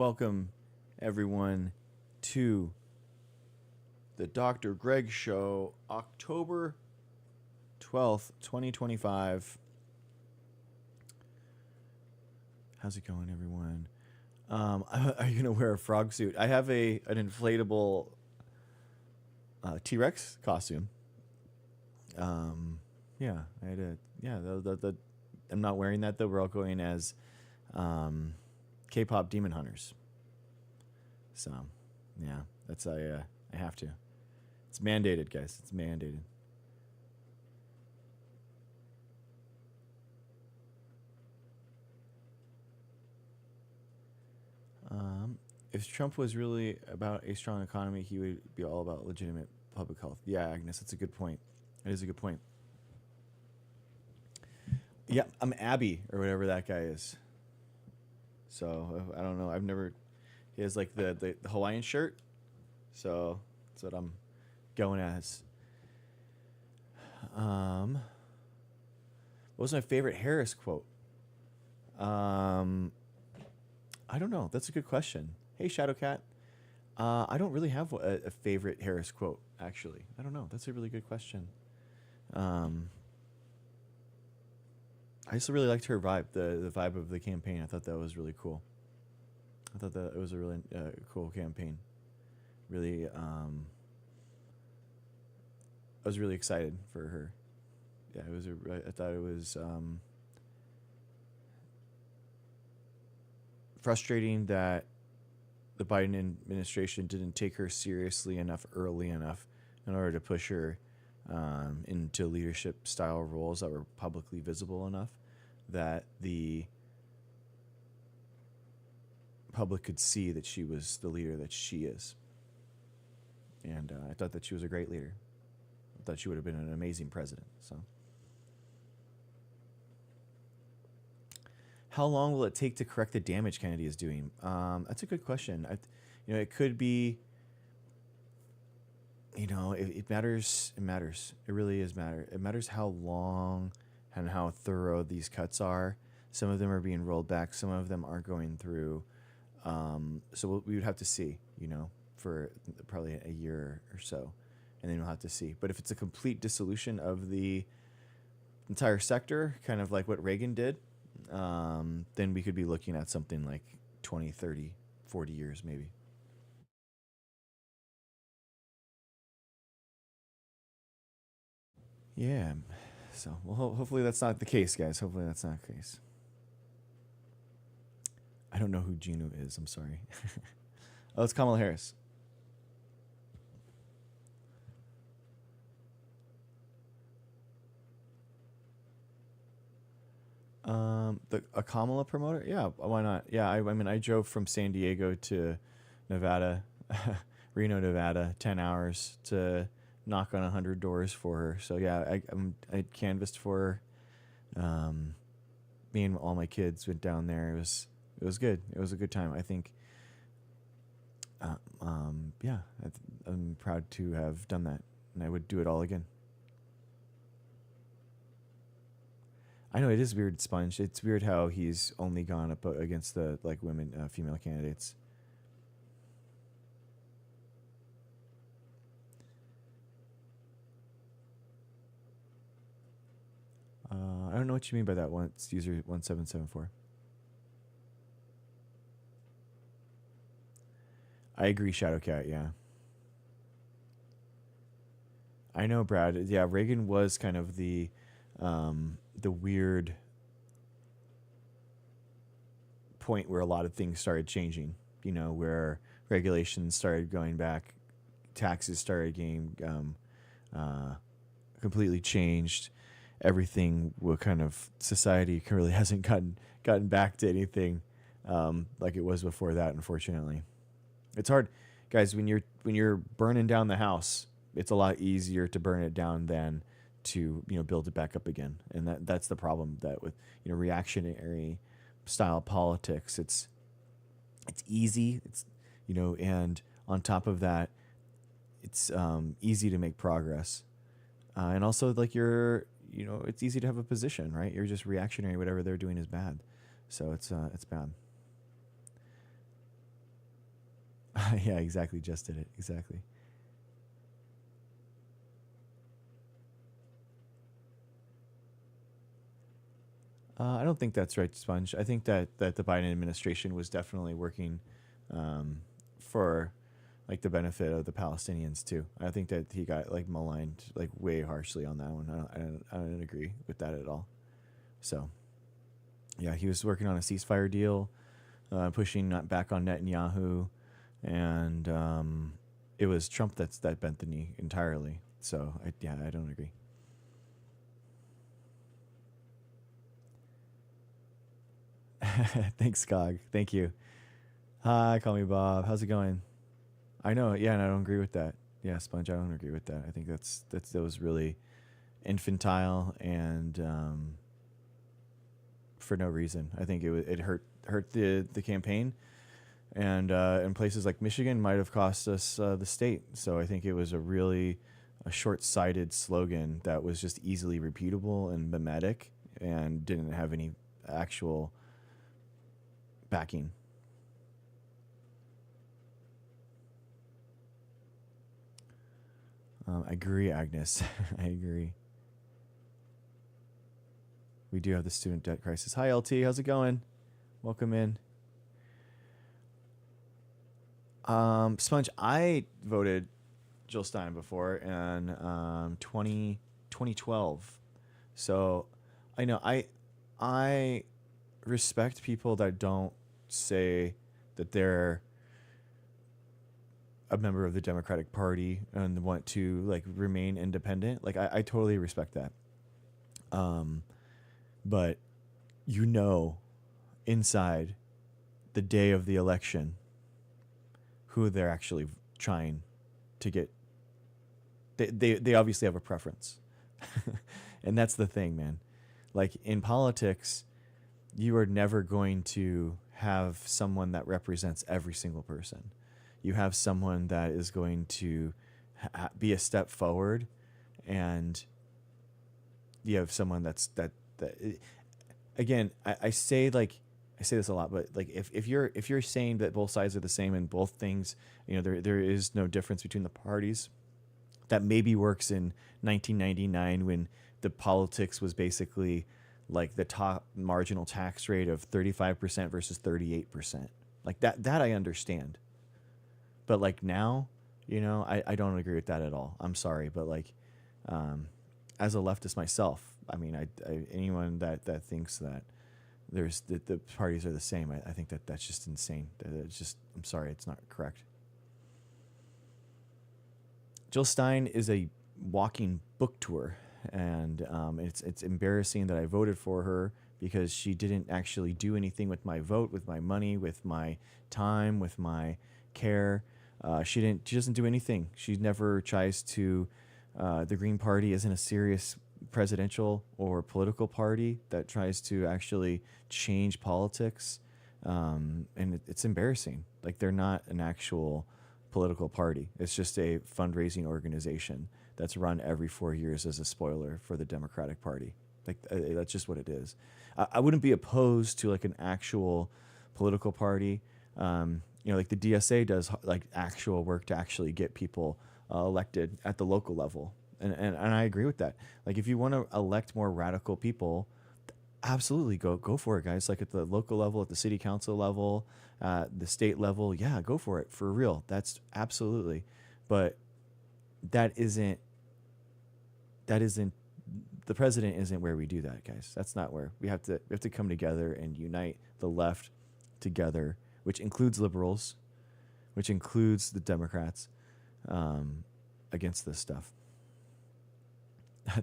Welcome, everyone, to the Dr. Greg Show, October 12th, 2025. How's it going, everyone? Are you going to wear a frog suit? I have an inflatable T-Rex costume. Yeah, I had a, yeah, I'm not wearing that, though. We're all going as K-pop demon hunters. So, yeah, that's I have to. It's mandated, guys. It's mandated. If Trump was really about a strong economy, he would be all about legitimate public health. Yeah, Agnes, that's a good point. That is a good point. Yeah, I'm Abby or whatever that guy is. So I don't know. I've never. He has like the Hawaiian shirt. So that's what I'm going as. What was my favorite Harris quote? I don't know. That's a good question. Hey, Shadowcat. I don't really have a favorite Harris quote, actually. I don't know. That's a really good question. I just really liked her vibe, the vibe of the campaign. I thought that was really cool. I thought that it was a really cool campaign. Really, I was really excited for her. Yeah, it was. I thought it was frustrating that the Biden administration didn't take her seriously enough early enough in order to push her into leadership style roles that were publicly visible enough that the public could see that she was the leader that she is. And I thought that she was a great leader. I thought she would have been an amazing president. So, how long will it take to correct the damage Kennedy is doing? That's a good question. It could be. It matters. It matters. It really is matter. It matters how long and how thorough these cuts are. Some of them are being rolled back. Some of them are going through. So we would have to see, for probably a year or so, and then we'll have to see. But if it's a complete dissolution of the entire sector, kind of like what Reagan did, then we could be looking at something like 20, 30, 40 years maybe. Yeah. So, well, hopefully that's not the case, guys. Hopefully that's not the case. I don't know who Gino is. I'm sorry. Oh, it's Kamala Harris. A Kamala promoter? Yeah, why not? Yeah, I mean, I drove from San Diego to Nevada, Reno, Nevada, 10 hours to knock on 100 doors for her. So yeah, I canvassed for her. Me and all my kids went down there. It was good. It was a good time. I think. Yeah, I'm proud to have done that, and I would do it all again. I know it is weird, Sponge. It's weird how he's only gone up against the female candidates. I don't know what you mean by that. It's user 1774. I agree, Shadowcat. Yeah, I know, Brad. Yeah, Reagan was kind of the weird point where a lot of things started changing. Where regulations started going back, taxes started getting completely changed. Everything, what kind of society really hasn't gotten back to anything like it was before that. Unfortunately, it's hard, guys. When you're burning down the house, it's a lot easier to burn it down than to build it back up again. And that's the problem that with reactionary style politics. It's easy. And on top of that, it's easy to make progress, and also like it's easy to have a position, right? You're just reactionary. Whatever they're doing is bad, so it's bad. Yeah, exactly. Just did it. Exactly. I don't think that's right, Sponge. I think that the Biden administration was definitely working um, for like the benefit of the Palestinians too. I think that he got like maligned like way harshly on that one. I don't agree with that at all. So yeah, he was working on a ceasefire deal, pushing not back on Netanyahu, and it was Trump that bent the knee entirely. So yeah, I don't agree. Thanks, Skog. Thank you. Hi, call me Bob. How's it going? I know, yeah, and I don't agree with that. Yeah, Sponge, I don't agree with that. I think that was really infantile and for no reason. I think it hurt the campaign, and in places like Michigan might have cost us the state. So I think it was a short-sighted slogan that was just easily repeatable and mimetic and didn't have any actual backing. I agree, Agnes. I agree. We do have the student debt crisis. Hi, LT. How's it going? Welcome in. Sponge, I voted Jill Stein before in 2012. So I know I respect people that don't say that they're a member of the Democratic Party and want to like remain independent. Like I totally respect that. Um, but you know, inside the day of the election, who they're actually trying to get. They obviously have a preference, and that's the thing, man. Like in politics, you are never going to have someone that represents every single person. You have someone that is going to be a step forward, and you have someone that again. I say like I say this a lot, but like if you're saying that both sides are the same in both things, there is no difference between the parties. That maybe works in 1999 when the politics was basically like the top marginal tax rate of 35% versus 38%. Like that I understand. But like now, I don't agree with that at all. I'm sorry, but like um, as a leftist myself, I mean, anyone that thinks that the parties are the same, I think that's just insane. It's just I'm sorry, it's not correct. Jill Stein is a walking book tour, and it's embarrassing that I voted for her because she didn't actually do anything with my vote, with my money, with my time, with my care. She didn't. She doesn't do anything. She never tries to. The Green Party isn't a serious presidential or political party that tries to actually change politics, and it's embarrassing. Like they're not an actual political party. It's just a fundraising organization that's run every 4 years as a spoiler for the Democratic Party. Like that's just what it is. I wouldn't be opposed to like an actual political party. Like the DSA does like actual work to actually get people elected at the local level, and I agree with that. Like if you want to elect more radical people, absolutely go for it, guys. Like at the local level, at the city council level, the state level, yeah, go for it for real. That's absolutely, but that isn't the president isn't where we do that, guys. That's not where we have to come together and unite the left together, which includes liberals, which includes the Democrats, um, against this stuff.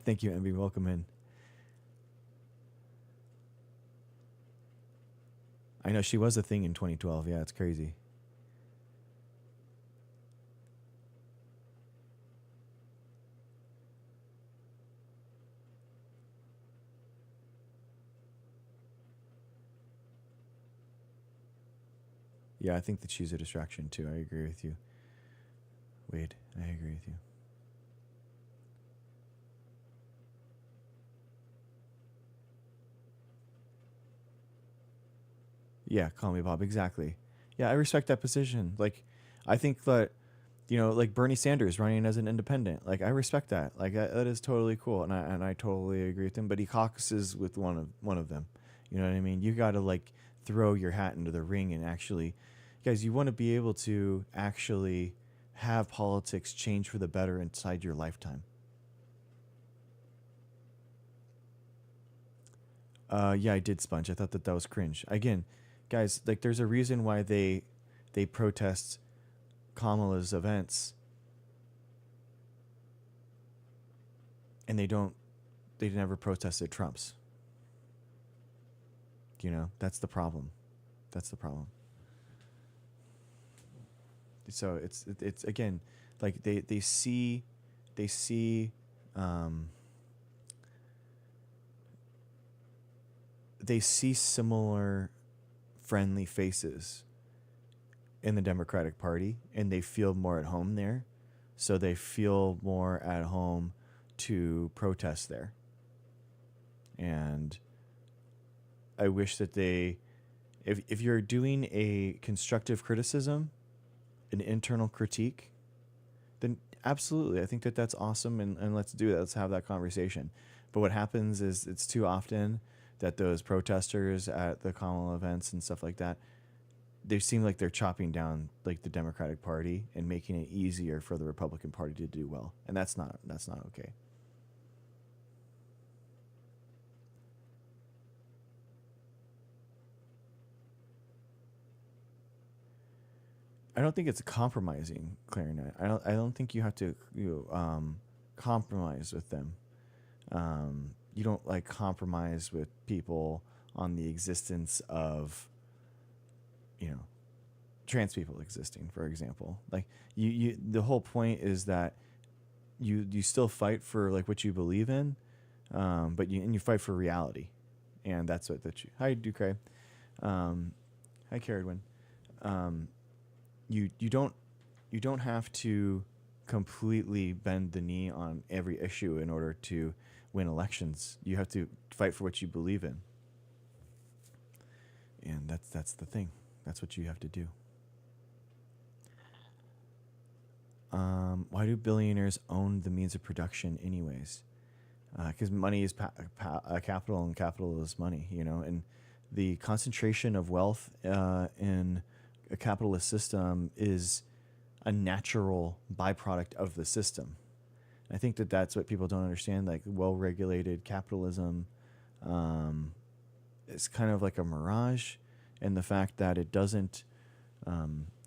Thank you, Envy. Welcome in. I know she was a thing in 2012. Yeah, it's crazy. Yeah, I think that she's a distraction too. I agree with you. Wade, I agree with you. Yeah, call me Bob. Exactly. Yeah, I respect that position. Like, I think that, like Bernie Sanders running as an independent, like I respect that. Like that is totally cool, and I totally agree with him. But he caucuses with one of them. You know what I mean? You got to like throw your hat into the ring and actually, guys, you want to be able to actually have politics change for the better inside your lifetime. Yeah, I did, Sponge. I thought that was cringe. Again, guys, like there's a reason why they protest Kamala's events, and they never protested Trump's. That's the problem. That's the problem. So it's again, like they see um, they see similar friendly faces in the Democratic Party, and they feel more at home there. So they feel more at home to protest there. And I wish that if you're doing a constructive criticism, an internal critique, then absolutely, I think that that's awesome, and let's do it. Let's have that conversation. But what happens is it's too often that those protesters at the Kamala events and stuff like that, they seem like they're chopping down like the Democratic Party and making it easier for the Republican Party to do well, and that's not okay. I don't think it's compromising clarinet. I don't think you have to compromise with them. You don't like compromise with people on the existence of you know trans people existing, for example. Like you the whole point is that you still fight for like what you believe in, but you fight for reality, and that's what that you. Hi, Ducray. Um, Hi, Caradwin. Um, you don't have to completely bend the knee on every issue in order to win elections. You have to fight for what you believe in, and that's the thing. That's what you have to do. Why do billionaires own the means of production, anyways? Because money is capital, and capital is money. And the concentration of wealth in a capitalist system is a natural byproduct of the system. I think that that's what people don't understand. Like well-regulated capitalism um, is kind of like a mirage, and the fact that it doesn't.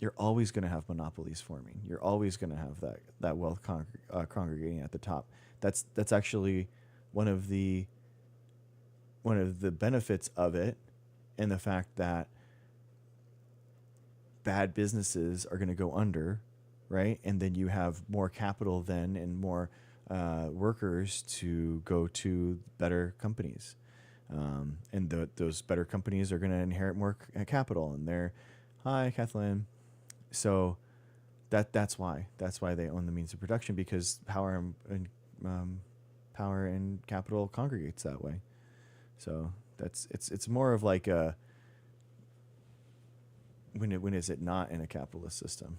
You're always going to have monopolies forming. You're always going to have that wealth congregating at the top. That's actually one of the one of the benefits of it, and the fact that bad businesses are going to go under, right? And then you have more capital then and more workers to go to better companies. And those better companies are going to inherit more capital. And they're, hi, Kathleen. So that's why they own the means of production, because um, power and capital congregates that way. So it's more of like a when is it not in a capitalist system?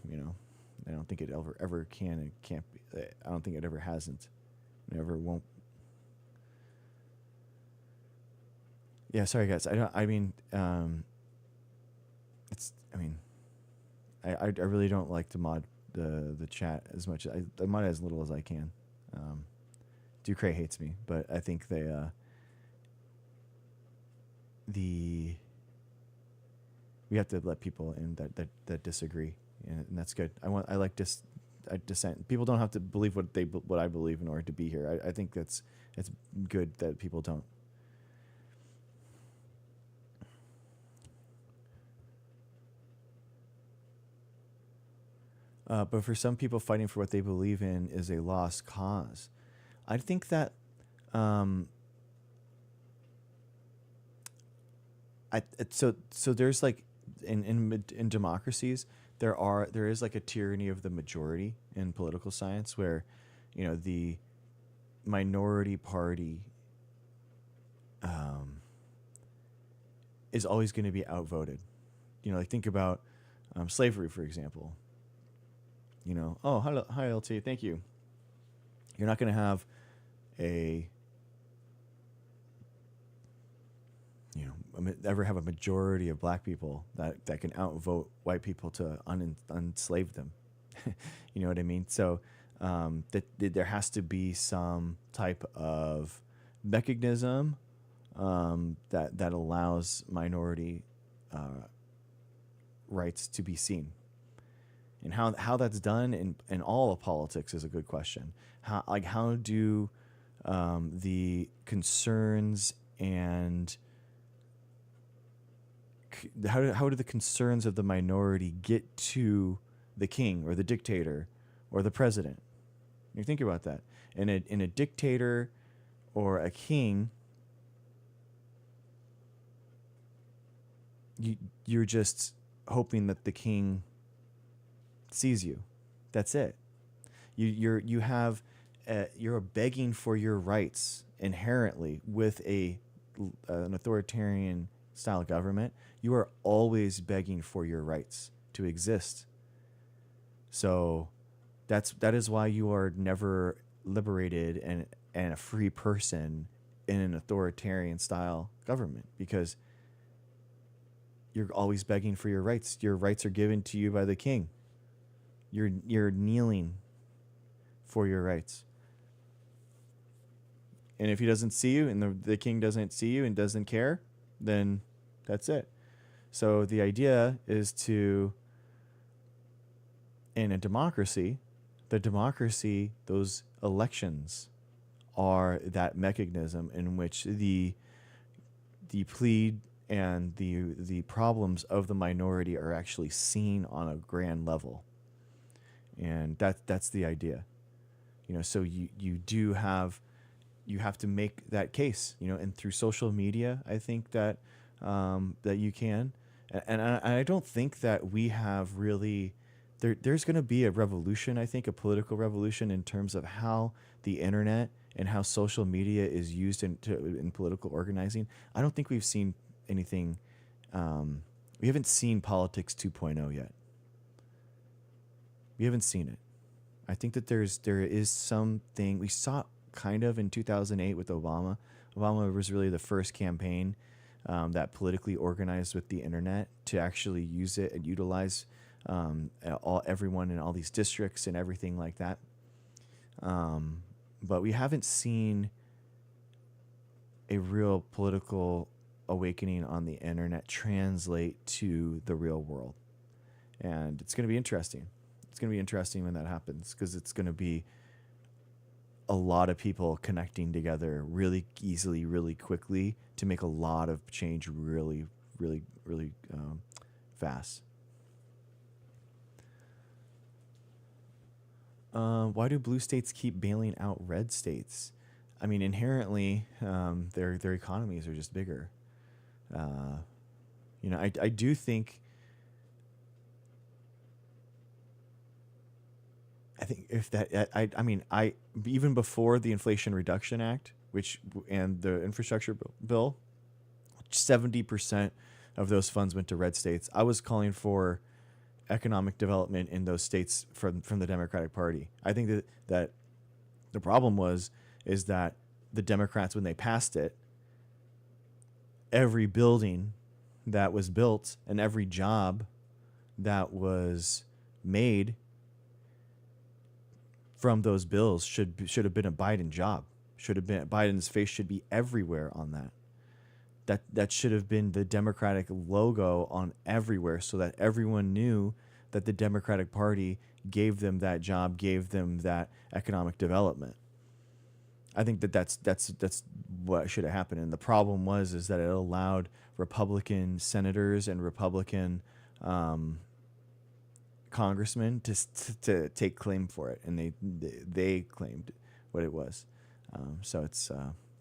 I don't think it ever can and can't be. I don't think it ever hasn't, never won't. Yeah, sorry guys. I don't. I mean, it's. I mean, I really don't like to mod the chat as much. I mod as little as I can. Um, Ducray hates me, but I think the we have to let people in that disagree, and that's good. I like dissent. People don't have to believe what I believe in order to be here. I think it's good that people don't. But for some people, fighting for what they believe in is a lost cause. I think that um, so there's like in democracies there is like a tyranny of the majority in political science, where the minority party um, is always going to be outvoted. Like think about slavery, for example. Oh, hello, hi LT, thank you. You're not going to have a ever have a majority of black people that can outvote white people to unslave them. You know what I mean? So that there has to be some type of mechanism that allows minority rights to be seen. And how that's done in all of politics is a good question. How do the concerns and how do the concerns of the minority get to the king or the dictator or the president? You think about that. In a dictator or a king, you're just hoping that the king sees you. That's it. You're begging for your rights inherently with an authoritarian style government. You are always begging for your rights to exist. So that is why you are never liberated and a free person in an authoritarian style government, because you're always begging for your rights. Your rights are given to you by the king. You're kneeling for your rights. And if he doesn't see you and the king doesn't see you and doesn't care, then that's it. So the idea is in a democracy, those elections are that mechanism in which the plead and the problems of the minority are actually seen on a grand level. And that's the idea. So you have to make that case, and through social media, I think that that you can, and I don't think that we have really. There's going to be a revolution, I think, a political revolution in terms of how the internet and how social media is used in political organizing. I don't think we've seen anything. We haven't seen politics 2.0 yet. We haven't seen it. I think that there is something we saw kind of in 2008 with Obama. Obama was really the first campaign that politically organized with the internet to actually use it and utilize everyone in all these districts and everything like that. But we haven't seen a real political awakening on the internet translate to the real world. And it's going to be interesting. It's going to be interesting when that happens, because it's going to be a lot of people connecting together really easily, really quickly to make a lot of change really, really, really fast. Why do blue states keep bailing out red states? I mean, inherently, their economies are just bigger. I do think. I think if that, I even before the Inflation Reduction Act, and the infrastructure bill, 70% of those funds went to red states. I was calling for economic development in those states from the Democratic Party. I think that the problem is that the Democrats, when they passed it, every building that was built and every job that was made from those bills should have been a Biden job. Biden's face should be everywhere on that. That should have been the Democratic logo on everywhere, so that everyone knew that the Democratic Party gave them that job, gave them that economic development. I think that's what should have happened. And the problem is that it allowed Republican senators and Republican congressmen to take claim for it, and they claimed what it was. So it's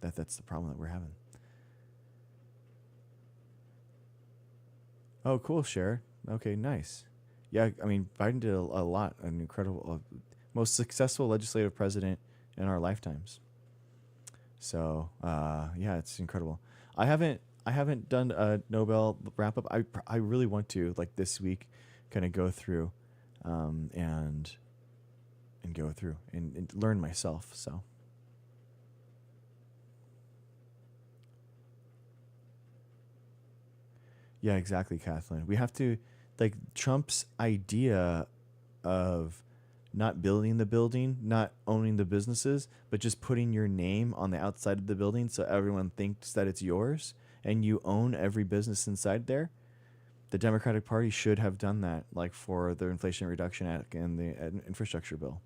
that's the problem that we're having. Oh, cool, Cher. Okay, nice. Yeah, I mean, Biden did a lot, an incredible, most successful legislative president in our lifetimes. So, yeah, it's incredible. I haven't done a Nobel wrap up. I really want to, like, this week, kind of go through, and and go through and learn myself. So yeah, exactly, Kathleen. We have to, like, Trump's idea of not building the building, not owning the businesses, but just putting your name on the outside of the building so everyone thinks that it's yours and you own every business inside there. The Democratic Party should have done that, like for the Inflation Reduction Act and the infrastructure bill.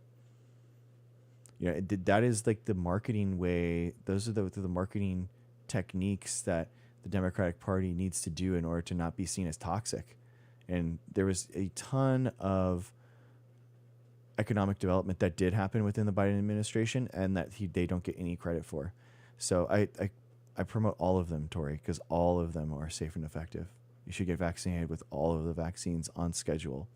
You know, that is like the marketing way. Those are the marketing techniques that the Democratic Party needs to do in order to not be seen as toxic. And there was a ton of economic development that did happen within the Biden administration, and that they don't get any credit for. So I promote all of them, Tori, because all of them are safe and effective. You should get vaccinated with all of the vaccines on schedule.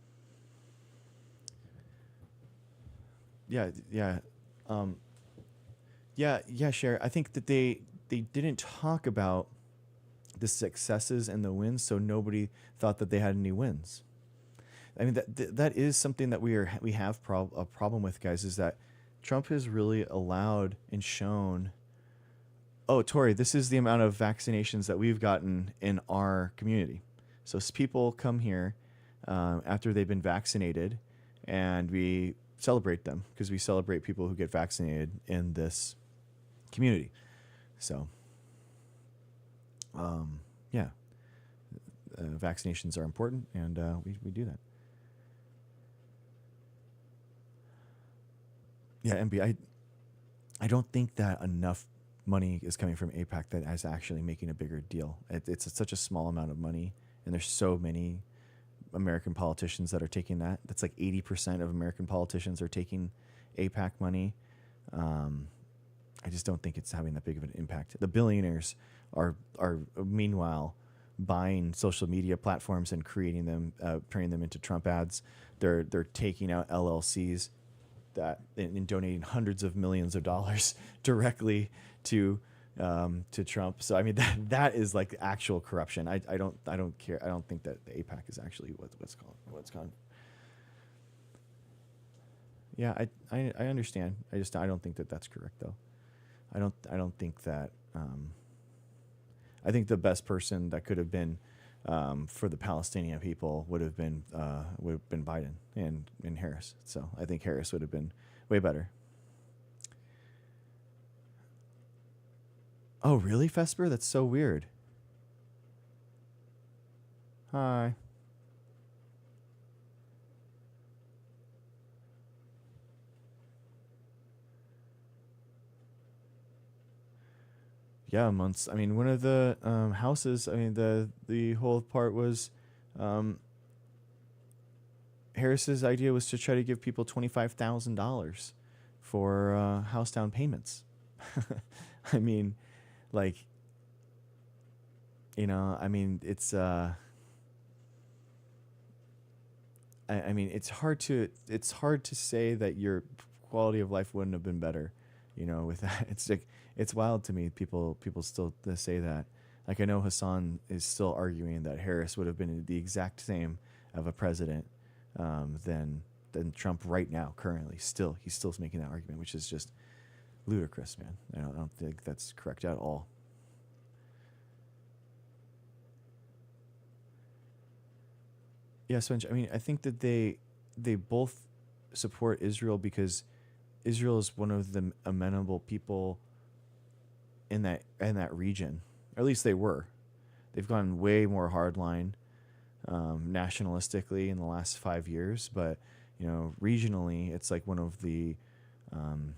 Yeah, yeah, um, yeah. Cher, I think that they didn't talk about the successes and the wins, so nobody thought that they had any wins. I mean, that is something that we have a problem with, guys. Is that Trump has really allowed and shown. Oh, Tori, this is the amount of vaccinations that we've gotten in our community. So people come here after they've been vaccinated, and we celebrate them because we celebrate people who get vaccinated in this community. So, yeah, vaccinations are important, and we do that. Yeah, MB, I don't think that enough money is coming from APAC that is actually making a bigger deal. It's such a small amount of money, and there's so many American politicians that are taking that. That's like 80% of American politicians are taking APAC money. Um, I just don't think it's having that big of an impact. The billionaires are meanwhile buying social media platforms and creating them, turning them into Trump ads. They're taking out LLCs that and donating hundreds of millions of dollars directly to Trump. So I mean that is like actual corruption. I don't care. I don't think that the APAC is actually what's called. Yeah, I understand. I don't think that that's correct though. I don't think that. I think the best person that could have been for the Palestinian people would have been Biden and Harris. So I think Harris would have been way better. Oh, really, Vesper? That's so weird. Hi. Yeah, months. I mean, one of the houses. I mean, the whole part was um, Harris's idea was to try to give people $25,000 for house down payments. I mean, like, I mean, I mean, it's hard to say that your quality of life wouldn't have been better, with that. It's like it's wild to me. People still say that. Like I know Hassan is still arguing that Harris would have been the exact same of a president than Trump right now, currently. Still, he's still making that argument, which is just ludicrous, man. I don't think that's correct at all. Yeah, so I mean, I think that they both support Israel because Israel is one of the amenable people in that region. Or at least they were. They've gone way more hardline nationalistically in the last 5 years, but regionally, it's like one of the um,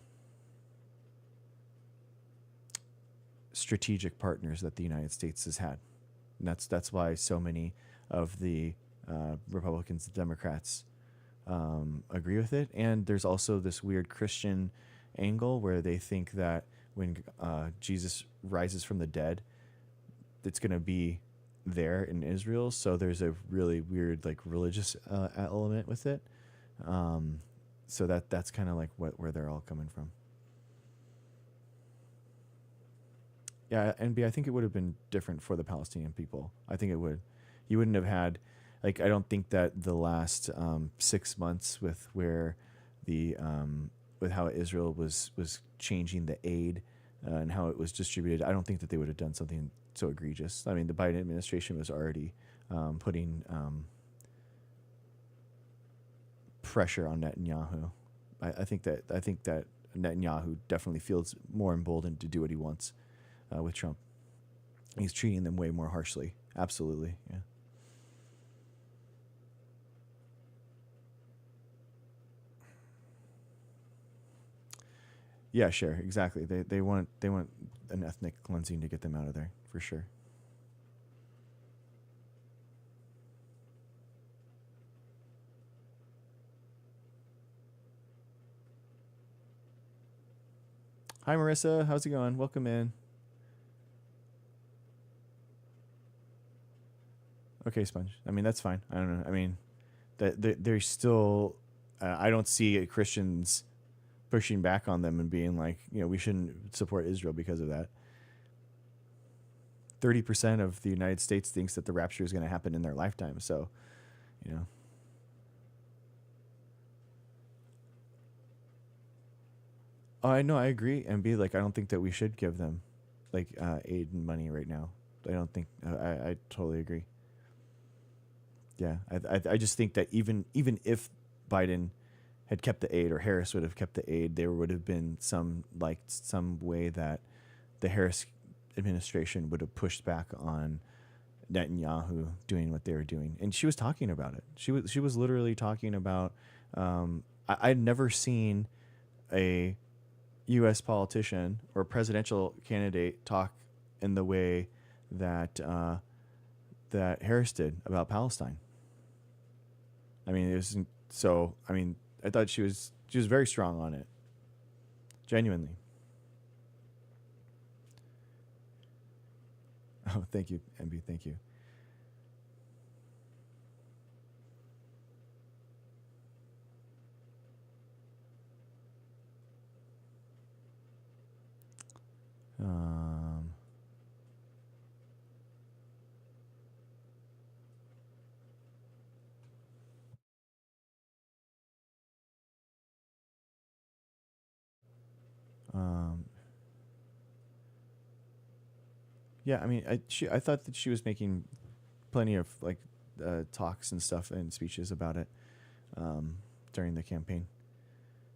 strategic partners that the United States has had. And that's why so many of the Republicans and Democrats agree with it. And there's also this weird Christian angle where they think that when Jesus rises from the dead, it's going to be there in Israel. So there's a really weird like religious element with it. Um, so that's kind of like where they're all coming from. Yeah, and B, I think it would have been different for the Palestinian people. I think it would. You wouldn't have had, like, I don't think that the last 6 months with where the with how Israel was changing the aid and how it was distributed. I don't think that they would have done something so egregious. I mean, the Biden administration was already putting pressure on Netanyahu. I think that Netanyahu definitely feels more emboldened to do what he wants with Trump. He's treating them way more harshly. Absolutely, yeah. Yeah, sure, exactly. They want an ethnic cleansing to get them out of there for sure. Hi, Marissa. How's it going? Welcome in. Okay, Sponge. I mean, that's fine. I don't know. I mean, that there's still. I don't see Christians pushing back on them and being like, we shouldn't support Israel because of that. 30% of the United States thinks that the rapture is going to happen in their lifetime. So, you know, I know I agree. And be like, I don't think that we should give them like aid and money right now. I don't think I totally agree. Yeah, I just think that even if Biden had kept the aid or Harris would have kept the aid, there would have been some way that the Harris administration would have pushed back on Netanyahu doing what they were doing, and she was talking about it. She was literally talking about. I'd never seen a U.S. politician or presidential candidate talk in the way that that Harris did about Palestine. I mean, it was so. I mean, I thought she was very strong on it, genuinely. Oh, thank you, MB. Thank you. Um, um, yeah, I mean, I thought that she was making plenty of talks and stuff and speeches about it um, during the campaign.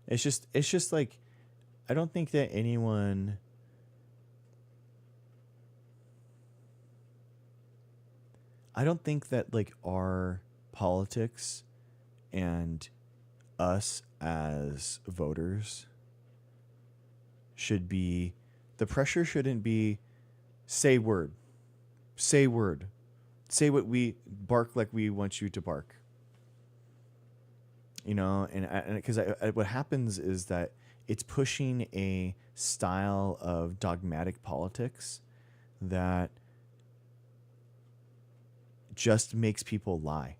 It's just like I don't think that anyone. I don't think that like our politics and us as voters should be the pressure shouldn't be say word, say word, say what we bark like we want you to bark. And because what happens is that it's pushing a style of dogmatic politics that just makes people lie,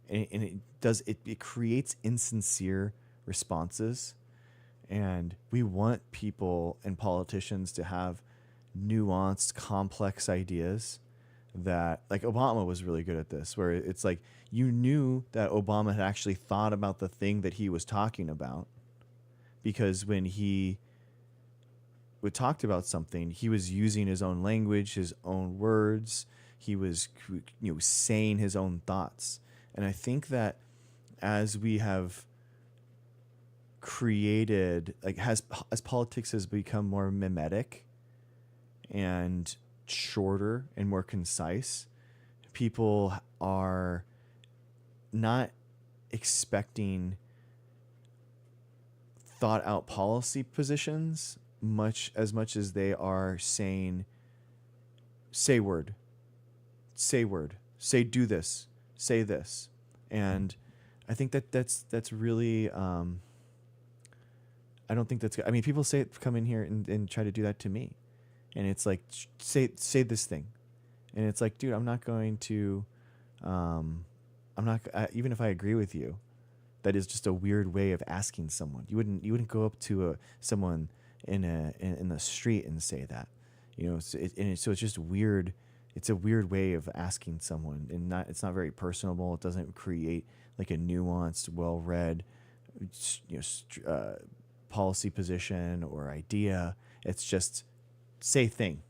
and it creates insincere responses, and we want people and politicians to have nuanced complex ideas that like Obama was really good at this, where it's like you knew that Obama had actually thought about the thing that he was talking about, because when he would talked about something, he was using his own language, his own words. He was saying his own thoughts. And I think that as we have created has as politics has become more mimetic and shorter and more concise, people are not expecting thought out policy positions much as they are saying say word, say word, say do this, say this. And I think that that's really I don't think that's good. I mean, people say come in here and try to do that to me, and it's like say this thing, and it's like, dude, I'm not going to I'm not even if I agree with you, that is just a weird way of asking someone. You wouldn't go up to someone in the street and say that, so it's just weird. It's a weird way of asking someone, and it's not very personable. It doesn't create like a nuanced, well-read policy position or idea. It's just say thing.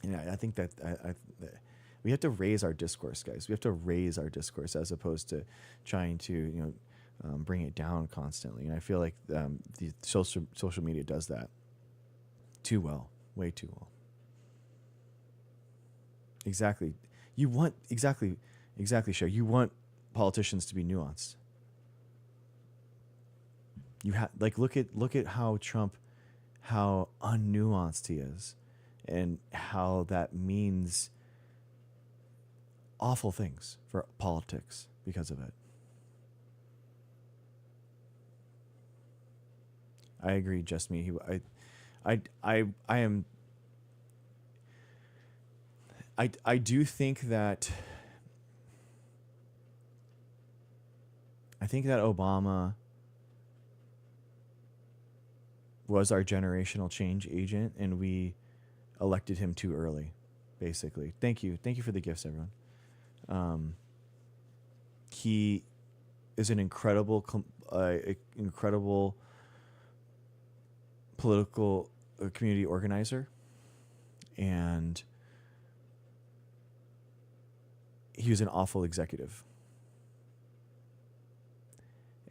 And I think that we have to raise our discourse, guys. We have to raise our discourse as opposed to trying to bring it down constantly. And I feel like the social media does that too well, way too well. Exactly. You want exactly, Sher. You want politicians to be nuanced. You look at how Trump, how unnuanced he is, and how that means awful things for politics because of it. I agree, just me. I do think that Obama was our generational change agent, and we elected him too early, basically. Thank you for the gifts, everyone. He is an incredible political community organizer, and he was an awful executive.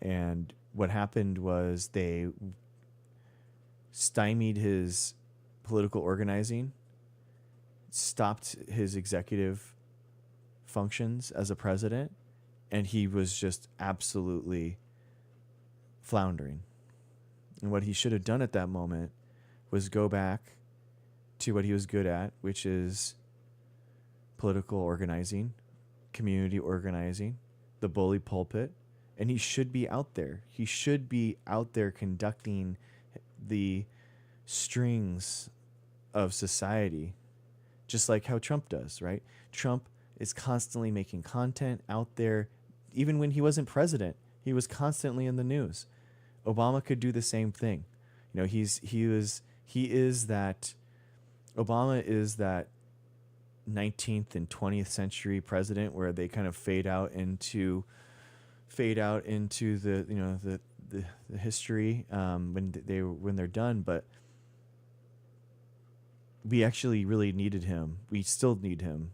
And what happened was they stymied his political organizing, stopped his executive functions as a president, and he was just absolutely floundering. And what he should have done at that moment was go back to what he was good at, which is political organizing, community organizing, the bully pulpit, and he should be out there. He should be out there conducting the strings of society, just like how Trump does, right? Trump is constantly making content out there. Even when he wasn't president, he was constantly in the news. Obama could do the same thing. Obama is that 19th and 20th century president where they kind of fade out into the history when they're done. But we actually really needed him. We still need him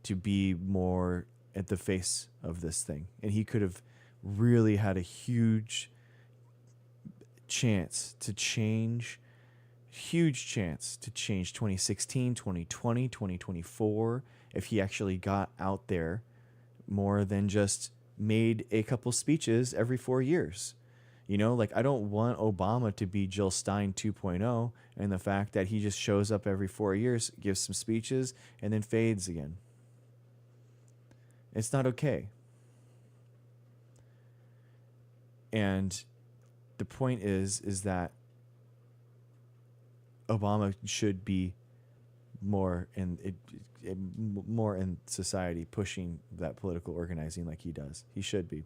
to be more at the face of this thing, and he could have really had a huge chance to change 2016, 2020, 2024 if he actually got out there more than just made a couple speeches every 4 years. I don't want Obama to be Jill Stein 2.0, and the fact that he just shows up every 4 years, gives some speeches, and then fades again. It's not okay. And the point is that Obama should be more in society, pushing that political organizing like he does. He should be.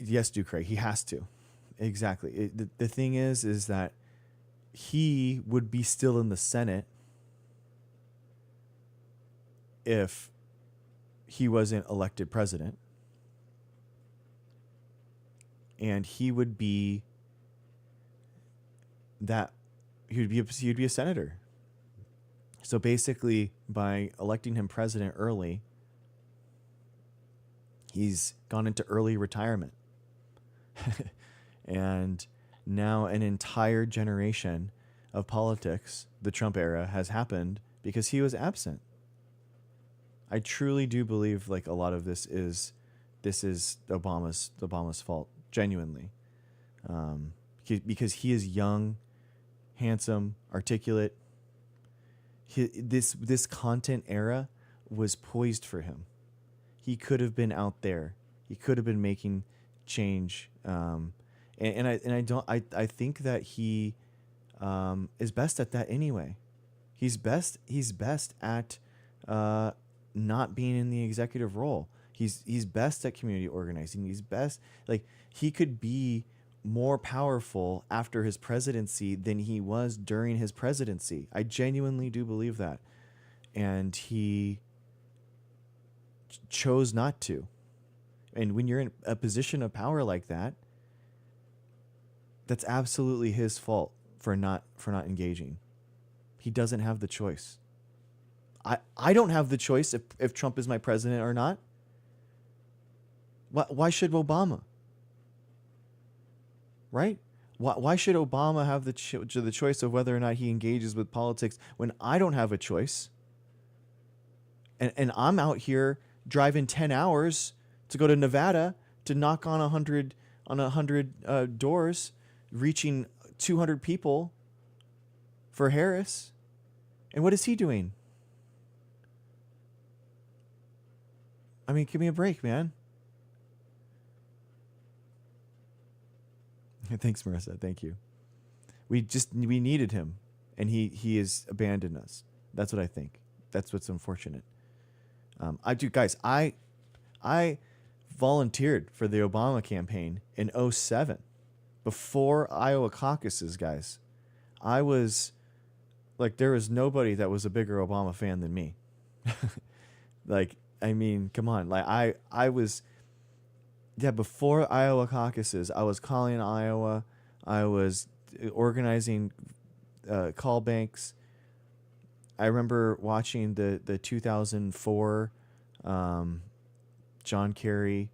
Yes, Ducray, he has to. Exactly. The thing is that he would be still in the Senate if he wasn't elected president. And he would be he'd be a senator. So basically, by electing him president early, he's gone into early retirement. And now an entire generation of politics, the Trump era, has happened because he was absent. I truly do believe a lot of this is Obama's fault, genuinely. Because he is young, handsome, articulate. This content era was poised for him. He could have been out there. He could have been making change. I think that he is best at that anyway. He's best at not being in the executive role. He's best at community organizing. He's best, he could be more powerful after his presidency than he was during his presidency. I genuinely do believe that. And he chose not to. And when you're in a position of power like that, that's absolutely his fault for not engaging. He doesn't have the choice. I don't have the choice if Trump is my president or not. Why should Obama? Right? Why should Obama have the choice of whether or not he engages with politics when I don't have a choice? And I'm out here driving 10 hours to go to Nevada to knock on 100 doors, reaching 200 people for Harris. And what is he doing? I mean, give me a break, man. Thanks, Marissa. Thank you. We needed him, and he has abandoned us. That's what I think. That's what's unfortunate. I volunteered for the Obama campaign in 2007, before Iowa caucuses, guys. I was like, there was nobody that was a bigger Obama fan than me. Like, I mean, come on. Like, I was, yeah, before Iowa caucuses, I was calling Iowa. I was organizing call banks. I remember watching the 2004 John Kerry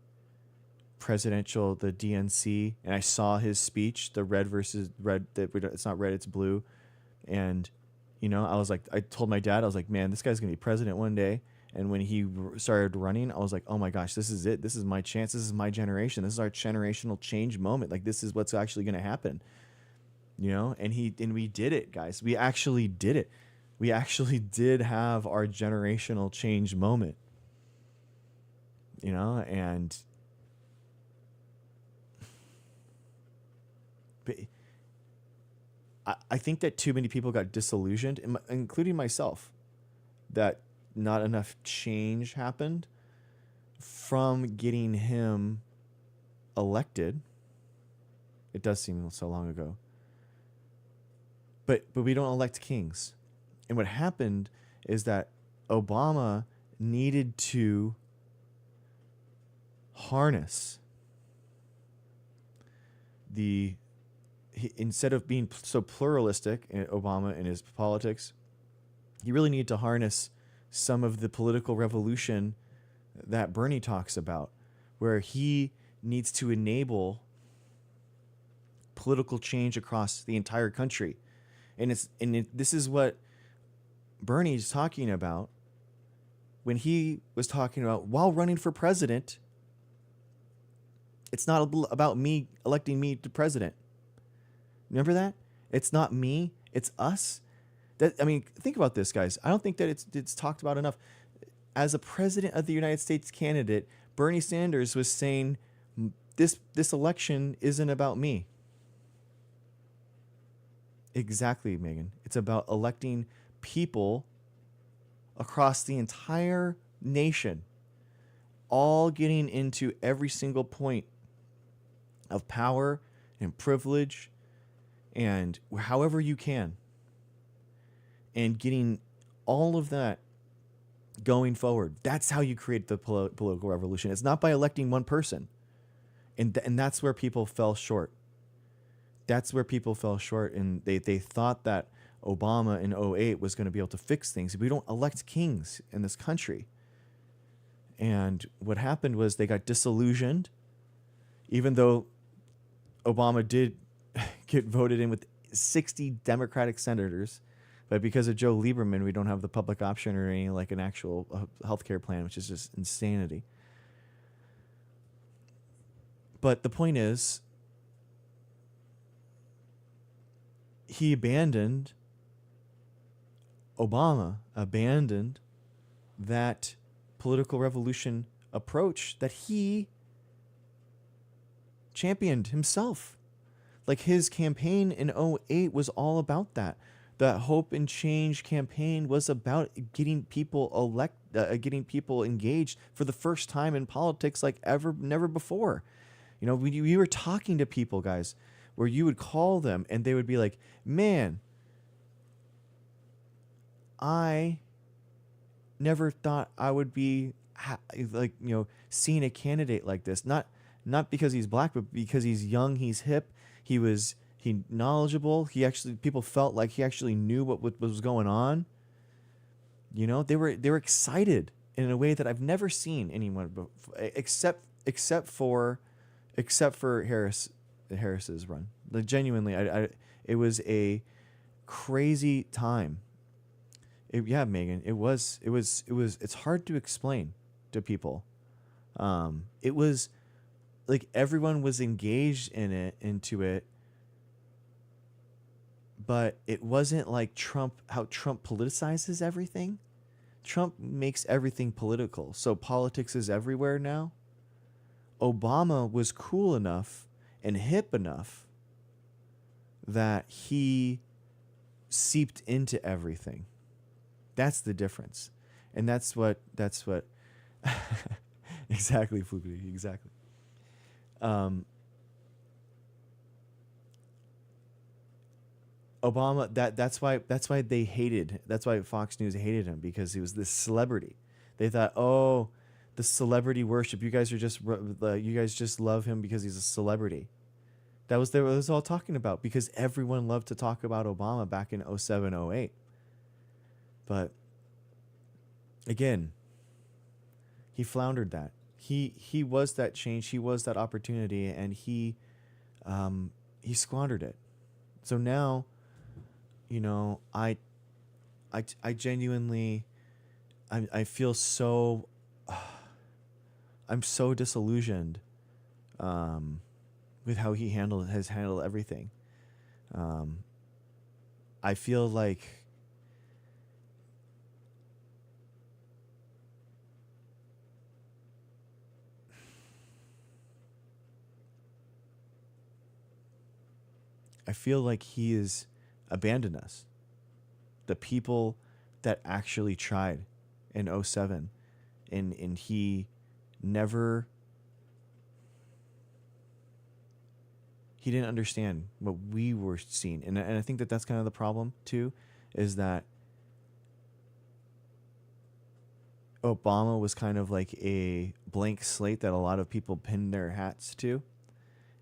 presidential, the DNC, and I saw his speech, the red versus red. It's not red, it's blue. And, you know, I was like, I told my dad, I was like, man, this guy's going to be president one day. And when he started running, I was like, oh my gosh, this is it. This is my chance. This is my generation. This is our generational change moment. Like, this is what's actually going to happen. You know, and we did it, guys. We actually did it. We actually did have our generational change moment. You know, and but I think that too many people got disillusioned, including myself, that not enough change happened from getting him elected. It does seem so long ago. But we don't elect kings. And what happened is that Obama needed to harness instead of being so pluralistic in Obama in his politics, he really needed to harness some of the political revolution that Bernie talks about, where he needs to enable political change across the entire country. And this is what Bernie's talking about when he was talking about, while running for president, it's not about me electing me to president. Remember that? It's not me, it's us. I mean, think about this, guys. I don't think that it's talked about enough. As a president of the United States candidate, Bernie Sanders was saying, this election isn't about me. Exactly, Megan. It's about electing people across the entire nation, all getting into every single point of power and privilege and however you can, and getting all of that going forward. That's how you create the political revolution. It's not by electing one person. And that's where people fell short. That's where people fell short. And they thought that Obama in 2008 was going to be able to fix things. We don't elect kings in this country. And what happened was they got disillusioned, even though Obama did get voted in with 60 Democratic senators. But because of Joe Lieberman, we don't have the public option or any like an actual healthcare plan, which is just insanity. But the point is, Obama abandoned that political revolution approach that he championed himself. Like, his campaign in 2008 was all about that. The Hope and Change campaign was about getting people getting people engaged for the first time in politics like never before. You know, we were talking to people, guys, where you would call them and they would be like, man, I never thought I would be like, seeing a candidate like this, not because he's black, but because he's young, he's hip, he knowledgeable. People felt like he actually knew what was going on. They were excited in a way that I've never seen anyone except for Harris's run. Like, genuinely, it was a crazy time. Yeah, Megan, it's hard to explain to people. It was like everyone was engaged into it, but it wasn't like how Trump politicizes everything. Trump makes everything political. So politics is everywhere now. Obama was cool enough and hip enough that he seeped into everything. That's the difference. And that's what exactly, Fluky, exactly. Obama, that's why Fox News hated him, because he was this celebrity. They thought, oh, the celebrity worship. You guys just love him because he's a celebrity. That was what it was all talking about, because everyone loved to talk about Obama back in 07, 08. But again, he floundered that. He was that change. He was that opportunity, and he squandered it. So now, I genuinely, I feel so, I'm so disillusioned with how he has handled everything. I feel like he has abandoned us. The people that actually tried in 07, and he didn't understand what we were seeing. And I think that's kind of the problem too, is that Obama was kind of like a blank slate that a lot of people pinned their hats to.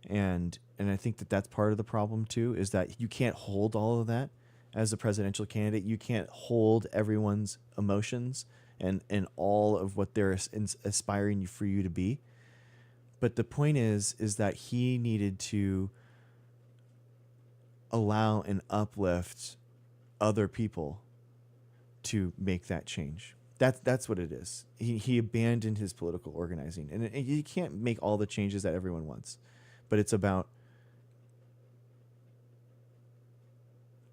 And I think that's part of the problem too, is that you can't hold all of that as a presidential candidate. You can't hold everyone's emotions and all of what they're aspiring for you to be. But the point is that he needed to allow and uplift other people to make that change. That's what it is. He abandoned his political organizing, and you can't make all the changes that everyone wants, but it's about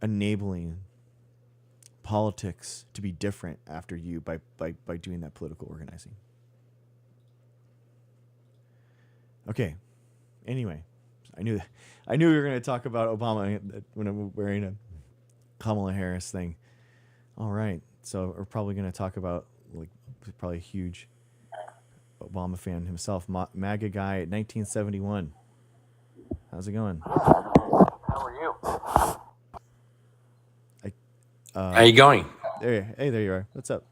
enabling politics to be different after you by doing that political organizing. Okay. Anyway, I knew we were going to talk about Obama when I'm wearing a Kamala Harris thing. All right. So we're probably going to talk about, like, probably a huge Obama fan himself, MAGA guy at 1971. How's it going? How are you? How you going? Hey, there you are. What's up?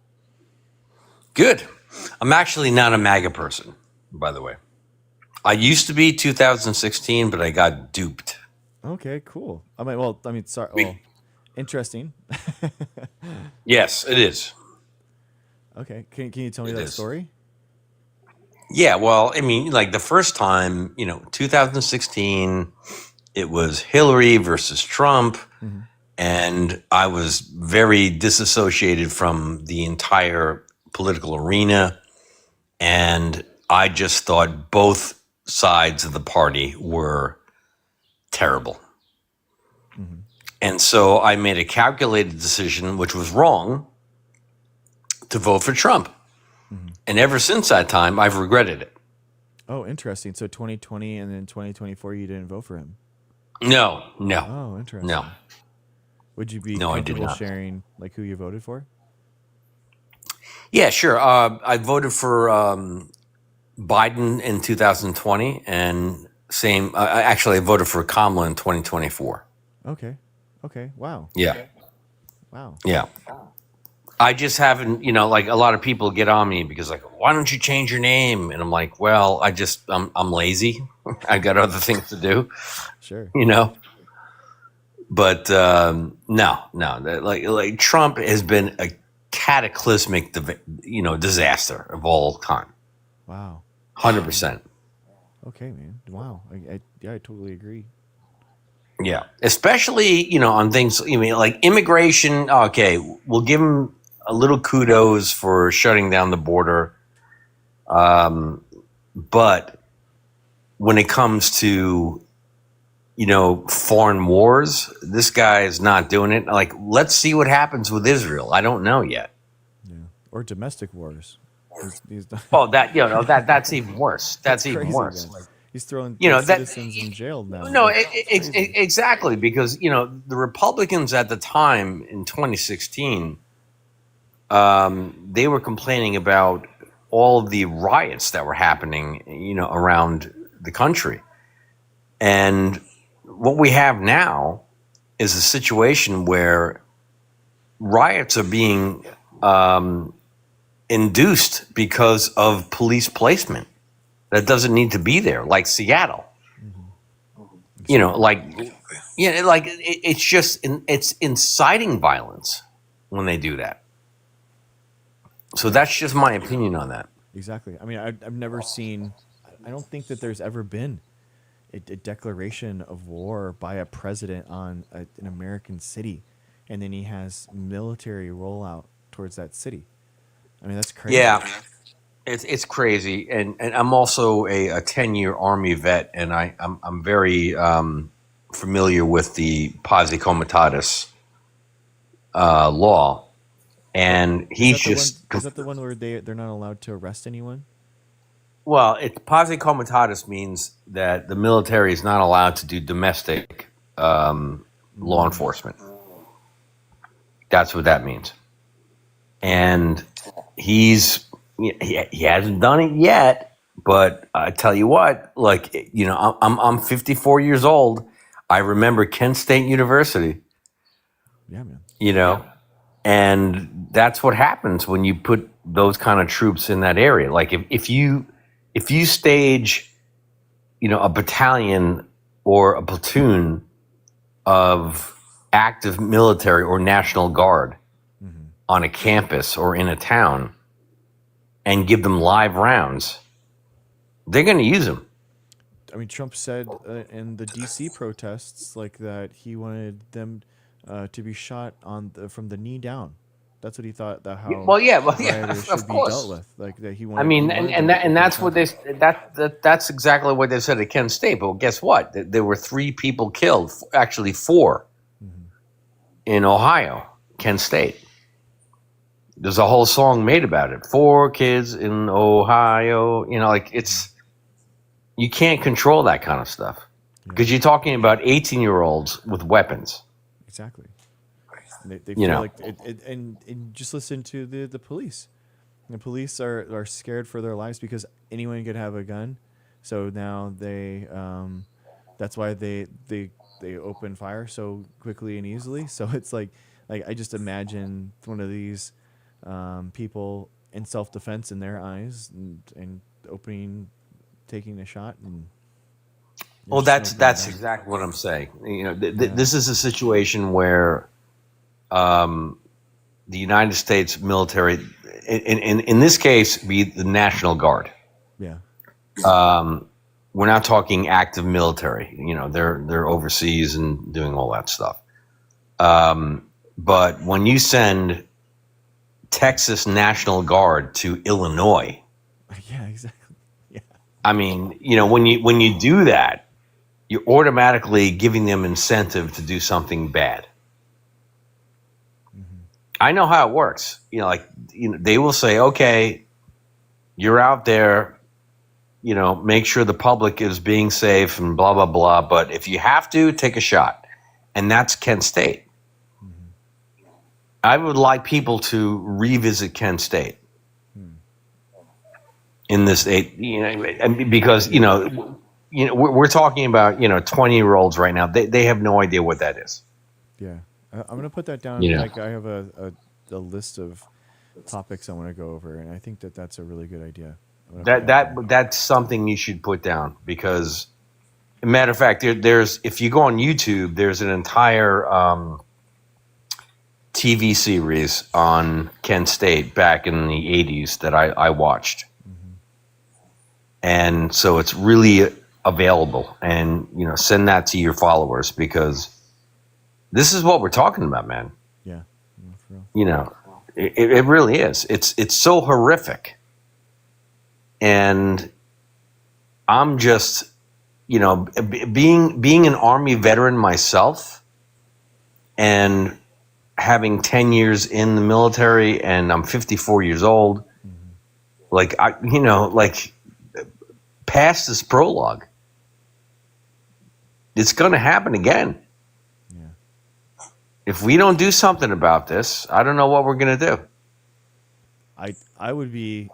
Good. I'm actually not a MAGA person, by the way. I used to be 2016, but I got duped. Okay, cool. Sorry. Well, interesting. Yes, it is. Okay. Can you tell me It that is. story? Yeah, well, I mean, like the first time, 2016, it was Hillary versus Trump, Mm-hmm. and I was very disassociated from the entire political arena, and I just thought both sides of the party were terrible. Mm-hmm. And so I made a calculated decision, which was wrong, to vote for Trump. Mm-hmm. And ever since that time, I've regretted it. Oh, interesting. So 2020 and then 2024, you didn't vote for him. No. Oh, interesting. No. Would you be No, I did comfortable not. sharing like who you voted for? Yeah, sure. I voted for Biden in 2020, and same. Actually, I voted for Kamala in 2024. Okay. Wow. Yeah. Wow. Yeah. I just haven't, like a lot of people get on me because like, why don't you change your name? And I'm like, well, I'm lazy. I got other things to do, Sure. you know. But no, like Trump has been a cataclysmic, disaster of all time. Wow. 100%. Okay, man. Wow. Yeah, I totally agree. Yeah, especially on things like immigration. Okay, we'll give him a little kudos for shutting down the border, but when it comes to foreign wars, this guy is not doing it. Like, let's see what happens with Israel. I don't know yet. Yeah. Or domestic wars. He's Oh, that's even worse. That's even crazy, worse. man. Like, He's throwing that citizens in jail now. no, It's crazy. exactly, because the Republicans at the time in 2016, they were complaining about all of the riots that were happening, around the country, and what we have now is a situation where riots are being induced because of police placement that doesn't need to be there, like Seattle. Exactly. It's inciting violence when they do that. So that's just my opinion on that. Exactly. I mean, I've never seen. I don't think that there's ever been a declaration of war by a president on an American city, and then he has military rollout towards that city. I mean, that's crazy. Yeah, it's crazy, and I'm also a 10-year Army vet, and I'm very familiar with the posse comitatus law, and Is he's that the one? just Is that the one where they're not allowed to arrest anyone? well, posse comitatus means that the military is not allowed to do domestic law Mm, enforcement. That's what that means, and he hasn't done it yet, but I tell you what, like I'm 54 years old. I remember Kent State University, yeah, man. you know, and that's what happens when you put those kind of troops in that area. Like if you stage, a battalion or a platoon of active military or National Guard Hmm. on a campus or in a town and give them live rounds, they're going to use them. I mean, Trump said in the D.C. protests like that he wanted them to be shot from the knee down. That's what he thought that how Well, yeah, rioters of should be dealt course. with. Like that he I wanted mean, and them to and put that's themselves what they down. that's exactly what they said at Kent State. But guess what? There were 3 people killed, actually 4, Hmm. in Ohio, Kent State. There's a whole song made about it. 4 kids in Ohio. You can't control that kind of stuff Yeah, because you're talking about 18-year-olds with weapons. exactly. And they You feel know, like and just listen to the police. The police are scared for their lives because anyone could have a gun. So now that's why they open fire so quickly and easily. So it's like I just imagine one of these people in self defense in their eyes and opening, taking a shot, and well, there's just no going that's back. exactly what I'm saying. Yeah. This is a situation where the United States military, in this case, be the National Guard. Yeah. We're not talking active military. They're overseas and doing all that stuff. But when you send Texas National Guard to Illinois, Yeah. Exactly. Yeah. I mean, when you do that, you're automatically giving them incentive to do something bad. Hmm. I know how it works. They will say, okay, you're out there, make sure the public is being safe and blah, blah, blah. But if you have to, take a shot. And that's Kent State. Hmm. I would like people to revisit Kent State Hmm. in this, because, we're talking about, 20-year-olds right now. They have no idea what that is. Yeah. I'm gonna put that down. You know, Like I have a list of topics I want to go over, and I think that that's a really good idea. I'm gonna put That that down. that's something you should put down because, matter of fact, there's if you go on YouTube, there's an entire TV series on Kent State back in the '80s that I watched, Hmm. and so it's really available. And send that to your followers because this is what we're talking about, man. Yeah, yeah, for real. You know, it really is. It's so horrific, and I'm just being an Army veteran myself and having 10 years in the military, and I'm 54 years old. Hmm. Like like past this prologue, it's going to happen again. Yeah. If we don't do something about this, I don't know what we're going to do. I would be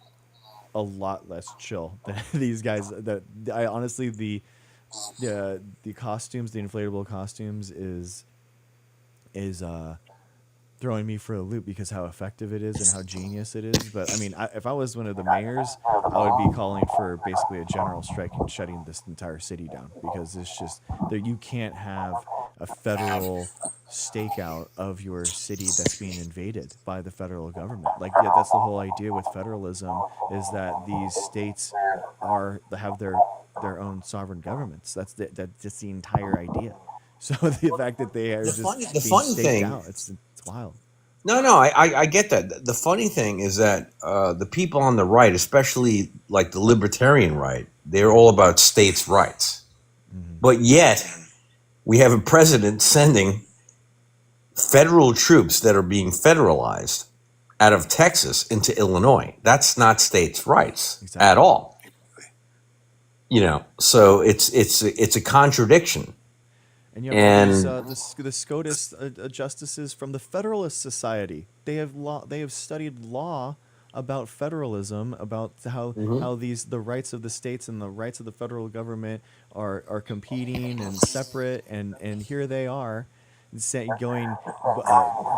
a lot less chill than these guys. That I honestly the costumes, the inflatable costumes, is throwing me for a loop because how effective it is and how genius it is. But I mean, if I was one of the mayors, I would be calling for basically a general strike and shutting this entire city down because it's just there. You can't have a federal stakeout of your city that's being invaded by the federal government. Like, yeah, that's the whole idea with federalism is that these states have their own sovereign governments. That's just the entire idea. So the fact that they are just The being funny staked thing, out, it's wild. no, I get that. The funny thing is that the people on the right, especially like the libertarian right, they're all about states' rights. Hmm. But yet, we have a president sending federal troops that are being federalized out of Texas into Illinois. That's not states' rights at Exactly. all. So it's a contradiction. And you have all these And the SCOTUS justices from the Federalist Society. They have studied law about federalism, about how these the rights of the states and the rights of the federal government are competing and separate, and here they are going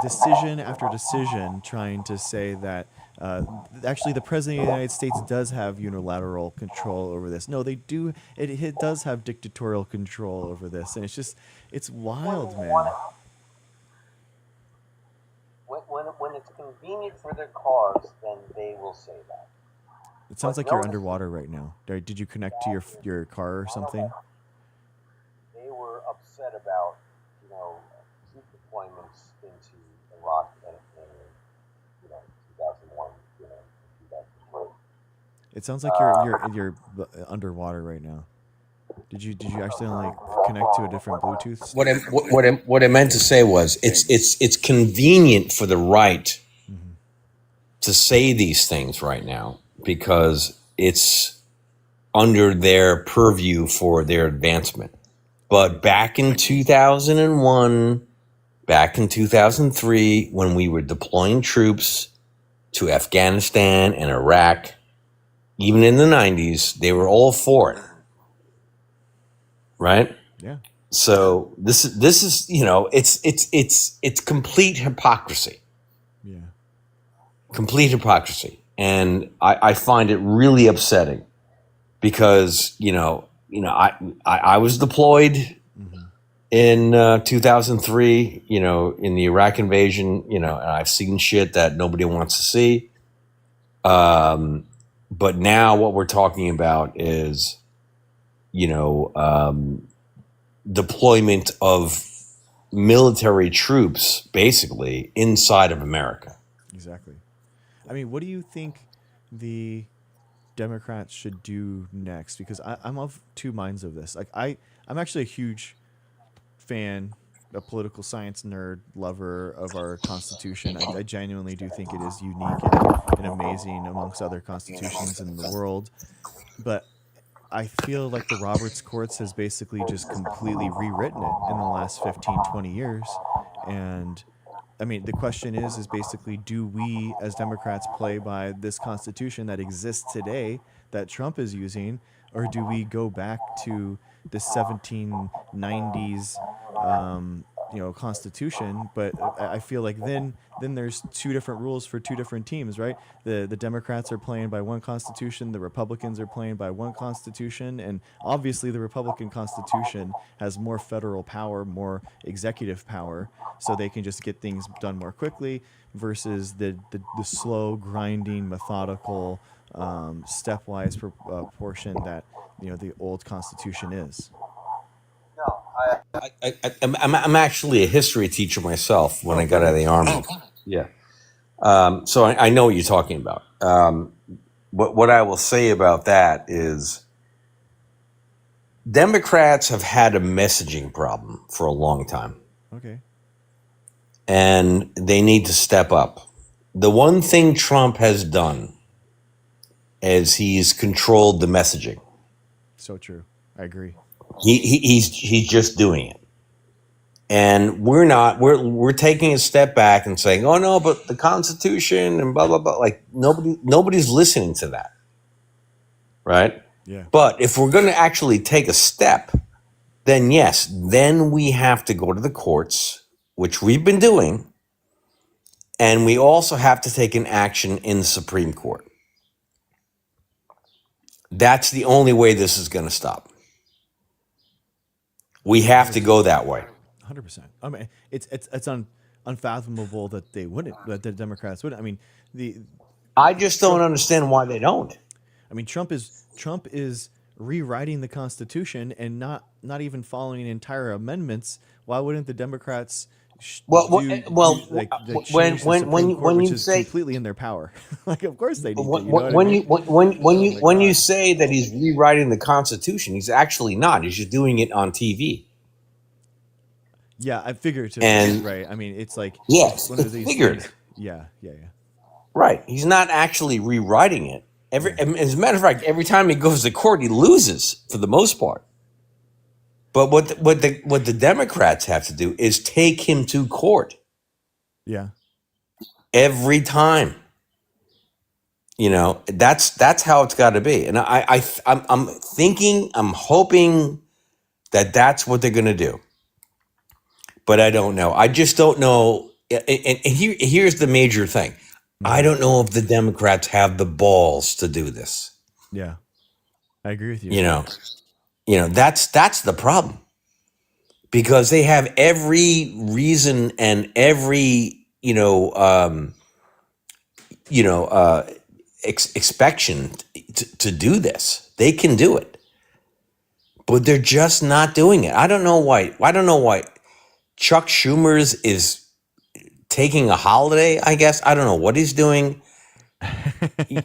decision after decision trying to say that uh, actually the president of the United States does have unilateral control over this. No, they do. It does have dictatorial control over this, and it's wild, man. when it's convenient for their cause, then they will say that. It sounds But like you're notice underwater right now. Did you connect to your car or something? they were upset about, troop deployments into Iraq in 2001, 2003. It sounds like you're underwater right now. Did you accidentally connect to a different Bluetooth? What I meant to say was it's convenient for the right Mm-hmm. to say these things right now because it's under their purview for their advancement. But Right. back in 2001, back in 2003, when we were deploying troops to Afghanistan and Iraq, even in the 90s, they were all for it, right? Yeah. So this is it's complete hypocrisy, Yeah. complete hypocrisy, and I find it really upsetting because I was deployed Mm-hmm. in 2003, in the Iraq invasion, and I've seen shit that nobody wants to see. But now what we're talking about is, you know, um, deployment of military troops basically inside of America. Exactly. I mean, what do you think the Democrats should do next? Because I'm of two minds of this. Like I'm actually a huge fan, a political science nerd, lover of our Constitution. I genuinely do think it is unique and amazing amongst other constitutions in the world. But I feel like the Roberts Courts has basically just completely rewritten it in the last 15, 20 years. And I mean, the question is basically, do we as Democrats play by this Constitution that exists today that Trump is using, or do we go back to the 1790s constitution, but I feel like then there's two different rules for two different teams, right? The Democrats are playing by one constitution, the Republicans are playing by one constitution, and obviously the Republican constitution has more federal power, more executive power, so they can just get things done more quickly versus the slow grinding methodical stepwise portion that the old constitution is. I'm actually a history teacher myself when I got out of the army. Yeah. So I know what you're talking about. What I will say about that is Democrats have had a messaging problem for a long time. Okay. And they need to step up. The one thing Trump has done is he's controlled the messaging. So true. I agree. He's just doing it. And we're taking a step back and saying, oh no, but the Constitution and blah blah blah. Like nobody's listening to that. Right? Yeah. But if we're gonna actually take a step, then yes, then we have to go to the courts, which we've been doing, and we also have to take an action in the Supreme Court. That's the only way this is gonna stop. We have to go that way. 100%. I mean, it's unfathomable that they wouldn't, that the Democrats wouldn't. I mean, I just don't understand why they don't. I mean, Trump is rewriting the Constitution and not even following entire amendments. Why wouldn't the Democrats? When you say completely in their power, like of course they need when you say that he's rewriting the Constitution, he's actually not. He's just doing it on TV. Yeah, I figured right. I mean, it's like yes, one of these figured. Things. Yeah. Right. He's not actually rewriting it. As a matter of fact, every time he goes to court, he loses for the most part. But what the Democrats have to do is take him to court. Yeah. Every time. That's how it's got to be. And I'm hoping that that's what they're going to do. But I don't know. I just don't know. And here's the major thing. I don't know if the Democrats have the balls to do this. Yeah. I agree with you. That's the problem. Because they have every reason and every, expectation to do this. They can do it. But they're just not doing it. I don't know why. Chuck Schumer's is taking a holiday, I guess. I don't know what he's doing. He's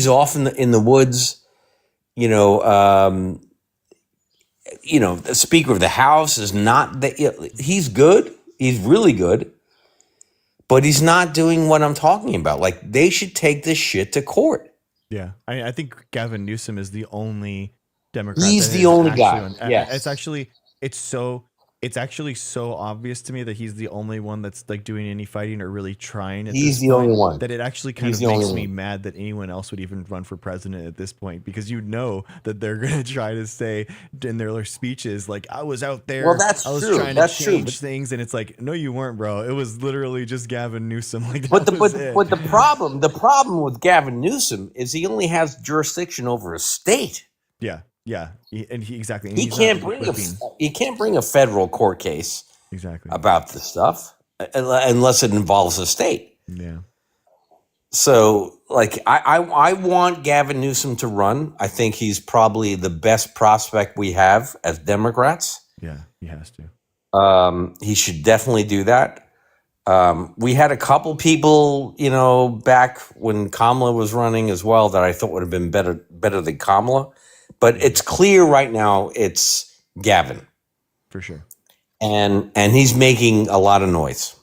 off in the woods. The Speaker of the House is not he's good. He's really good. But he's not doing what I'm talking about. Like, they should take this shit to court. Yeah. I think Gavin Newsom is the only Democrat. He's the only guy. Yes. It's actually so obvious to me that he's the only one that's like doing any fighting or really trying. He's the only one. That it actually kind of makes me mad that anyone else would even run for president at this point, because that they're going to try to say in their speeches, like, I was out there. Well, that's I was true. trying to change things. And it's like, no, you weren't, bro. It was literally just Gavin Newsom. Like, but the problem with Gavin Newsom is he only has jurisdiction over a state. Yeah. Yeah, exactly. And he can't bring a federal court case about this stuff unless it involves a state. Yeah. So, like, I want Gavin Newsom to run. I think he's probably the best prospect we have as Democrats. Yeah, he has to. He should definitely do that. We had a couple people, back when Kamala was running as well, that I thought would have been better than Kamala. But it's clear right now it's Gavin. For sure. And he's making a lot of noise,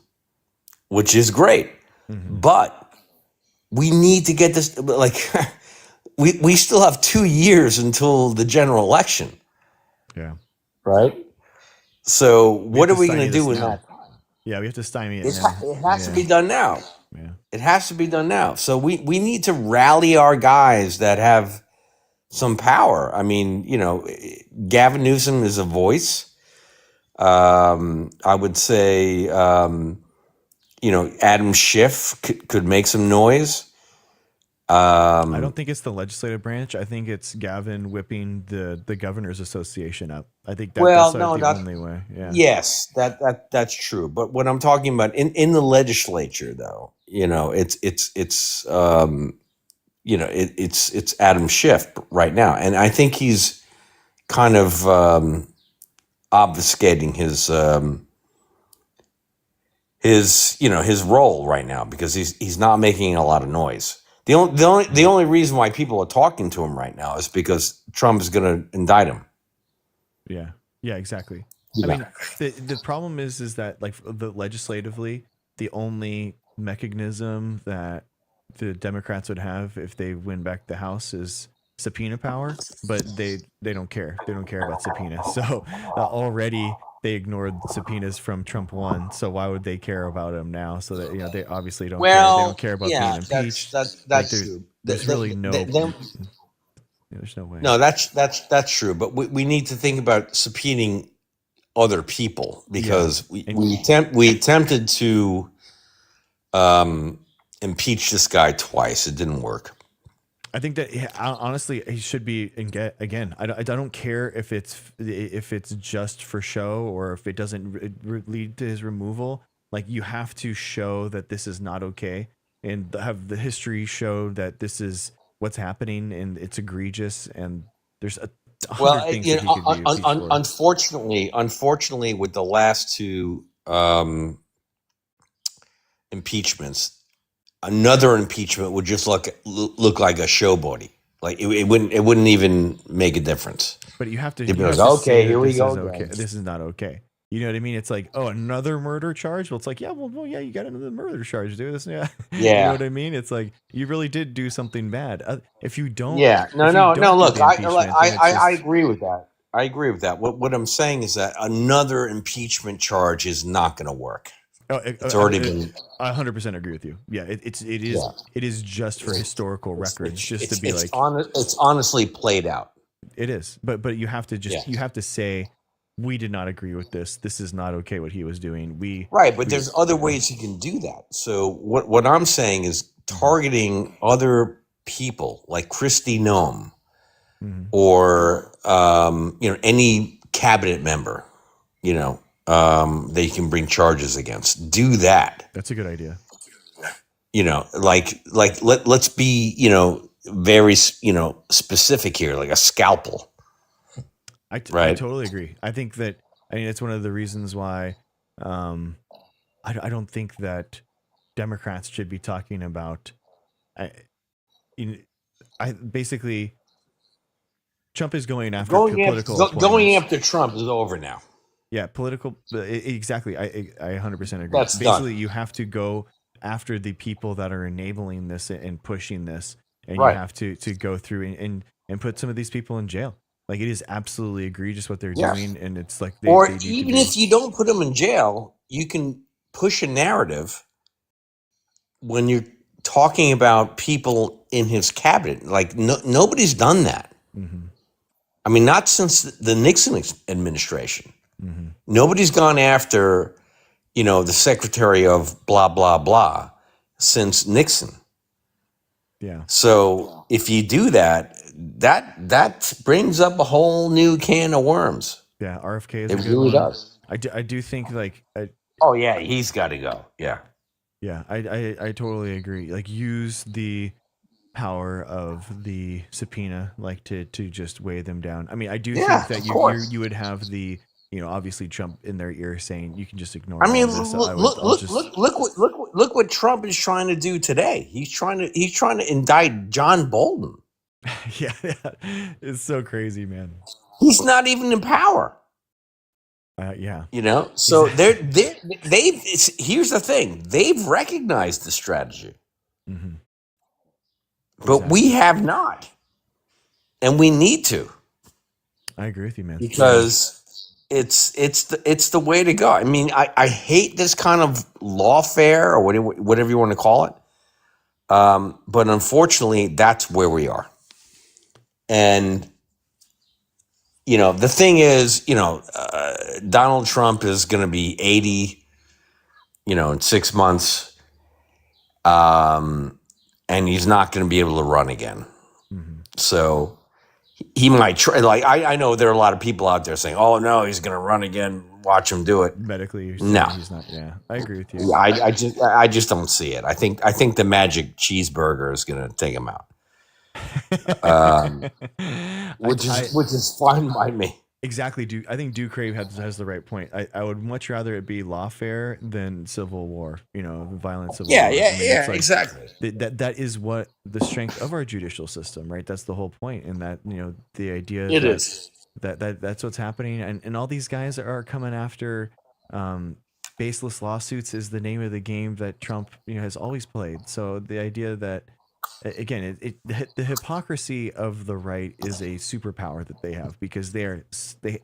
which is great. Mm-hmm. But we need to get this, like, we still have 2 years until the general election. Yeah. Right? So what are we going to do with that? Yeah, we have to stymie it. It has to be done now. Yeah. It has to be done now. So we need to rally our guys that have some power. I mean, Gavin Newsom is a voice. I would say, Adam Schiff could make some noise. I don't think it's the legislative branch. I think it's Gavin whipping the governors association up. I think that's Well, like no, the not only way. Yeah. yes, that's true. But what I'm talking about in the legislature, though, it's Adam Schiff right now, and I think he's kind of obfuscating his role right now because he's not making a lot of noise. The only reason why people are talking to him right now is because Trump is going to indict him. Yeah. Yeah, exactly. I Yeah. mean, the problem is that like legislatively, the only mechanism that the Democrats would have if they win back the House is subpoena power, but they don't care. They don't care about subpoena. So already they ignored subpoenas from Trump one. So why would they care about him now? So that they obviously don't care. They don't Well, care about being yeah, that's impeached. that's Like that's true. there's really there's no way. No, that's true. But we need to think about subpoenaing other people because we attempted to impeach this guy twice. It didn't work. I think that honestly he should be again. I don't care if it's just for show or if it doesn't lead to his removal. Like you have to show that this is not okay and have the history show that this is what's happening and it's egregious and there's a hundred things that he could be impeached for. Unfortunately, with the last two impeachments, another impeachment would just look like a showboaty. Like it wouldn't even make a difference. But you have to. Okay, here we go. Okay, this is not okay. You know what I mean? It's like, oh, another murder charge. Well, it's like, yeah, well, yeah, you got another murder charge, dude. This, yeah. You know what I mean? It's like you really did do something bad. If you don't, no. Look, I agree with that. I agree with that. What I'm saying is that another impeachment charge is not going to work. It's already been. I 100% agree with you. Yeah, it is just for historical records, just to be like. It's honestly played out. It is, but you have to you have to say, we did not agree with this. This is not okay what he was doing. There's other ways you can do that. So what I'm saying is targeting other people like Kristi Noem or any cabinet member, that you can bring charges against. Do that. That's a good idea. Let's be very specific here, like a scalpel. I totally agree. I think that it's one of the reasons why I don't think that Democrats should be talking about. Basically Trump is going after going after Trump is over now. Yeah, political exactly. I 100% agree. That's basically done. You have to go after the people that are enabling this and pushing this, and you have to go through and put some of these people in jail. Like it is absolutely egregious what they're doing, and it's like they even if you don't put them in jail, you can push a narrative when you're talking about people in his cabinet. Like nobody's done that. Mm-hmm. I mean, not since the Nixon administration. Mm-hmm. Nobody's gone after, the secretary of blah blah blah since Nixon. Yeah. So if you do that brings up a whole new can of worms. Yeah, RFK is. It really does. I do think like. Oh yeah, he's got to go. Yeah. Yeah, I totally agree. Like use the power of the subpoena, like to just weigh them down. I mean, I do think that you would have the. Obviously Trump in their ear saying you can just ignore. I mean, look what Trump is trying to do today. He's trying to indict John Bolton. yeah, it's so crazy, man. He's not even in power. Yeah. So here's the thing. They've recognized the strategy. Mm-hmm. But we have not. And we need to. I agree with you, man. Because it's the way to go. I mean, I hate this kind of lawfare or whatever you want to call it. But unfortunately, that's where we are. And, the thing is, Donald Trump is going to be 80, in 6 months, and he's not going to be able to run again. Mm-hmm. So he might try. Like I know there are a lot of people out there saying, "Oh no, he's going to run again. Watch him do it." Medically, you're saying No, he's not. Yeah, I agree with you. I just don't see it. I think the magic cheeseburger is going to take him out, which is fine by me. Exactly. I think Ducrave has the right point. I would much rather it be lawfare than civil war. Violent civil war. Yeah, exactly. That is what the strength of our judicial system, right? That's the whole point. And that the idea It that is. that's what's happening, and all these guys are coming after baseless lawsuits is the name of the game that Trump has always played. So the idea that again, the hypocrisy of the right is a superpower that they have because they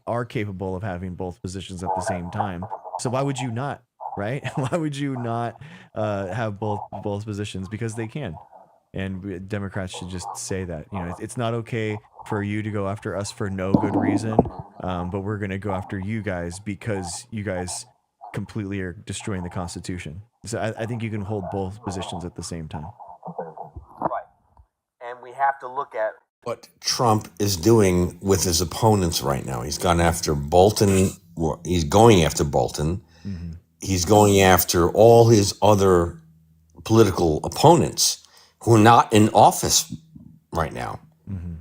are capable of having both positions at the same time. So why would you not, right? Why would you not have both positions? Because they can. And Democrats should just say that it's not okay for you to go after us for no good reason, but we're going to go after you guys because you guys completely are destroying the Constitution. So I think you can hold both positions at the same time. And we have to look at what Trump is doing with his opponents right now. He's gone after Bolton. He's going after Bolton. Mm-hmm. He's going after all his other political opponents who are not in office right now. Mm-hmm.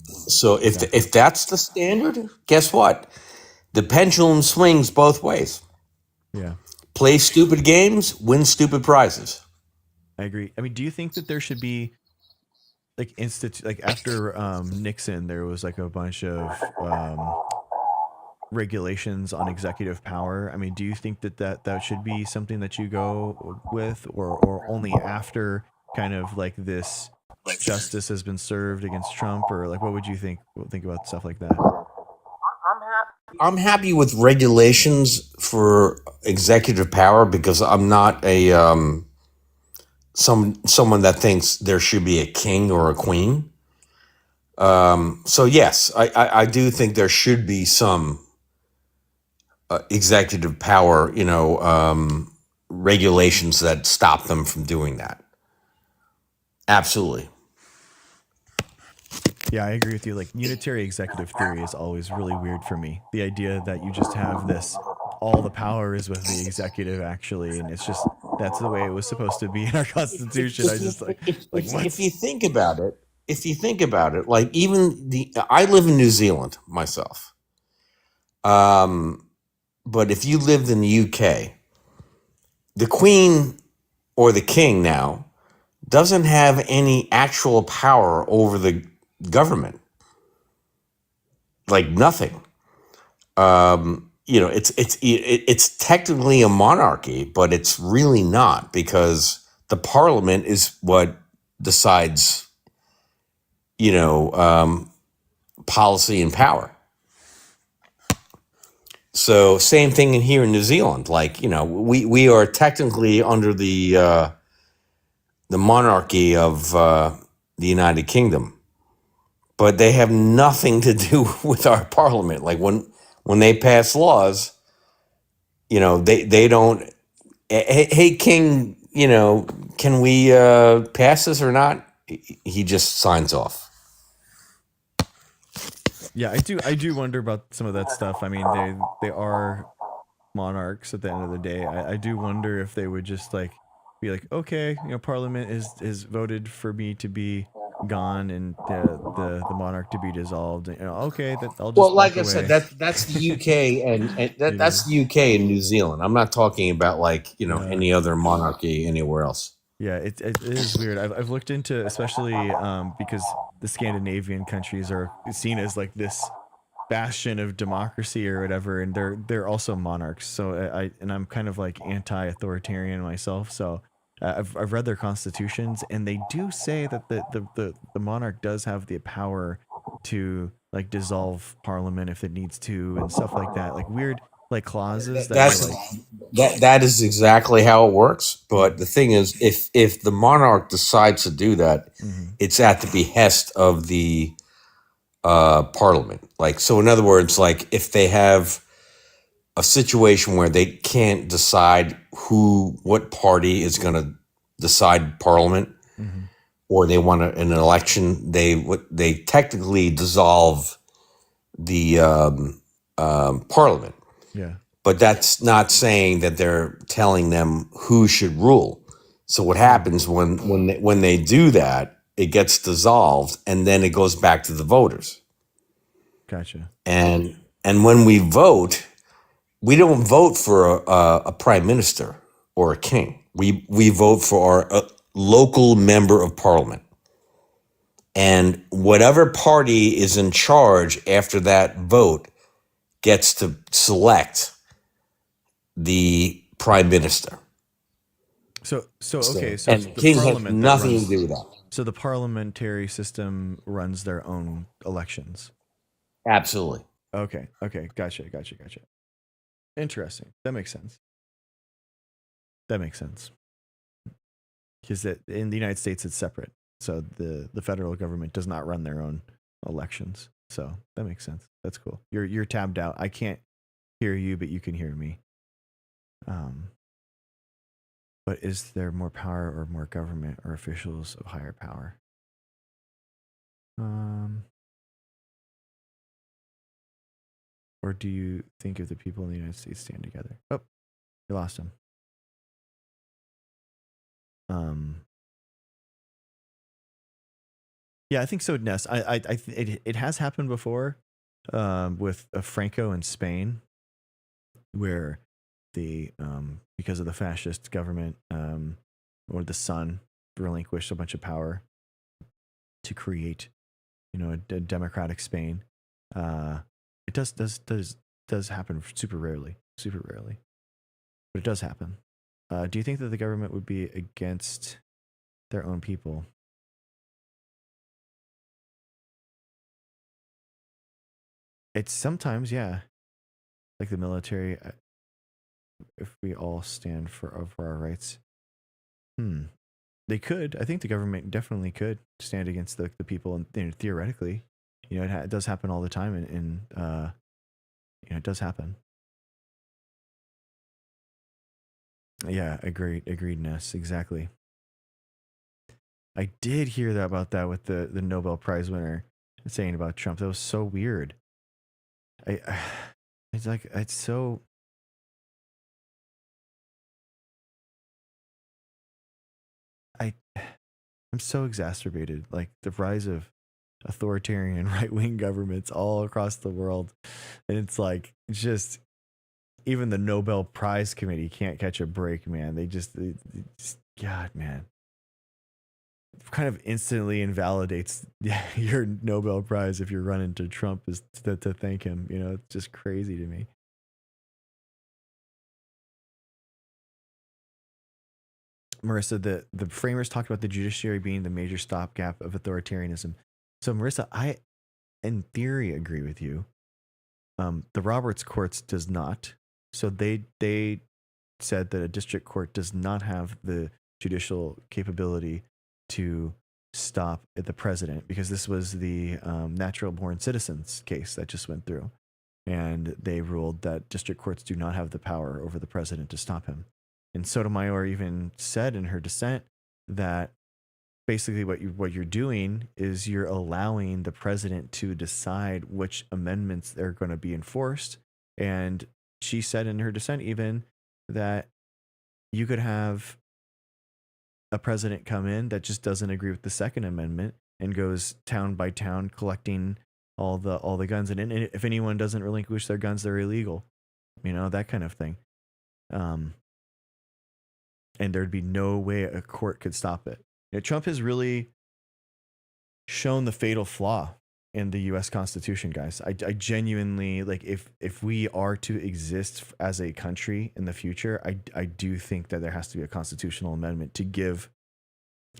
So if that's the standard, guess what? The pendulum swings both ways. Yeah. Play stupid games, win stupid prizes. I agree. I mean, do you think that there should be like after Nixon, there was like a bunch of regulations on executive power? I mean, do you think that should be something that you go with, or only after kind of like this justice has been served against Trump, or like what would you think about stuff like that? I'm happy with regulations for executive power because I'm not a someone that thinks there should be a king or a queen. So yes, I do think there should be some executive power, regulations that stop them from doing that. Absolutely. Yeah, I agree with you. Like unitary executive theory is always really weird for me. The idea that you just have all the power is with the executive actually, and it's just that's the way it was supposed to be in our Constitution. I just what? If you think about it, like I live in New Zealand myself. But if you lived in the UK, the Queen or the King now doesn't have any actual power over the government. Like nothing. It's technically a monarchy, but it's really not because the parliament is what decides, policy and power. So same thing in here in New Zealand. Like, we are technically under the monarchy of the United Kingdom, but they have nothing to do with our parliament. Like when they pass laws, they don't, hey, King, can we pass this or not? He just signs off. Yeah, I do wonder about some of that stuff. I mean, they are monarchs at the end of the day. I do wonder if they would just be like, okay, Parliament is voted for me to be gone and the monarch to be dissolved. Okay, that I'll just like I said, that's the UK and that's the UK and New Zealand. I'm not talking about any other monarchy anywhere else. Yeah, it is weird. I've looked into, especially because the Scandinavian countries are seen as like this bastion of democracy or whatever, and they're also monarchs. So I'm kind of like anti-authoritarian myself. So I've read their constitutions, and they do say that the monarch does have the power to like dissolve parliament if it needs to and stuff like that. Like weird clauses that is exactly how it works. But the thing is, if the monarch decides to do that, mm-hmm. it's at the behest of the parliament. Like, so in other words, like if they have a situation where they can't decide what party is going to decide parliament, Mm-hmm. or they want an election, they technically dissolve the parliament. Yeah. But that's not saying that they're telling them who should rule. So what Mm. happens when they do that, it gets dissolved, and then it goes back to the voters. Gotcha. And when we vote, we don't vote for a prime minister or a king. We vote for our local member of parliament. And whatever party is in charge after that vote gets to select the prime minister. So okay, so And it's the the king has parliament that nothing runs. to do with that. So the parliamentary system runs their own elections. Absolutely. Okay. Gotcha. Interesting. That makes sense. Because in the United States, it's separate. So the federal government does not run their own elections. So that makes sense. That's cool. You're tabbed out. I can't hear you, but you can hear me. But is there more power or more government or officials of higher power? Or do you think if the people in the United States stand together? Oh, you lost him. Yeah, I think so, Ness. It has happened before, with Franco in Spain, where because of the fascist government, or the Sun relinquished a bunch of power to create, a democratic Spain. It does happen super rarely, but it does happen. Do you think that the government would be against their own people? It's sometimes, yeah, like the military. If we all stand for our rights, they could. I think the government definitely could stand against the people, and theoretically, it does happen all the time, and it does happen. Yeah, agreed, Ness. Exactly. I did hear that about that with the Nobel Prize winner saying about Trump. That was so weird. I it's like it's so. I'm so exacerbated. Like the rise of authoritarian right wing governments all across the world, and it's like just even the Nobel Prize Committee can't catch a break, man. They just God, man. It kind of instantly invalidates your Nobel Prize if you're running to Trump is to thank him. It's just crazy to me. Marissa, the framers talked about the judiciary being the major stopgap of authoritarianism. So, Marissa, I, in theory, agree with you. The Roberts courts does not. So they said that a district court does not have the judicial capability to stop the president, because this was the natural born citizens case that just went through, and they ruled that district courts do not have the power over the president to stop him. And Sotomayor even said in her dissent that basically what you're doing is you're allowing the president to decide which amendments are going to be enforced. And she said in her dissent even that you could have a president come in that just doesn't agree with the Second Amendment and goes town by town collecting all the guns, and if anyone doesn't relinquish their guns, they're illegal, that kind of thing. And there'd be no way a court could stop it. Trump has really shown the fatal flaw in the U.S. Constitution, guys. I genuinely, like, if we are to exist as a country in the future, I do think that there has to be a constitutional amendment to give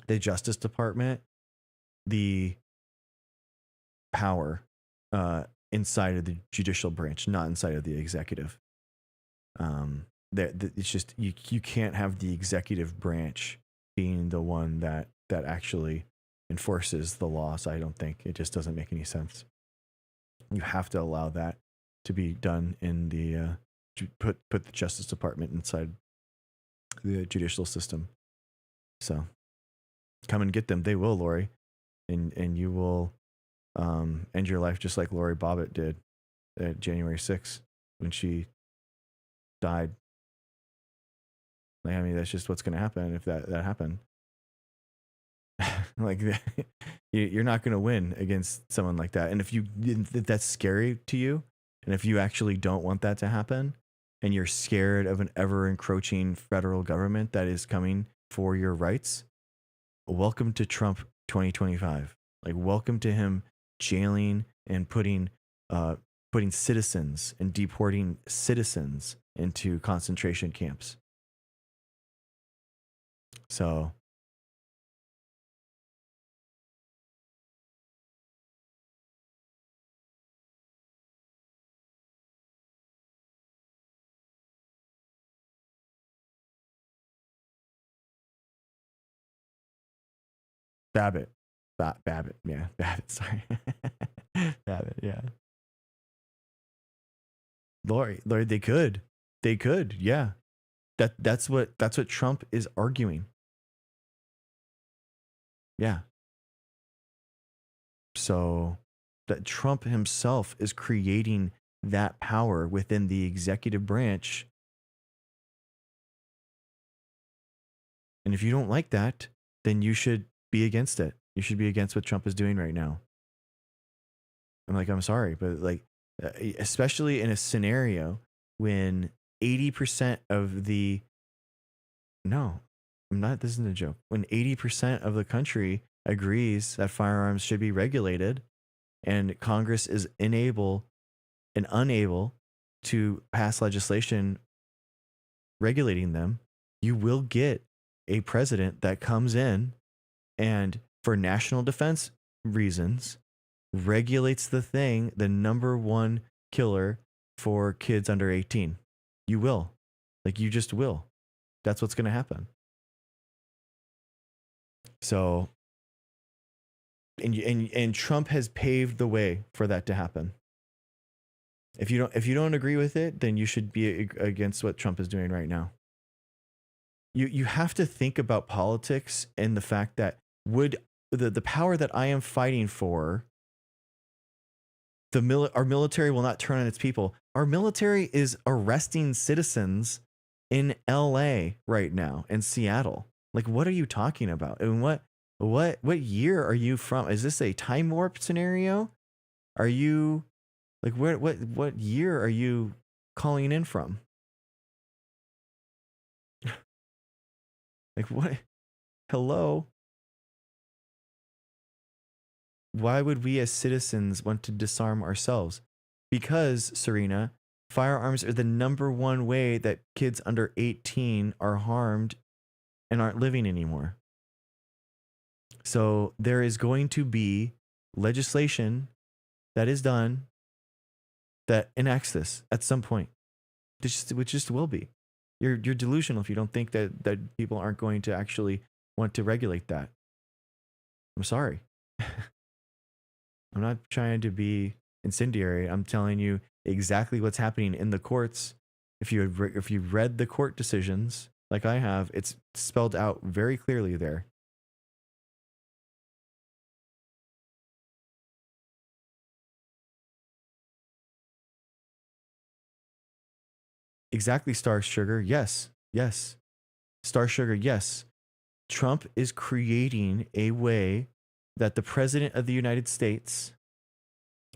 the Justice Department the power inside of the judicial branch, not inside of the executive. It's just you can't have the executive branch being the one that actually enforces the laws. I don't think it just doesn't make any sense. You have to allow that to be done in the put the Justice Department inside the judicial system. So come and get them. They will, Lori, and you will end your life just like Lori Bobbitt did at January 6th when she died. Like, I mean, that's just what's going to happen if that happened. Like, you're not going to win against someone like that. And if that's scary to you, and if you actually don't want that to happen, and you're scared of an ever encroaching federal government that is coming for your rights, welcome to Trump 2025. Like, welcome to him jailing and putting citizens and deporting citizens into concentration camps. So Babbitt, Babbitt, yeah, Babbitt. Sorry, Babbitt, yeah. Lori, they could, yeah. That's what Trump is arguing. Yeah. So that Trump himself is creating that power within the executive branch. And if you don't like that, then you should be against it. You should be against what Trump is doing right now. I'm sorry, but especially in a scenario when 80% of the, no, I'm not, this isn't a joke. When 80% of the country agrees that firearms should be regulated and Congress is unable to pass legislation regulating them, you will get a president that comes in and, for national defense reasons, regulates the number one killer for kids under 18. You will. You just will. That's what's going to happen. So, and Trump has paved the way for that to happen. If you don't agree with it, then you should be against what Trump is doing right now. You have to think about politics and the fact that would the power that I am fighting for, our military will not turn on its people. Our military is arresting citizens in LA right now, in Seattle. What are you talking about? And what year are you from? Is this a time warp scenario? Are you what year are you calling in from? What? Hello? Why would we as citizens want to disarm ourselves? Because, Serena, firearms are the number one way that kids under 18 are harmed and aren't living anymore. So there is going to be legislation that is done that enacts this at some point. Which just will be. You're delusional if you don't think that people aren't going to actually want to regulate that. I'm sorry. I'm not trying to be incendiary. I'm telling you exactly what's happening in the courts. If you read the court decisions like I have, it's spelled out very clearly there. Exactly, Star Sugar. Yes. Star Sugar, yes. Trump is creating a way that the president of the United States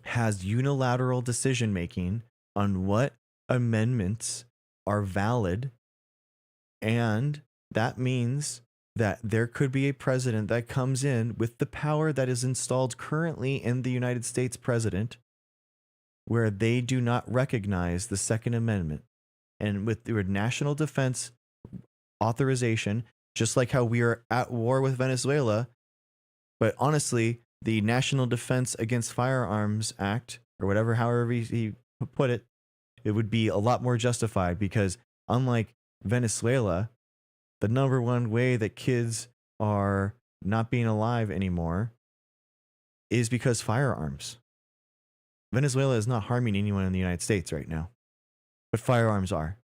has unilateral decision making on what amendments are valid. And that means that there could be a president that comes in with the power that is installed currently in the United States president, where they do not recognize the Second Amendment. And with their national defense authorization, just like how we are at war with Venezuela, but honestly, the National Defense Against Firearms Act, or whatever, however he put it, it would be a lot more justified, because unlike Venezuela, the number one way that kids are not being alive anymore is because firearms. Venezuela is not harming anyone in the United States right now, but firearms are.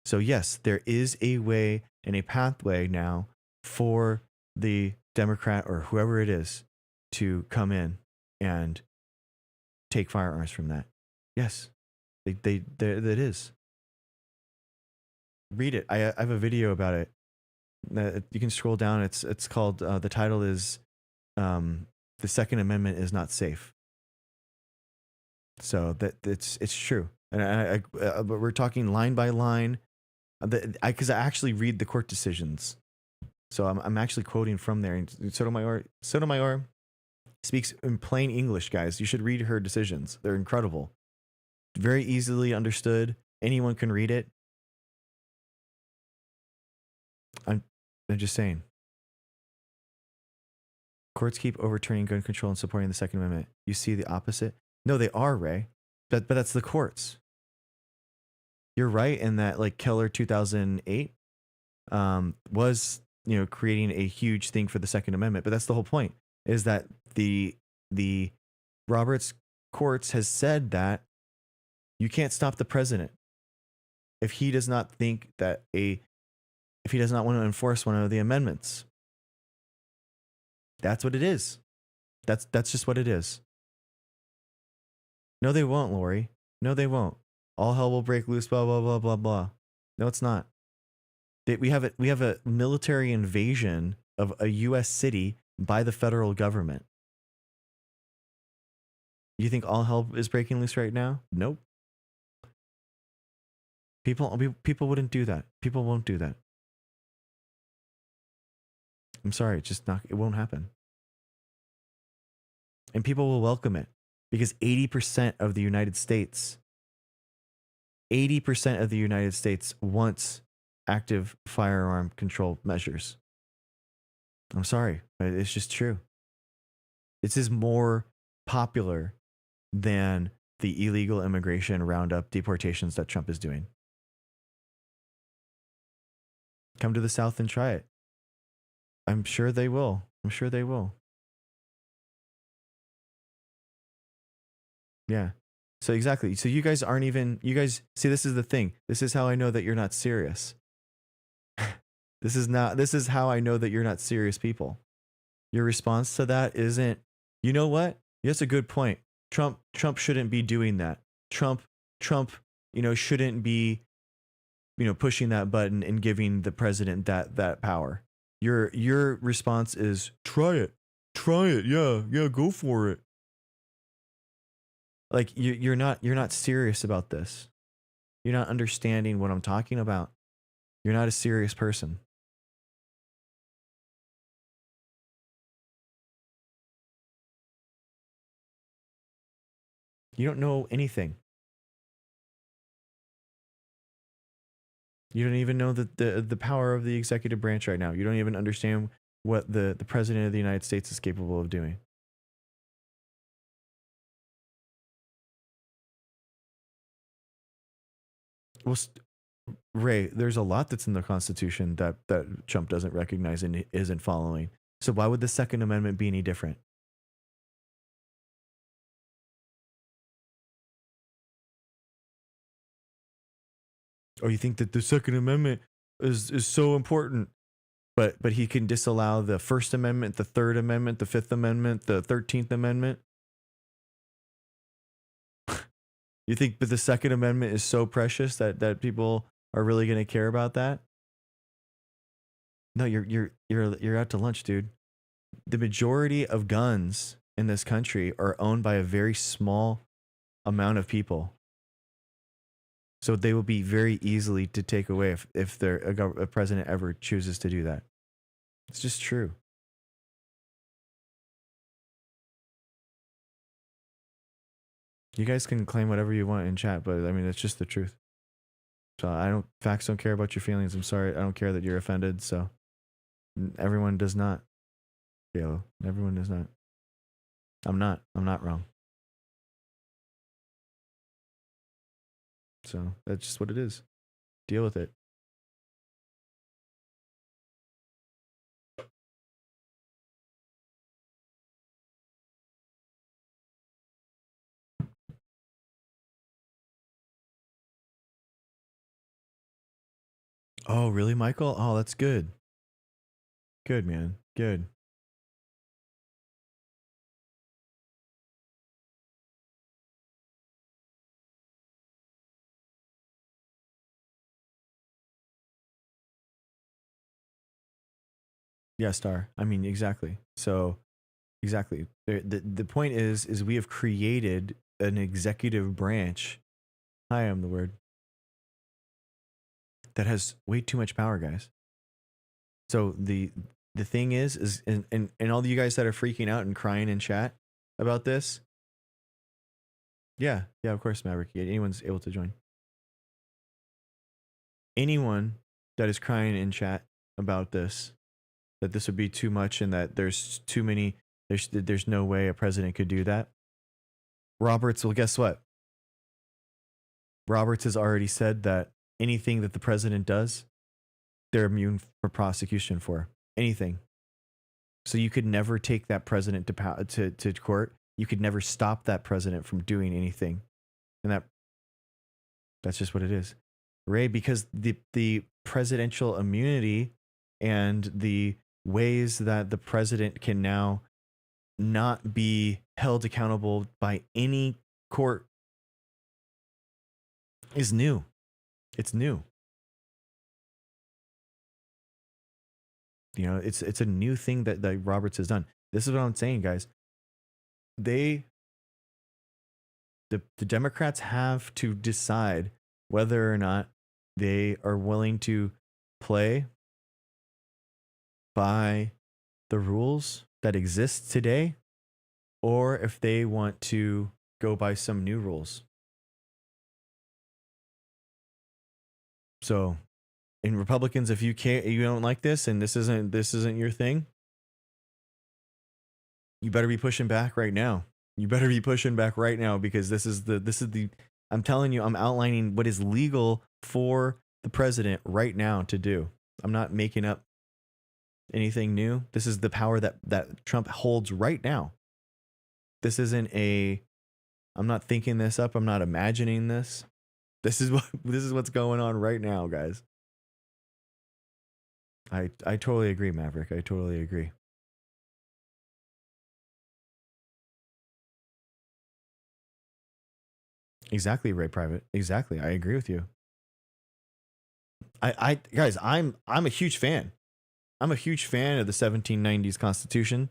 So yes, there is a way and a pathway now for the Democrat or whoever it is to come in and take firearms from that. Yes, that is. Read it. I have a video about it. You can scroll down. It's called. The title is, "The Second Amendment is not safe." So that it's true, and but we're talking line by line. Because I actually read the court decisions, so I'm actually quoting from there. And Sotomayor speaks in plain English, guys. You should read her decisions. They're incredible, very easily understood. Anyone can read it. I'm just saying. Courts keep overturning gun control and supporting the Second Amendment. You see the opposite? No, they are, Ray. But that's the courts. You're right in that, like, Keller 2008 was, creating a huge thing for the Second Amendment. But that's the whole point, is that the Roberts courts has said that you can't stop the president if he does not think that if he does not want to enforce one of the amendments. That's what it is. That's just what it is. No, they won't, Lori. No, they won't. All hell will break loose. Blah blah blah blah blah. No, it's not. We have a military invasion of a U.S. city by the federal government. You think all hell is breaking loose right now? Nope. People wouldn't do that. People won't do that. I'm sorry, it won't happen. And people will welcome it because 80% of the United States wants active firearm control measures. I'm sorry, but it's just true. This is more popular than the illegal immigration roundup deportations that Trump is doing. Come to the South and try it. I'm sure they will. Yeah. So exactly. So you guys see, this is the thing. This is how I know that you're not serious. This is how I know that you're not serious people. Your response to that isn't, you know what? That's a good point. Trump shouldn't be doing that. Trump, shouldn't be, pushing that button and giving the president that power. Your response is, try it. Yeah, go for it. Like you're not serious about this. You're not understanding what I'm talking about. You're not a serious person. You don't know anything. You don't even know the power of the executive branch right now. You don't even understand what the president of the United States is capable of doing. Well, Ray, there's a lot that's in the Constitution that Trump doesn't recognize and isn't following. So why would the Second Amendment be any different? Oh, you think that the Second Amendment is so important, but he can disallow the First Amendment, the Third Amendment, the Fifth Amendment, the 13th Amendment? You think that the Second Amendment is so precious that people are really going to care about that? No, you're out to lunch, dude. The majority of guns in this country are owned by a very small amount of people. So they will be very easily to take away if a president ever chooses to do that. It's just true. You guys can claim whatever you want in chat, but I mean, it's just the truth. So facts don't care about your feelings. I'm sorry. I don't care that you're offended. So everyone does not. Yellow. Everyone does not. I'm not wrong. So that's just what it is. Deal with it. Oh, really, Michael? Oh, that's good. Good, man. Good. Yeah, Star. I mean, exactly. So, exactly. The point is we have created an executive branch. I am the word that has way too much power, guys. So the thing is and all of you guys that are freaking out and crying in chat about this, yeah, of course, Maverick. Yeah, anyone's able to join. Anyone that is crying in chat about this, that this would be too much and that there's too many, there's no way a president could do that. Roberts, well, guess what? Roberts has already said that anything that the president does, they're immune for prosecution for anything. So you could never take that president to court. You could never stop that president from doing anything, and that's just what it is, Ray. Because the presidential immunity and the ways that the president can now not be held accountable by any court is new. It's new. You know, it's a new thing that Roberts has done. This is what I'm saying, guys. They the Democrats have to decide whether or not they are willing to play by the rules that exist today or if they want to go by some new rules. So, in Republicans, if you don't like this and this isn't your thing, you better be pushing back right now. You better be pushing back right now because this is the I'm telling you, I'm outlining what is legal for the president right now to do. I'm not making up anything new. This is the power that Trump holds right now. This isn't a I'm not thinking this up. I'm not imagining this. This is what's going on right now, guys. I totally agree, Maverick. I totally agree. Exactly, Ray Private. Exactly. I agree with you. I guys, I'm a huge fan. I'm a huge fan of the 1790s Constitution.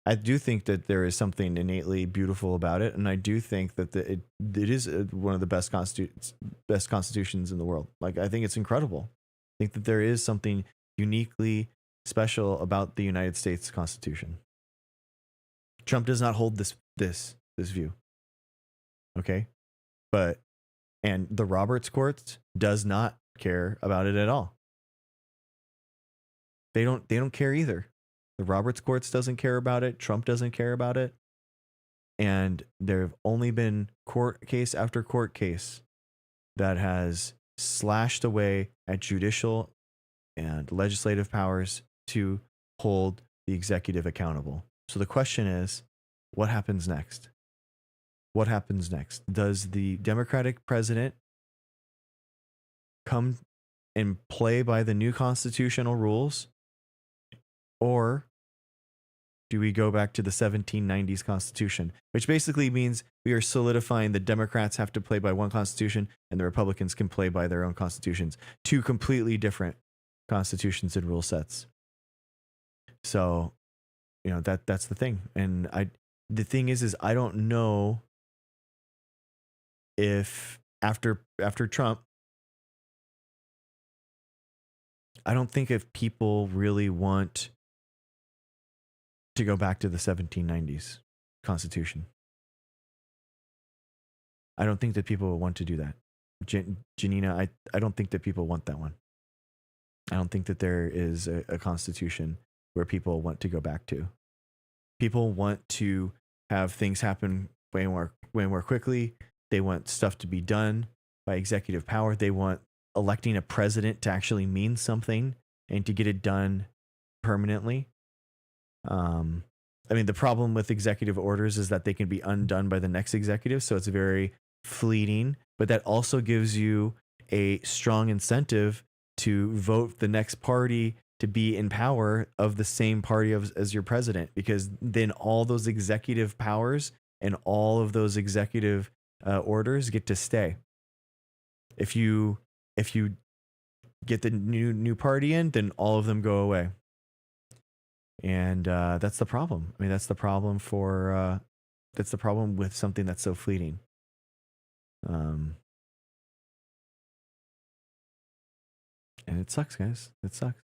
I do think that there is something innately beautiful about it, and I do think that it is one of the best constitutions in the world. Like, I think it's incredible. I think that there is something uniquely special about the United States Constitution. Trump does not hold this view. Okay, but and the Roberts Court does not care about it at all. They don't care either. The Roberts Courts doesn't care about it. Trump doesn't care about it. And there have only been court case after court case that has slashed away at judicial and legislative powers to hold the executive accountable. So the question is, what happens next? What happens next? Does the Democratic president come and play by the new constitutional rules? Or do we go back to the 1790s Constitution, which basically means we are solidifying the Democrats have to play by one constitution and the Republicans can play by their own constitutions, two completely different constitutions and rule sets. So, you know, that's the thing. And the thing is I don't know if after Trump, I don't think if people really want to go back to the 1790s Constitution. I don't think that people will want to do that. Janina, I don't think that people want that one. I don't think that there is a constitution where people want to go back to. People want to have things happen way more quickly. They want stuff to be done by executive power. They want electing a president to actually mean something and to get it done permanently. I mean, the problem with executive orders is that they can be undone by the next executive, so it's very fleeting, but that also gives you a strong incentive to vote the next party to be in power of the same party as your president, because then all those executive powers and all of those executive orders get to stay. If you get the new party in, then all of them go away. And that's the problem. I mean, that's the problem that's the problem with something that's so fleeting. And it sucks, guys. It sucks.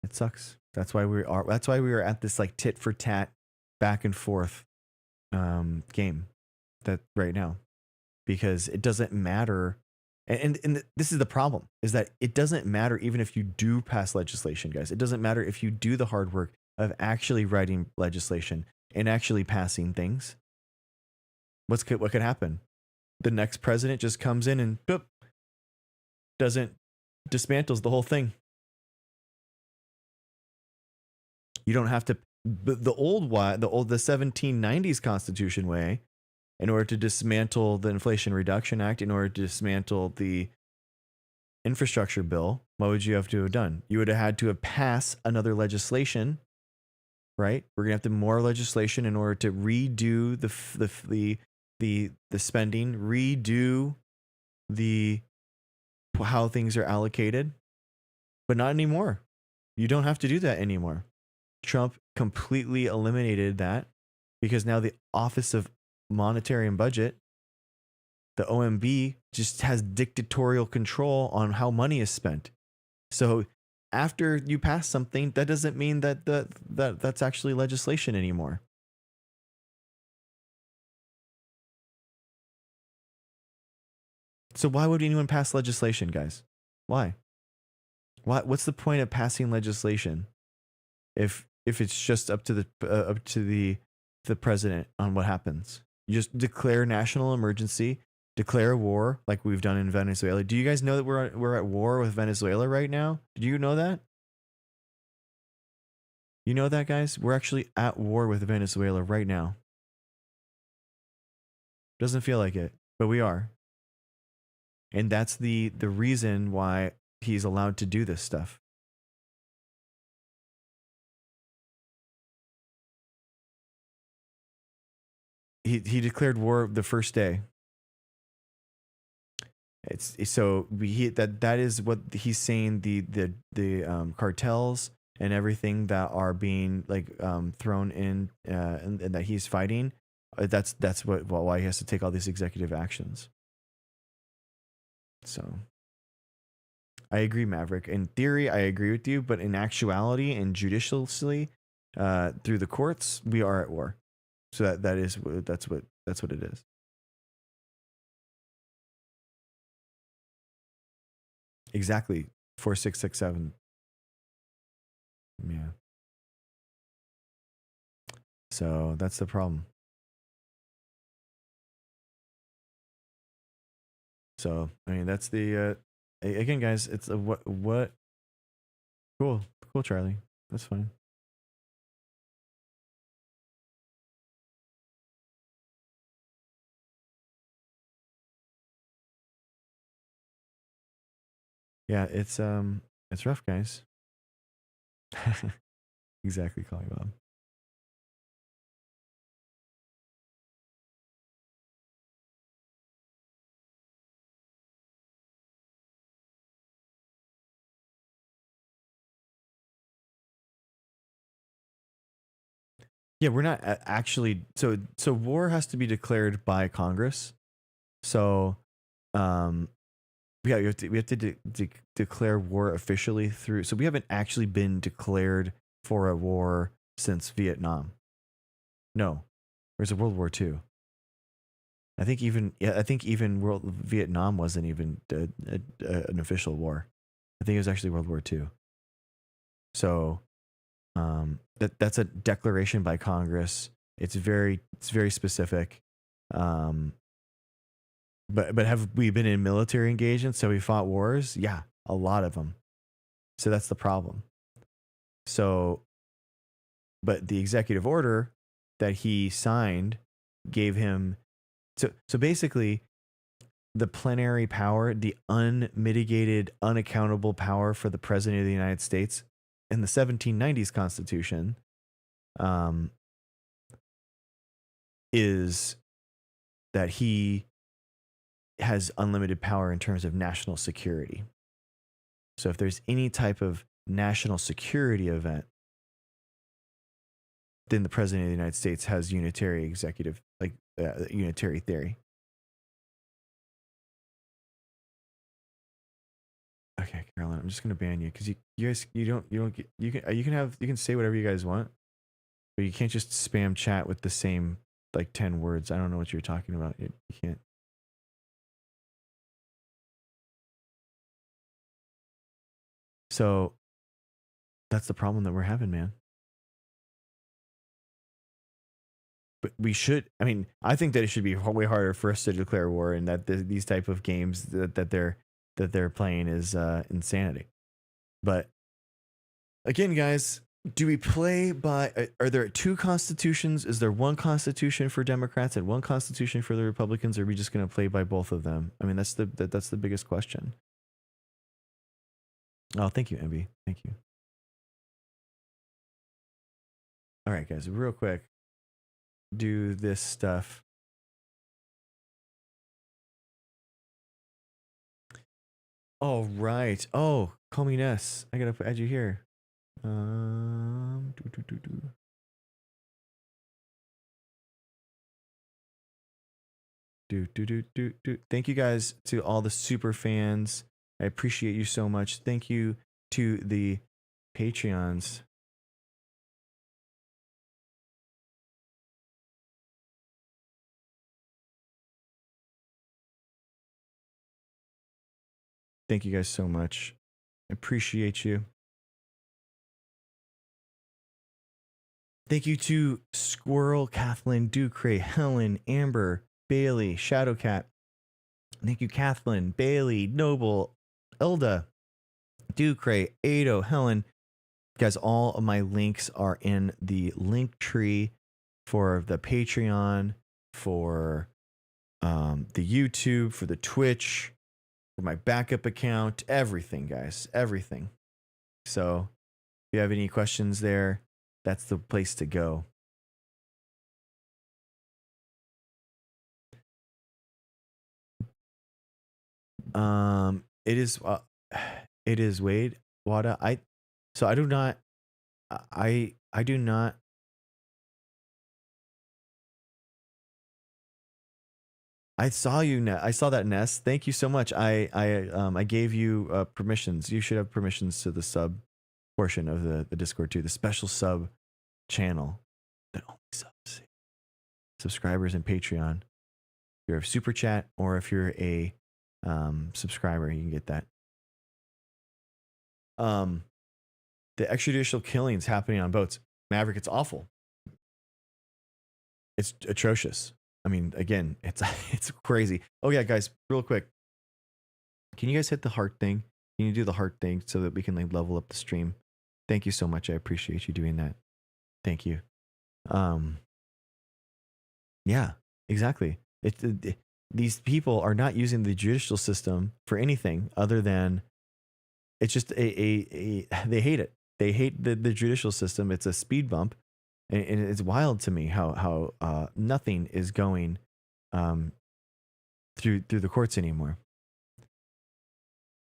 It sucks. That's why we are at this like tit for tat, back and forth game that right now, because it doesn't matter. And this is the problem, is that it doesn't matter even if you do pass legislation, guys. It doesn't matter if you do the hard work of actually writing legislation and actually passing things. What could happen? The next president just comes in and boop, dismantles the whole thing. You don't have to. The 1790s Constitution way, in order to dismantle the Inflation Reduction Act, in order to dismantle the infrastructure bill, what would you have to have done? You would have had to have passed another legislation, right? We're gonna have to more legislation in order to redo the spending, redo the how things are allocated, but not anymore. You don't have to do that anymore. Trump completely eliminated that, because now the Office of Monetary and Budget, the OMB, just has dictatorial control on how money is spent. So after you pass something, that doesn't mean that that's actually legislation anymore. So why would anyone pass legislation, guys? Why? What's the point of passing legislation if it's just up to the president on what happens? You just declare national emergency, declare war, like we've done in Venezuela. Do you guys know that we're at war with Venezuela right now? Did you know that? You know that, guys? We're actually at war with Venezuela right now. Doesn't feel like it, but we are. And that's the reason why he's allowed to do this stuff. He declared war the first day. It's so that is what he's saying. The cartels and everything that are being thrown in and that he's fighting. That's why he has to take all these executive actions. So I agree, Maverick. In theory, I agree with you, but in actuality and judicially, through the courts, we are at war. So that's what it is. Exactly. 4667. Yeah. So that's the problem. So I mean, that's the again, guys. It's a what? Cool, Charlie. That's fine. Yeah, it's rough, guys. Exactly, calling Bob. Yeah, we're not actually. So war has to be declared by Congress. So, yeah, we have to declare war officially through. So we haven't actually been declared for a war since Vietnam. No, there's a World War II. I think even Vietnam wasn't even an official war. I think it was actually World War II. So that's a declaration by Congress. It's very specific. But have we been in military engagements? So we fought wars? Yeah, a lot of them. So that's the problem. So, but the executive order that he signed gave him. So basically, the plenary power, the unmitigated, unaccountable power for the president of the United States in the 1790s Constitution is that he has unlimited power in terms of national security. So if there's any type of national security event, then the president of the United States has unitary executive, unitary theory. Okay, Carolyn, I'm just gonna ban you because you guys you don't get, you can say whatever you guys want, but you can't just spam chat with the same like 10 words. I don't know what you're talking about. You can't. So that's the problem that we're having, man. But we should. I mean, I think that it should be way harder for us to declare war, and that these type of games that they're playing is insanity. But again, guys, do we play by? Are there two constitutions? Is there one constitution for Democrats and one constitution for the Republicans? Or are we just going to play by both of them? I mean, that's the biggest question. Oh, thank you, Envy. Thank you. All right, guys, real quick, do this stuff. Oh, right. Oh, call me Ness. I gotta add you here. Do, do, do, do. Do. Thank you guys to all the super fans. I appreciate you so much. Thank you to the Patreons. Thank you guys so much. I appreciate you. Thank you to Squirrel, Kathleen, Ducre, Helen, Amber, Bailey, Shadowcat. Thank you, Kathleen, Bailey, Noble, Elda, Ducre, Ado, Helen. Guys, all of my links are in the link tree for the Patreon, for the YouTube, for the Twitch, for my backup account, everything, guys, everything. So if you have any questions there, that's the place to go. It is Wade Wada. I do not. I do not. I saw you. I saw that, Ness. Thank you so much. I gave you permissions. You should have permissions to the sub portion of the Discord too. The special sub channel that only subscribers and Patreon. If you're a super chat or if you're a subscriber, you can get that. The extrajudicial killings happening on boats. Maverick, it's awful. It's atrocious. I mean, again, it's crazy. Oh yeah, guys, real quick. Can you guys hit the heart thing? Can you do the heart thing so that we can like level up the stream? Thank you so much. I appreciate you doing that. Thank you. Yeah, exactly. These people are not using the judicial system for anything other than it's just they hate it. They hate the judicial system. It's a speed bump, and it's wild to me how nothing is going through the courts anymore.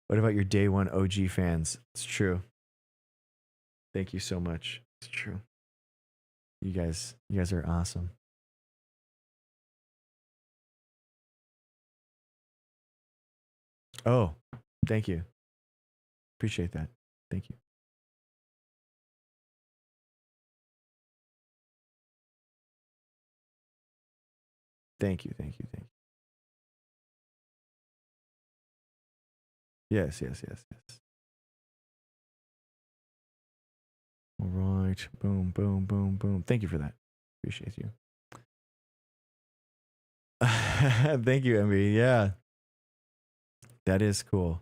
What about your day one OG fans? It's true. Thank you so much. It's true. You guys are awesome. Oh, thank you. Appreciate that. Thank you. Thank you. Yes. All right. Boom. Thank you for that. Appreciate you. Thank you, Emmy. Yeah. That is cool.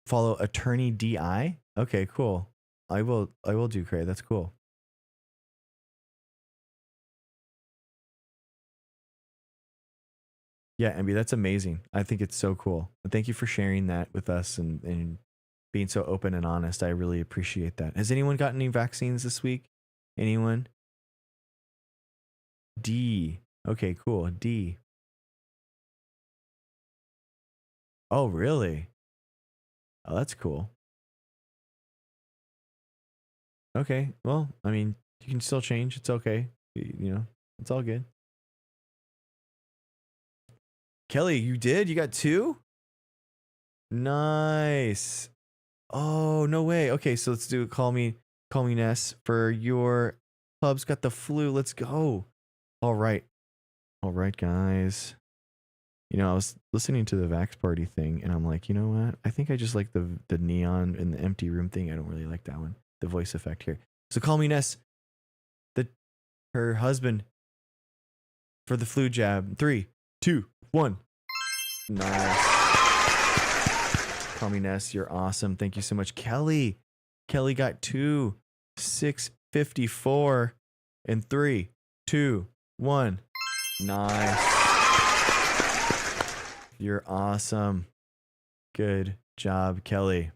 Follow Attorney DI. Okay, cool. I will do Cray. That's cool. Yeah, Emby, that's amazing. I think it's so cool. And thank you for sharing that with us and being so open and honest. I really appreciate that. Has anyone gotten any vaccines this week? Anyone? D. Okay, cool. D. Oh, really? Oh, that's cool. Okay. Well, I mean, you can still change. It's okay. You know, it's all good. Kelly, you did? You got two? Nice. Oh, no way. Okay, so let's do call me Ness for your pub's got the flu. Let's go. All right. All right, guys. You know, I was listening to the Vax Party thing and I'm like, you know what? I think I just like the neon in the empty room thing. I don't really like that one. The voice effect here. So call me Ness, the her husband for the flu jab. 3, 2, 1. Nice. Call me Ness. You're awesome. Thank you so much. Kelly. Kelly got 2. 654 and 3, 2, 1. Nice. You're awesome. Good job, Kelly.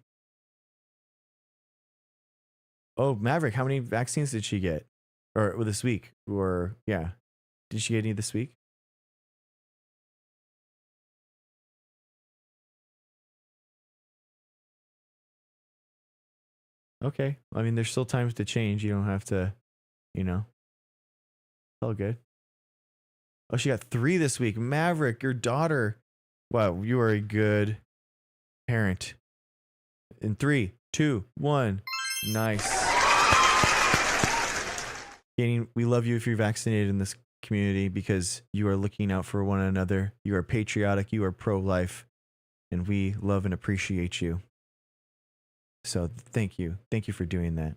Oh, Maverick, how many vaccines did she get? Or this week? Or yeah. Did she get any this week? Okay. I mean, there's still times to change. You don't have to, you know, it's all good. Oh, she got 3 this week. Maverick, your daughter. Wow, you are a good parent. In 3, 2, 1. Nice. Gaining, we love you if you're vaccinated in this community because you are looking out for one another. You are patriotic. You are pro-life, and we love and appreciate you. So thank you. Thank you for doing that.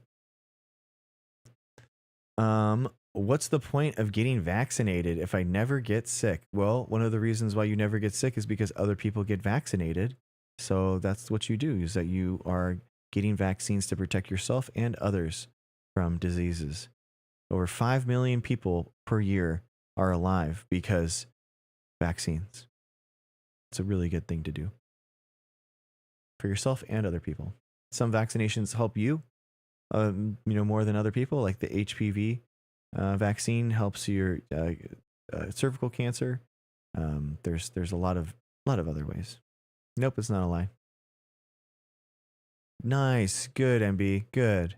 What's the point of getting vaccinated if I never get sick? Well, one of the reasons why you never get sick is because other people get vaccinated. So that's what you do, is that you are getting vaccines to protect yourself and others from diseases. Over 5 million people per year are alive because vaccines. It's a really good thing to do for yourself and other people. Some vaccinations help you, more than other people. Like the HPV vaccine helps your cervical cancer. There's a lot of other ways. Nope, it's not a lie. Nice, good, MB, good.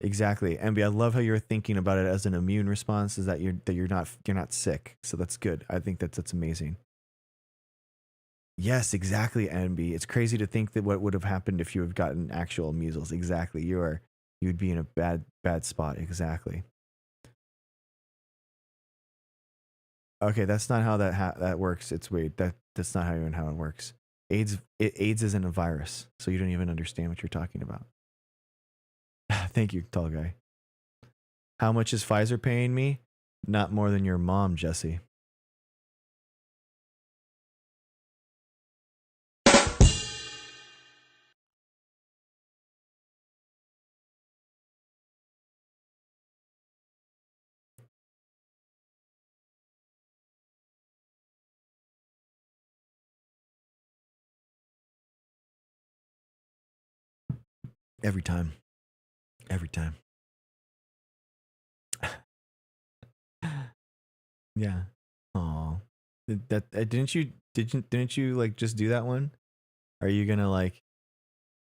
Exactly, MB. I love how you're thinking about it as an immune response. Is that you're not sick. So that's good. I think that's amazing. Yes, exactly, MB. It's crazy to think that what would have happened if you had gotten actual measles. Exactly, you'd be in a bad spot. Exactly. Okay, that's not how that works. It's weird. That's not how it works. AIDS isn't a virus, so you don't even understand what you're talking about. Thank you, tall guy. How much is Pfizer paying me? Not more than your mom, Jesse. Every time. Every time. Yeah. Oh. Didn't you like just do that one? Are you gonna are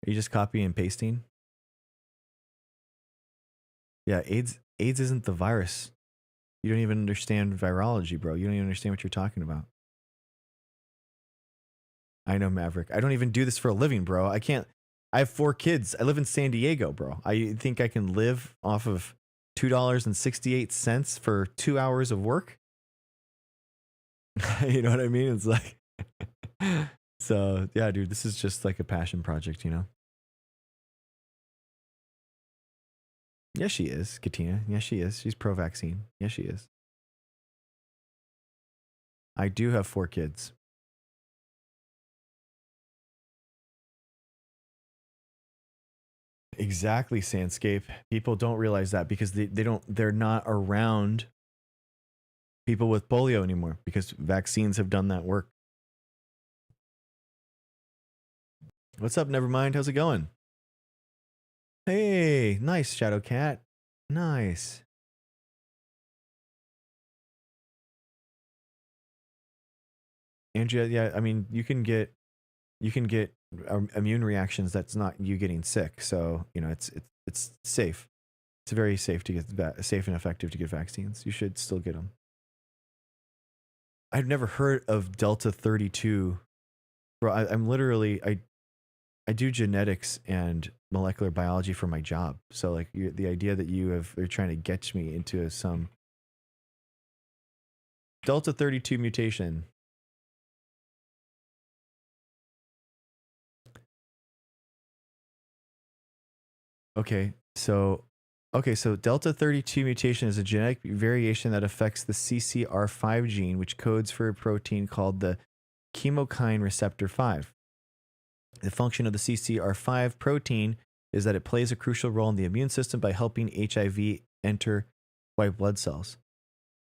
you just copy and pasting? Yeah, AIDS isn't the virus. You don't even understand virology, bro. You don't even understand what you're talking about. I know, Maverick. I don't even do this for a living, bro. I can't. I have 4 kids. I live in San Diego, bro. I think I can live off of $2.68 for 2 hours of work. You know what I mean? It's like, so yeah, dude. This is just like a passion project, you know. Yes, she is, Katina. Yes, she is. She's pro-vaccine. Yes, she is. I do have 4 kids. Exactly, Sandscape. People don't realize that because they're not around people with polio anymore because vaccines have done that work. What's up, Nevermind? How's it going? Hey, nice, Shadow Cat. Nice. Andrea, yeah, I mean, you can get immune reactions that's not you getting sick. So, you know, it's safe. It's very safe to get safe and effective to get vaccines. You should still get them. I've never heard of Delta 32. Bro, I'm literally I do genetics and molecular biology for my job. So like the idea that you're trying to get me into some Delta 32 mutation. Okay, so Delta 32 mutation is a genetic variation that affects the CCR5 gene, which codes for a protein called the chemokine receptor 5. The function of the CCR5 protein is that it plays a crucial role in the immune system by helping HIV enter white blood cells.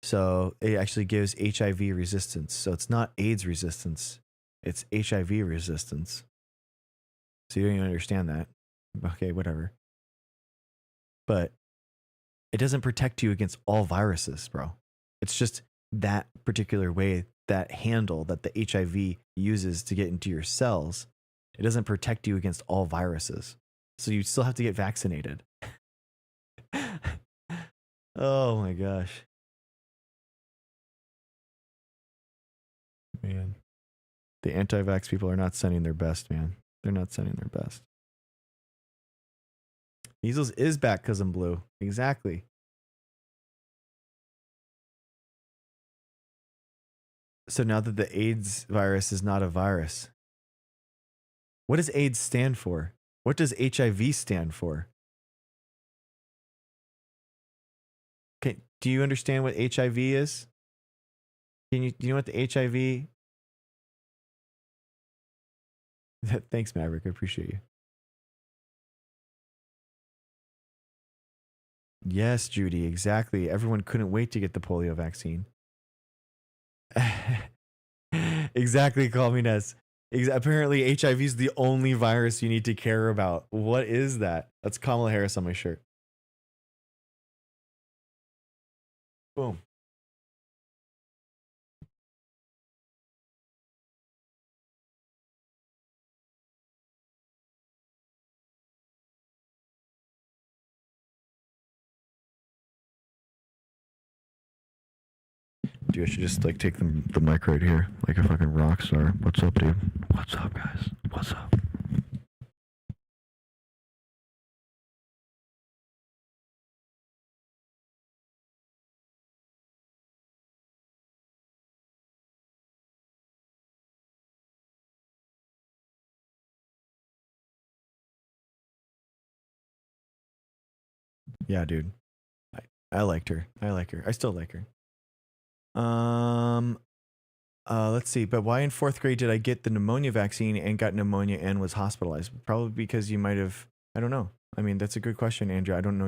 So it actually gives HIV resistance. So it's not AIDS resistance, it's HIV resistance. So you don't even understand that. Okay, whatever. But it doesn't protect you against all viruses, bro. It's just that particular way, that handle that the HIV uses to get into your cells. It doesn't protect you against all viruses. So you still have to get vaccinated. Oh my gosh. Man. The anti-vax people are not sending their best, man. They're not sending their best. Measles is back because I'm blue. Exactly. So now that the AIDS virus is not a virus, what does AIDS stand for? What does HIV stand for? Okay, do you understand what HIV is? Do you know what the HIV? Thanks, Maverick. I appreciate you. Yes, Judy, exactly. Everyone couldn't wait to get the polio vaccine. Exactly, call me Ness. Apparently, HIV is the only virus you need to care about. What is that? That's Kamala Harris on my shirt. Boom. Dude, I should just like take the mic right here, like a fucking rock star. What's up, dude? What's up, guys? What's up? Yeah, dude. I liked her. I like her. I still like her. Let's see. But why in fourth grade did I get the pneumonia vaccine and got pneumonia and was hospitalized? Probably because you might have. I don't know. I mean, that's a good question, Andrew. I don't know.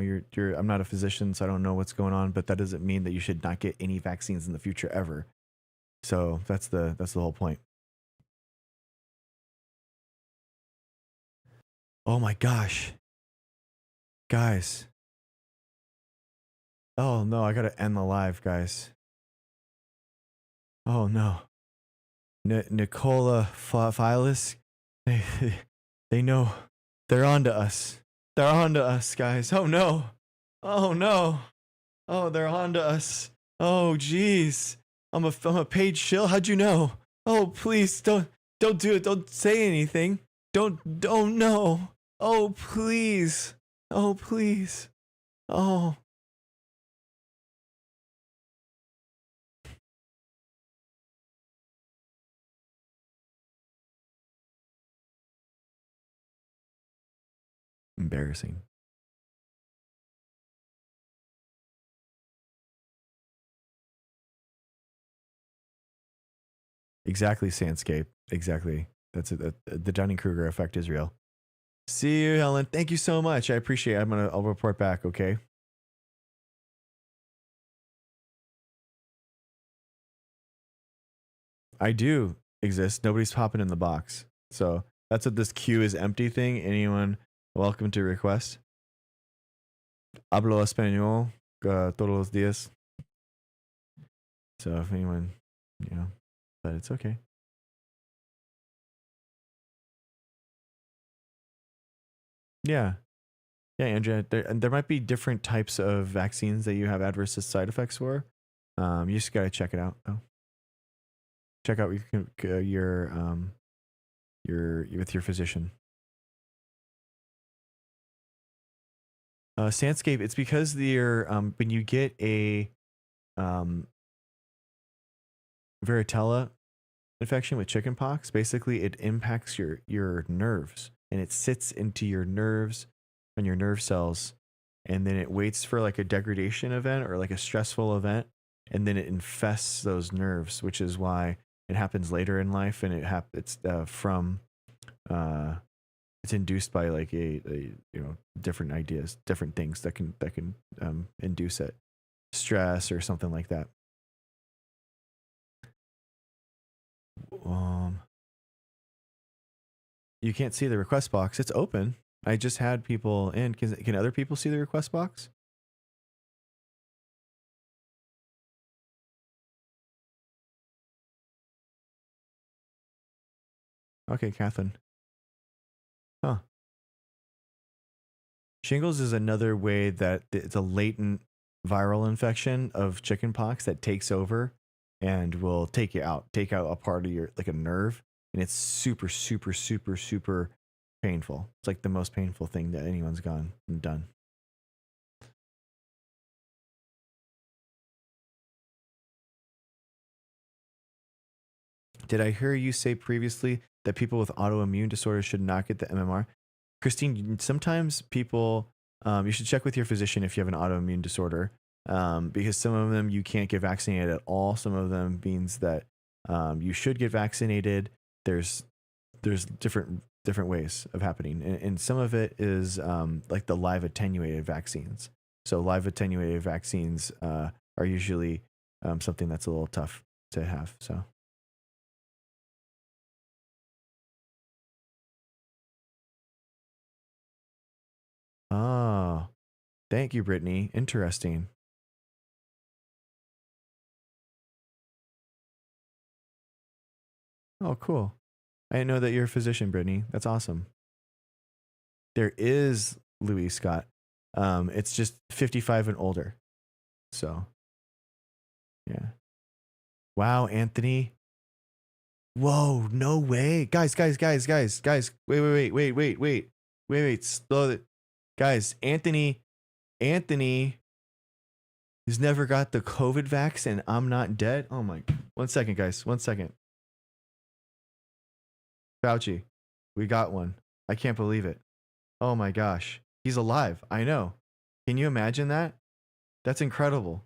I'm not a physician, so I don't know what's going on. But that doesn't mean that you should not get any vaccines in the future ever. So that's the whole point. Oh my gosh, guys. Oh no, I gotta end the live, guys. Oh no. Nicola Philis, they, they know. They're on to us. They're on to us, guys. Oh no. Oh no. Oh, they're on to us. Oh jeez. I'm a paid shill. How'd you know? Oh please don't do it. Don't say anything. Don't know. Oh please. Oh please. Oh. Embarrassing. Exactly, Sandscape. Exactly. That's it. The Dunning-Kruger effect is real. See you, Helen. Thank you so much. I appreciate it. I'll report back, okay? I do exist. Nobody's popping in the box. So that's what this queue is empty thing. Anyone welcome to request? Hablo español todos los días. So if anyone, but it's okay. Yeah. Yeah, Andrea, there might be different types of vaccines that you have adverse side effects for. You just got to check it out. Oh. Check out your with your physician. Sandscape, it's because when you get a varicella infection with chickenpox, basically it impacts your nerves, and it sits into your nerves and your nerve cells, and then it waits for like a degradation event or like a stressful event, and then it infests those nerves, which is why it happens later in life, and it's it's induced by like a different ideas, different things that can induce it, stress or something like that. You can't see the request box. It's open. I just had people in. Can other people see the request box? Okay, Catherine. Huh. Shingles is another way that it's a latent viral infection of chickenpox that takes over and will take out a part of your, like a nerve, and it's super, super, super, super painful. It's like the most painful thing that anyone's gone and done. Did I hear you say previously that people with autoimmune disorders should not get the MMR? Christine, sometimes people, you should check with your physician if you have an autoimmune disorder, because some of them you can't get vaccinated at all. Some of them means that you should get vaccinated. There's different ways of happening, and some of it is like the live attenuated vaccines. So live attenuated vaccines are usually something that's a little tough to have. So. Oh, thank you, Brittany. Interesting. Oh, cool. I didn't know that you're a physician, Brittany. That's awesome. There is Louis Scott. It's just 55 and older. So, yeah. Wow, Anthony. Whoa, no way. Guys. Wait. Slow it. Guys, Anthony has never got the COVID vaccine. I'm not dead. Oh my. 1 second, guys. 1 second. Fauci, we got one. I can't believe it. Oh my gosh. He's alive. I know. Can you imagine that? That's incredible.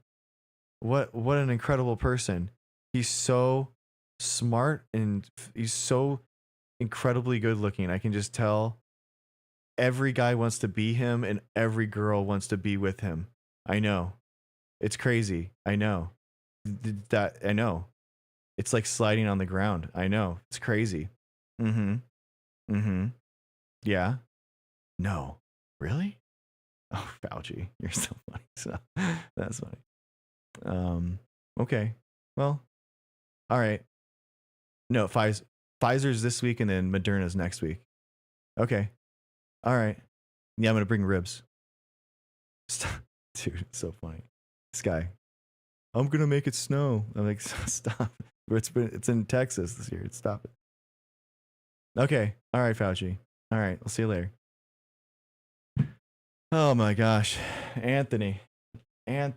What an incredible person. He's so smart, and he's so incredibly good looking. I can just tell every guy wants to be him and every girl wants to be with him. I know. It's crazy. I know. That I know. It's like sliding on the ground. I know. It's crazy. Mhm. Mhm. Yeah. No. Really? Oh, Fauci, you're so funny. So that's funny. Okay. Well, all right. No, Pfizer's this week and then Moderna's next week. Okay. All right. Yeah, I'm gonna bring ribs. Stop. Dude, it's so funny. This guy. I'm gonna make it snow. I'm like, stop. It's in Texas this year. Stop it. Okay. All right, Fauci. All right. I'll see you later. Oh my gosh. Anthony. I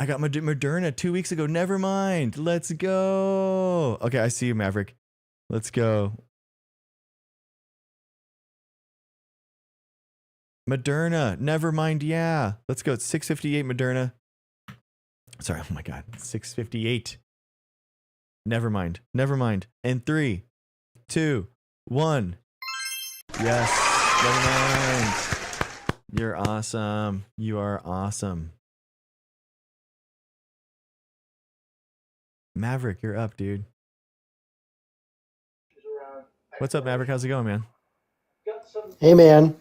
got Moderna 2 weeks ago. Never mind. Let's go. Okay, I see you, Maverick. Let's go. Moderna. Never mind. Yeah. Let's go. It's 6:58 Moderna. Sorry. Oh my God. 6:58. Never mind. And 3, 2, 1. Yes. Never mind. You're awesome. You are awesome. Maverick, you're up, dude. What's up, Maverick? How's it going, man? Hey man,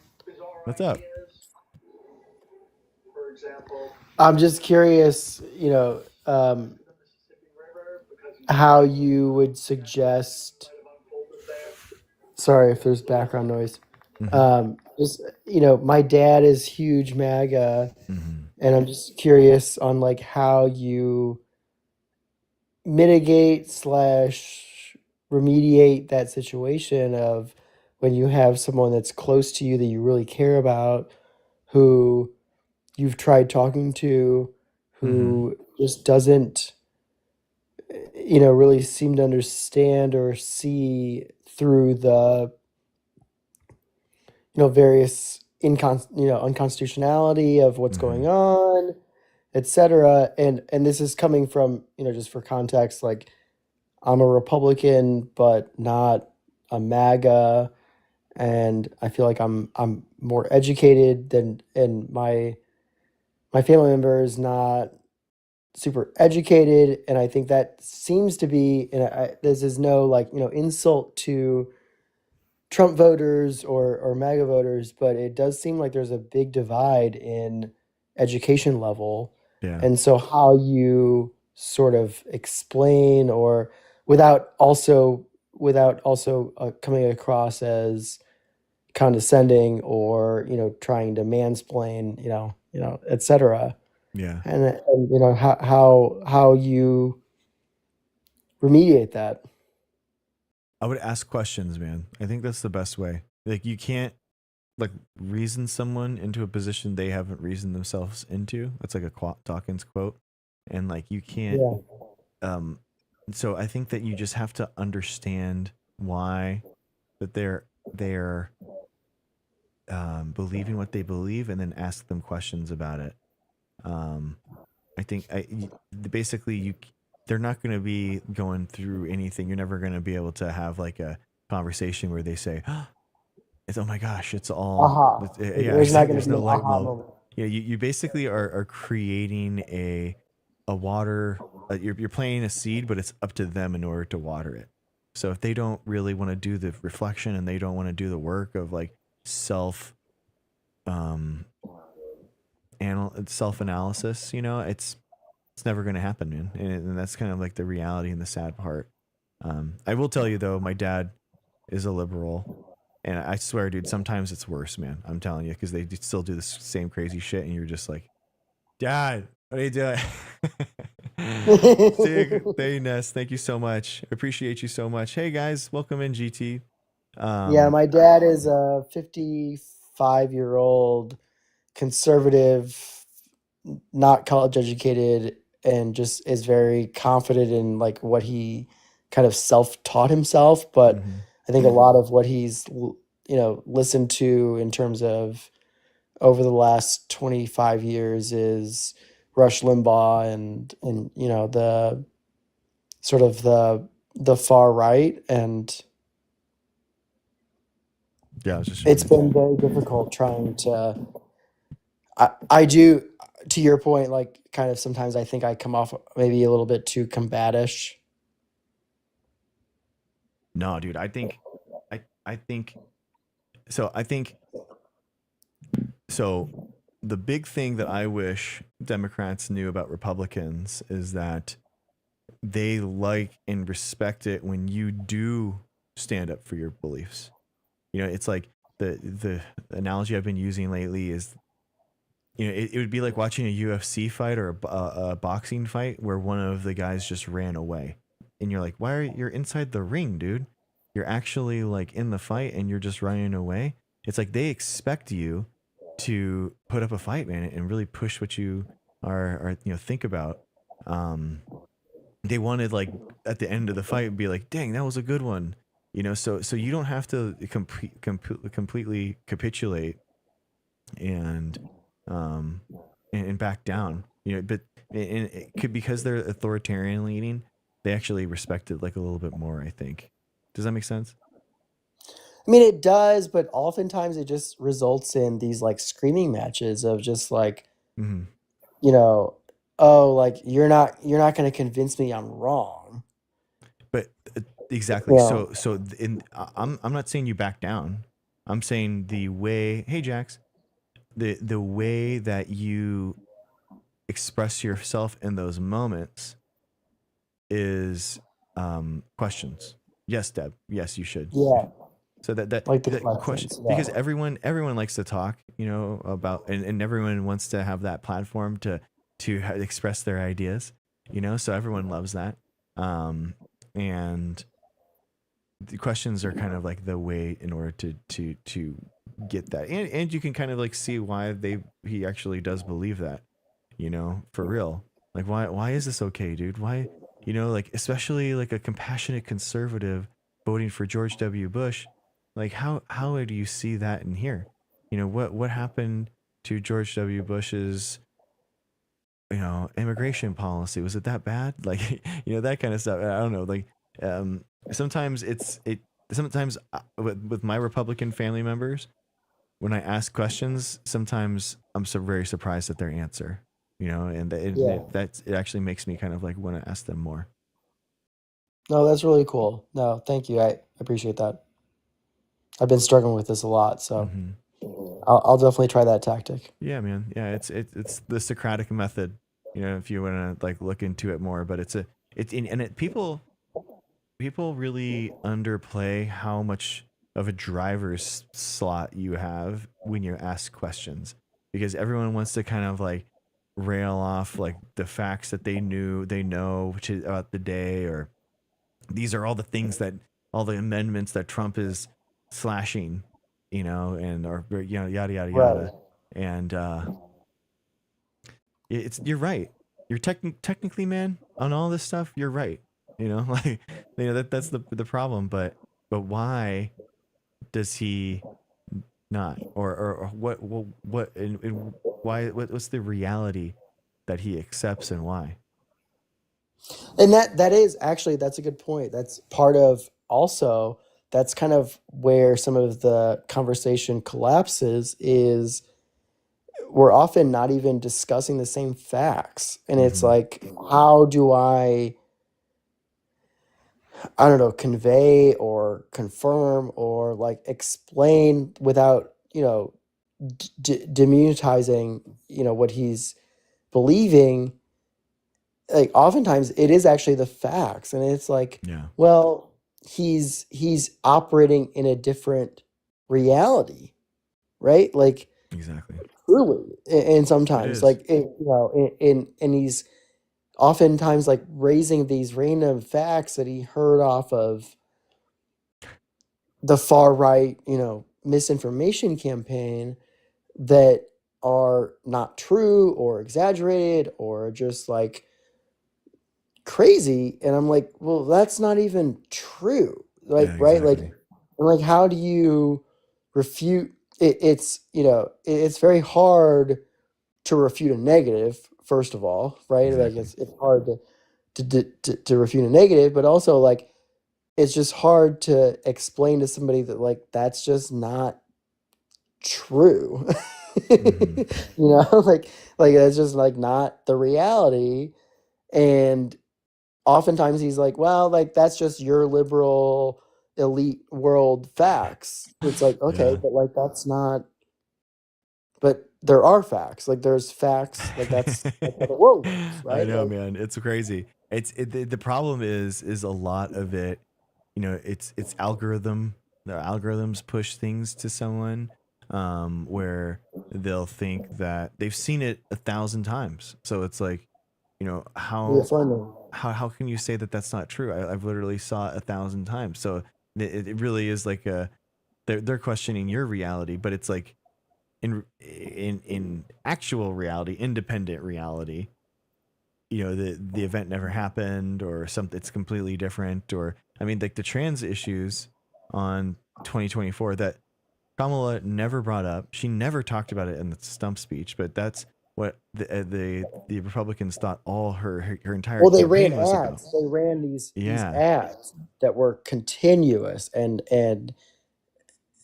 What's up? I'm just curious, how you would suggest. Sorry if there's background noise. Mm-hmm. Just my dad is huge MAGA, Mm-hmm. and I'm just curious on like how you mitigate slash remediate that situation of when you have someone that's close to you that you really care about, who you've tried talking to, Mm-hmm. who just doesn't really seem to understand or see through the various unconstitutionality of what's Mm-hmm. going on, etc. And this is coming from, just for context, like I'm a Republican but not a MAGA, and I feel like I'm more educated than, and my family member is not super educated, and I think that seems to be, and this is no, like, insult to Trump voters or MAGA voters, but it does seem like there's a big divide in education level. Yeah. And so how you sort of explain, or without also coming across as condescending, or trying to mansplain, etc. Yeah. And how you remediate that. I would ask questions, man. I think that's the best way. Like you can't like reason someone into a position they haven't reasoned themselves into. That's like a Dawkins quote. And like you can't Yeah. um so I think that you just have to understand why that they're believing what they believe and then ask them questions about it. Um I think basically they're not going to be going through anything. You're never going to be able to have like a conversation where they say, "It's oh my gosh, it's all Aha. yeah, There's not exactly. going to There's be no an light aha bulb." moment. Yeah, you basically are creating a water. You're planting a seed, but it's up to them in order to water it. So if they don't really want to do the reflection and they don't want to do the work of like self um self analysis, it's never going to happen, man. And that's kind of like the reality and the sad part. I will tell you though, my dad is a liberal, and I swear, dude, sometimes it's worse, man. I'm telling you, because they still do the same crazy shit, and you're just like, Dad, what are you doing? Sig Thayness, thank you so much. I appreciate you so much. Hey guys, welcome in, GT. Yeah, Um, my dad is a 55-year-old conservative, not college educated, and just is very confident in like what he kind of self-taught himself. But mhm. I think a lot of what he's listened to in terms of over the last 25 years is Rush Limbaugh, and the sort of the far right, and Yeah, I was just it's joining. been very difficult trying to. I do, to your point, like kind of sometimes I think I come off maybe a little bit too combatish. No, dude, I think so. I think so. The big thing that I wish Democrats knew about Republicans is that they like and respect it when you do stand up for your beliefs. It's like the analogy I've been using lately is it would be like watching a UFC fight or a boxing fight where one of the guys just ran away, and you're like, why are you're inside the ring, dude? You're actually like in the fight and you're just running away. It's like they expect you to put up a fight, man, and really push what you are think about. Um, they wanted like at the end of the fight be like, dang, that was a good one. So you don't have to completely capitulate and um and back down. But and it could, because they're authoritarian leaning, they actually respect it like a little bit more, I think. Does that make sense? I mean, it does, but oftentimes it just results in these like screaming matches of just like, Mm-hmm. you know, oh, like you're not going to convince me I'm wrong. But You exactly. know, I'm not saying you back down. I'm saying the way, hey Jax, the way that you express yourself in those moments is questions. Yes, Deb. Yes, you should. yeah, So like the that question, questions. because Yeah, everyone likes to talk, about, and everyone wants to have that platform to express their ideas, so everyone loves that. And the questions are kind of like the way in order to get that, and you can kind of like see why he actually does believe that, for real. Like, why is this okay, dude? Why, like, especially like a compassionate conservative voting for George W. Bush, like how do you see that in here? What happened to George W. Bush's immigration policy? Was it that bad? Like, that kind of stuff. I don't know. Like, sometimes sometimes with my Republican family members, when I ask questions, sometimes I'm so very surprised at their answer. And yeah. it actually makes me kind of like want to ask them more. No, that's really cool. No, thank you. I appreciate that. I've been struggling with this a lot, so Hmm. I'll definitely try that tactic. Yeah, man. Yeah, it's the Socratic method. If you want to like look into it more, but people really underplay how much of a driver's slot you have when you ask questions, because everyone wants to kind of like rail off like the facts that they know, which is about the day, or these are all the things that all the amendments that Trump is slashing, and or yada yada Right. yada. And you're right. You're technically, man, on all this stuff. You're right. Like, that's the problem. But why does he not? Or what and why? What's the reality that he accepts, and why? And that is actually, that's a good point. That's part of, also, that's kind of where some of the conversation collapses, is we're often not even discussing the same facts. And it's Mm-hmm. like, how do I don't know, convey or confirm or like explain without, demonetizing, what he's believing. Like oftentimes it is actually the facts, and it's like, Yeah. well, he's operating in a different reality, right? Like, Exactly. truly, and It sometimes is. like and he's oftentimes like raising these random facts that he heard off of the far right, misinformation campaign, that are not true or exaggerated or just like crazy. And I'm like, well, that's not even true. Like, Yeah. right? Like, Exactly. I'm like, how do you refute it? It's very hard to refute a negative, first of all, right? Like, Exactly. it's hard to refute a negative, but also like it's just hard to explain to somebody that like that's just not true. Mm-hmm. Like that's just like not the reality. And oftentimes he's like, well, like that's just your liberal elite world facts. It's like, okay, Yeah. but like that's not, but there are facts. Like there's facts, like that's how the world works, I right? know, Like, man. It's crazy. The problem is a lot of it. It's algorithm. The algorithms push things to someone, where they'll think that they've seen it 1,000 times. So it's like, how reaffirming. how can you say that that's not true? I've literally saw it 1,000 times. So it really is like they're questioning your reality, but it's like in actual reality, independent reality, the event never happened, or something, it's completely different. Or, I mean, like the trans issues on 2024 that Kamala never brought up. She never talked about it in the stump speech, but that's what the Republicans thought all her entire Well, they ran campaign was about. ads. They ran these Yeah. ads that were continuous, and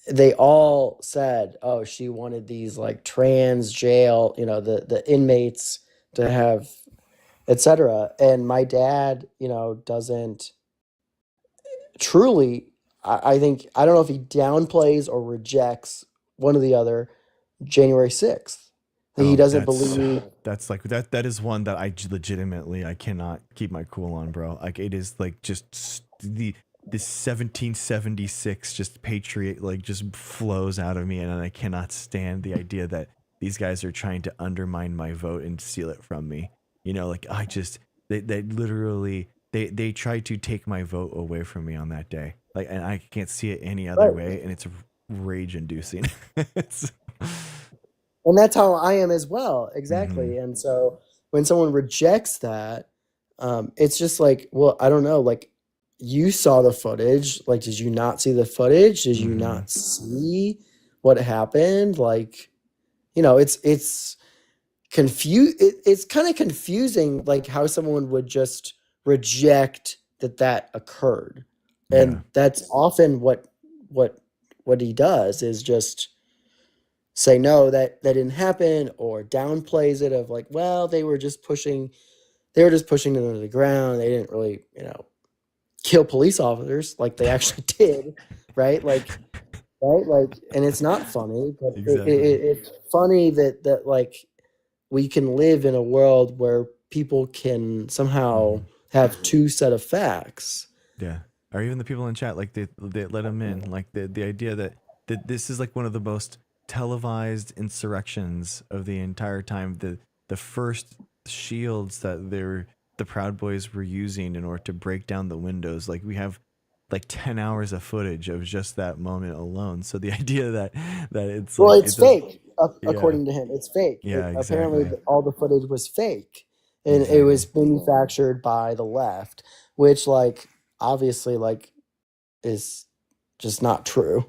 they all said, "Oh, she wanted these like trans jail, the inmates to have." etc. And my dad, doesn't truly, I think, I don't know if he downplays or rejects one or the other, January 6th. He Oh, doesn't believe. that's like that is one that legitimately I cannot keep my cool on, bro. Like it is like just this 1776 just patriot like just flows out of me, and I cannot stand the idea that these guys are trying to undermine my vote and steal it from me. Like I just they literally they tried to take my vote away from me on that day. Like, and I can't see it any other Right. way, and it's rage inducing. It's And that's how I am as well. hmm Exactly. And so when someone rejects that, it's just like, well, I don't know. Like, you saw the footage. Like, did you not see the footage? Did you hmm not see what happened? Like, it's it's kind of confusing, like how someone would just reject that occurred. Yeah. And that's often what what he does is just say no, that didn't happen, or downplays it of like, well, they were just pushing them to the ground. They didn't really, kill police officers like they actually did, right? Like, right, like, and it's not funny, but Exactly. it's funny that like we can live in a world where people can somehow hmm have two set of facts. Yeah. Or even the people in chat, like they let them in. Like the idea that this is like one of the most televised insurrections of the entire time. The first shields that the Proud Boys were using in order to break down the windows. Like we have like 10 hours of footage of just that moment alone. So the idea that it's Well, like it's it does, fake, yeah. according to him. It's fake. Yeah, Apparently, exactly. all the footage was fake, and it Exactly. was manufactured by the left, which, like, obviously, like, is just not true.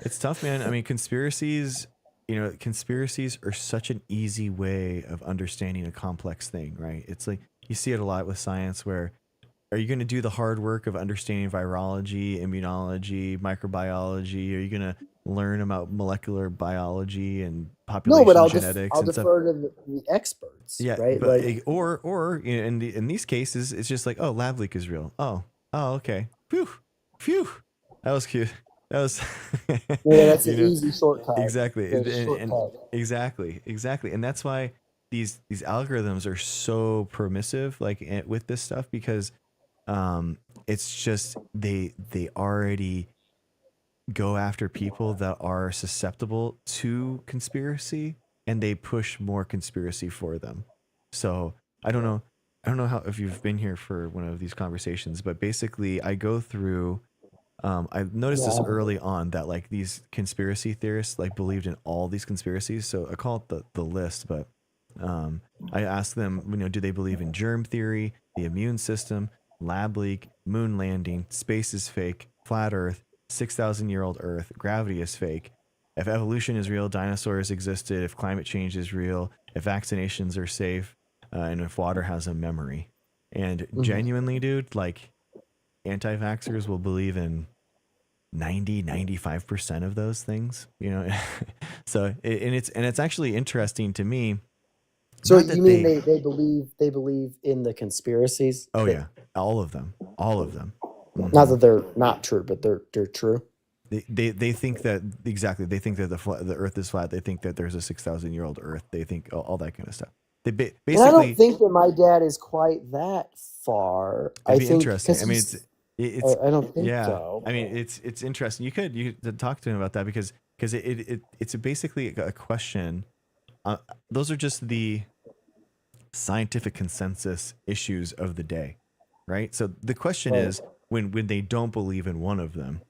It's tough, man. I mean, conspiracies are such an easy way of understanding a complex thing, right? It's like you see it a lot with science where are you going to do the hard work of understanding virology, immunology, microbiology? Are you going to learn about molecular biology and No, but population genetics I'll and stuff? defer to the experts, Yeah, right? but Like, or in these cases, it's just like, oh, lab leak is real. Oh, okay. Phew, phew. That was cute. That was, yeah, that's you an know, easy shortcut. exactly, The and shortcut. exactly, and that's why these algorithms are so permissive, like with this stuff, because it's just they already go after people that are susceptible to conspiracy, and they push more conspiracy for them. So I don't know. I don't know how if you've been here for one of these conversations, but basically I go through I've noticed this Yeah. early on that like these conspiracy theorists like believed in all these conspiracies. So I call it the list, but I ask them, do they believe in germ theory, the immune system, lab leak, moon landing, space is fake, flat Earth, 6,000-year-old Earth, gravity is fake. If evolution is real, dinosaurs existed. If climate change is real, if vaccinations are safe, and if water has a memory. And Mhm. genuinely, dude, like anti-vaxxers will believe in 90-95% of those things. So and it's actually interesting to me, So not you that mean they they believe in the conspiracies oh that, yeah, all of them. not hmm that they're not true, but they're true. they think that exactly, they think that the earth is flat, they think that there's a 6,000-year-old earth, they think all that kind of stuff. And I don't Basically, think that my dad is quite that far. it'd I be think interesting. because I mean, it's I don't think yeah. so. I mean, it's interesting. You could talk to him about that because it's basically a question. Uh, those are just the scientific consensus issues of the day, right? So the question Right. is, when they don't believe in one of them,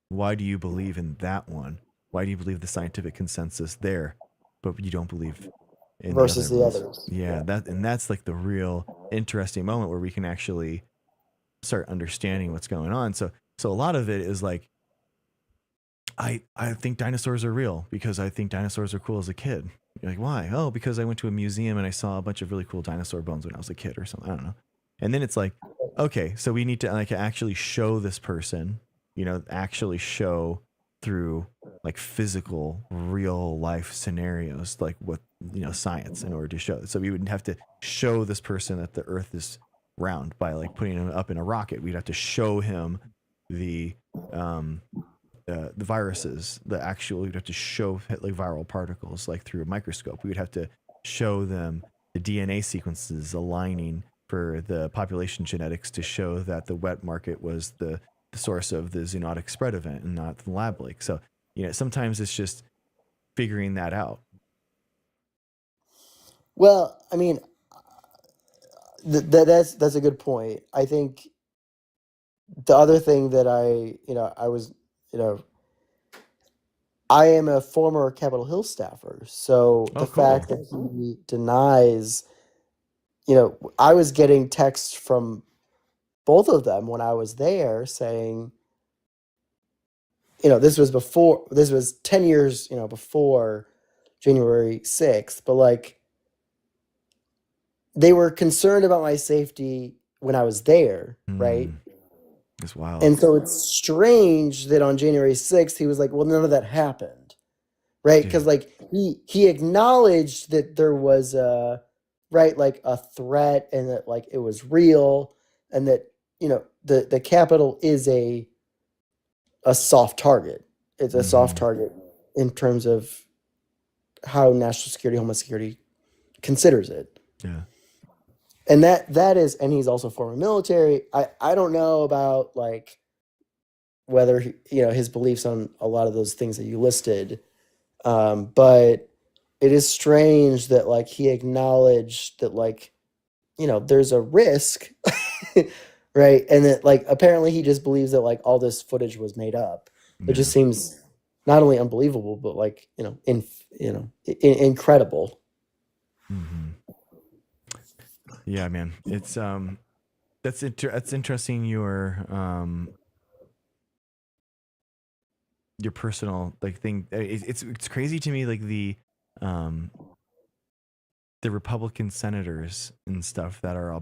why do you believe in that one? Why do you believe the scientific consensus there, but you don't believe in the Versus other the ones? others. Yeah, Yeah. that's like the real interesting moment where we can actually start understanding what's going on. So a lot of it is like I think dinosaurs are real because I think dinosaurs are cool as a kid. You're like, why? Oh, because I went to a museum and I saw a bunch of really cool dinosaur bones when I was a kid or something. I don't know. And then it's like, okay, so we need to like actually show this person, actually show through. like physical, real life scenarios, like with science, in order to show it. So we would have to show this person that the Earth is round by like putting him up in a rocket. We'd have to show him the the viruses, the actual. We'd have to show like viral particles like through a microscope. We would have to show them the DNA sequences aligning for the population genetics to show that the wet market was the source of the zoonotic spread event and not the lab leak. So sometimes it's just figuring that out. Well, I mean, that's a good point. I think the other thing that I am a former Capitol Hill staffer, so Oh, the fact cool. that he denies, I was getting texts from both of them when I was there saying, this was 10 years, before January 6th, but like they were concerned about my safety when I was there, right? It's wild. And so it's strange that on January 6th he was like, well, none of that happened, right? Because Dude. like he acknowledged that there was like a threat and that like it was real and that the Capitol is a soft target. It's a soft target in terms of how national security, homeland security considers it. Yeah. And that is, and he's also former military. I don't know about like whether his beliefs on a lot of those things that you listed, but it is strange that like he acknowledged that like there's a risk, right? And that like apparently he just believes that like all this footage was made up. It just seems not only unbelievable, but like incredible. Mm-hmm. Yeah, man. It's that's interesting. Your personal like thing. It's crazy to me, like the Republican senators and stuff that are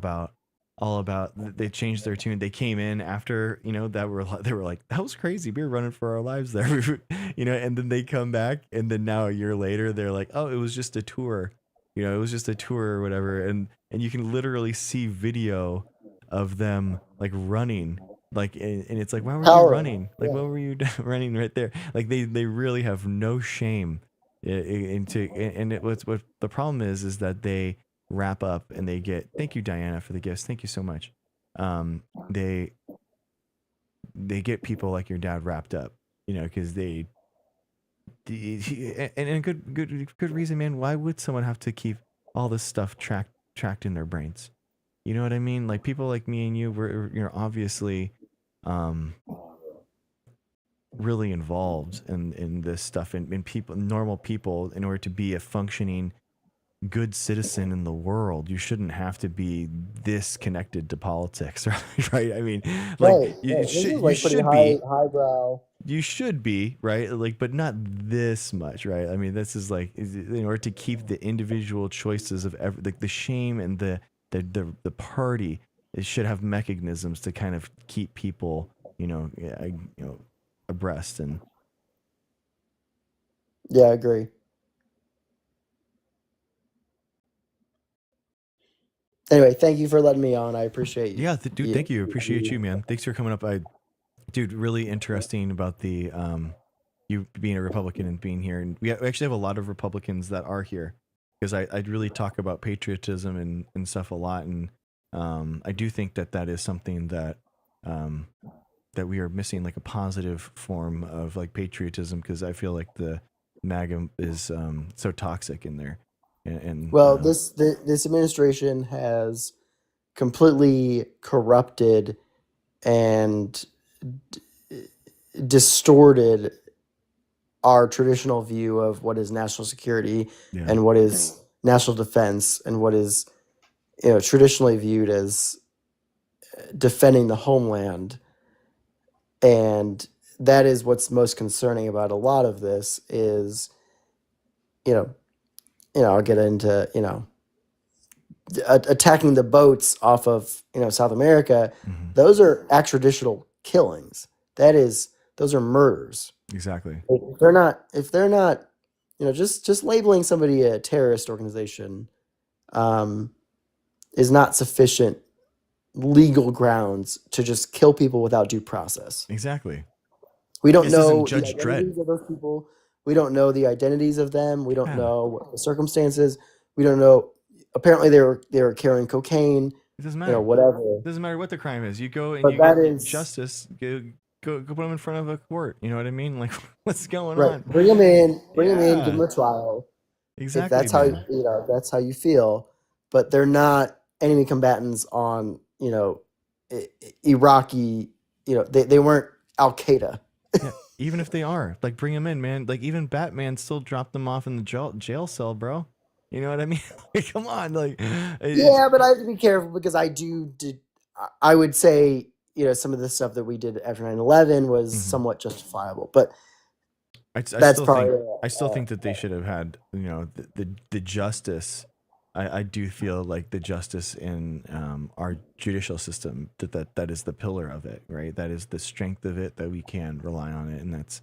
all about they changed their tune. They came in after they were like, that was crazy, we were running for our lives there. And then they come back, and then now a year later they're like, oh, it was just a tour. It was just a tour or whatever. And you can literally see video of them like running, like, and it's like, why were you running? Like, what were you running right there? Like they really have no shame and what the problem is that they wrap up and they get, thank you Diana for the gifts, thank you so much. They get people like your dad wrapped up, because and a good reason, man. Why would someone have to keep all this stuff tracked in their brains? You know what I mean? Like people like me and you were obviously really involved in this stuff, and people, normal people, in order to be a functioning good citizen in the world, you shouldn't have to be this connected to politics, right? I mean, like you should be highbrow. You should be, right? Like, but not this much, right? I mean, this is like, in order to keep the individual choices of like the shame and the party, it should have mechanisms to kind of keep people, abreast. And yeah, I agree. Anyway, thank you for letting me on. I appreciate you. Yeah, dude, thank you. Appreciate you, man. Thanks for coming up. Dude, really interesting about the you being a Republican and being here. And we actually have a lot of Republicans that are here, because I'd really talk about patriotism and stuff a lot. And I do think that is something that that we are missing, like a positive form of like patriotism, because I feel like the MAGA is so toxic in there. And well, this administration has completely corrupted and distorted our traditional view of what is national security and what is national defense and what is traditionally viewed as defending the homeland. And that is what's most concerning about a lot of this is, I'll get into, attacking the boats off of, South America. Mm-hmm. Those are extraditional killings. That's those are murders. Exactly. If they're not, just labeling somebody a terrorist organization is not sufficient legal grounds to just kill people without due process. Exactly. We don't This isn't know the Judge Dredd. identities of those people. We don't know the identities of them. We don't Yeah. know what the circumstances. We don't know. Apparently, they were carrying cocaine. It doesn't matter. Whatever. It doesn't matter what the crime is. You go and But you that get is justice. Go put them in front of a court. You know what I mean? Like, what's going right. on? Bring them in. Give Yeah. them a trial. Exactly. If that's man. how that's how you feel. But they're not enemy combatants on Iraqi. They weren't Al Qaeda. Yeah, even if they are, like, bring them in, man. Like, even Batman still dropped them off in the jail cell, bro. You know what I mean? Like, come on, like. Yeah, but I have to be careful because I would say some of the stuff that we did after 9/11 was somewhat justifiable, but I that's still probably think I still think that they should have had the justice. I do feel like the justice in our judicial system that is the pillar of it, right? That is the strength of it, that we can rely on it, and that's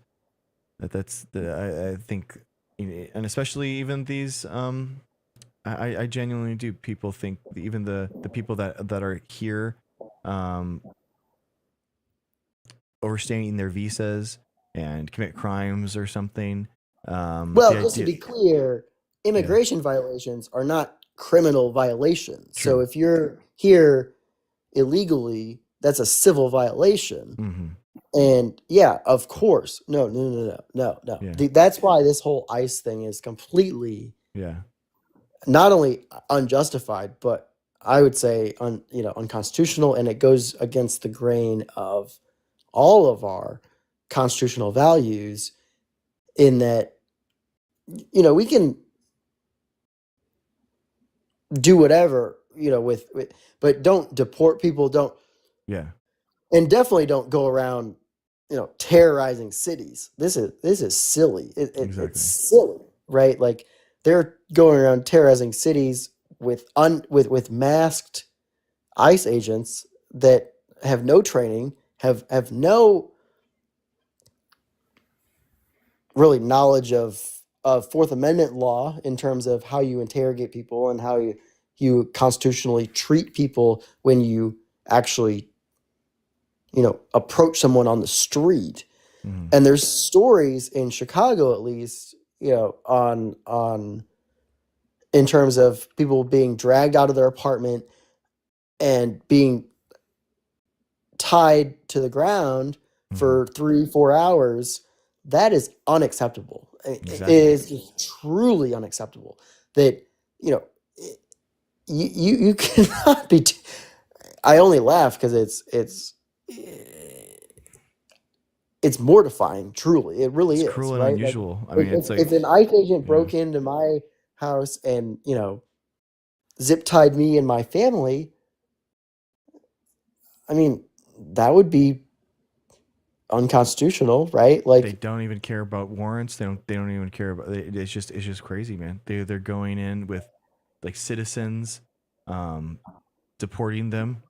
I think, and especially even these I genuinely do. People think even the people that are here overstaying their visas and commit crimes or something. well, just to be clear, immigration violations are not criminal violations. True. So if you're here illegally, that's a civil violation. And yeah, of course, no. Yeah. That's why this whole ICE thing is completely not only unjustified, but I would say unconstitutional, and it goes against the grain of all of our constitutional values, in that we can do whatever with but don't deport people, and definitely don't go around terrorizing cities. This is silly. Exactly. It's silly, right? Like, they're going around terrorizing cities with masked ICE agents that have no training, have no really knowledge of Fourth Amendment law in terms of how you interrogate people and how you constitutionally treat people when you actually approach someone on the street. And there's stories in Chicago, at least, on in terms of people being dragged out of their apartment and being tied to the ground for 3-4 hours. That is unacceptable. Exactly. It is just truly unacceptable that you cannot be. I only laugh because it's mortifying. Truly, it really is. Cruel and right? unusual. Like, I mean, it's like, if an ICE agent broke into my house and zip tied me and my family, I mean, that would be unconstitutional, right? Like, they don't even care about warrants. They don't even care about. It's just crazy, man. They're going in with, like, citizens, deporting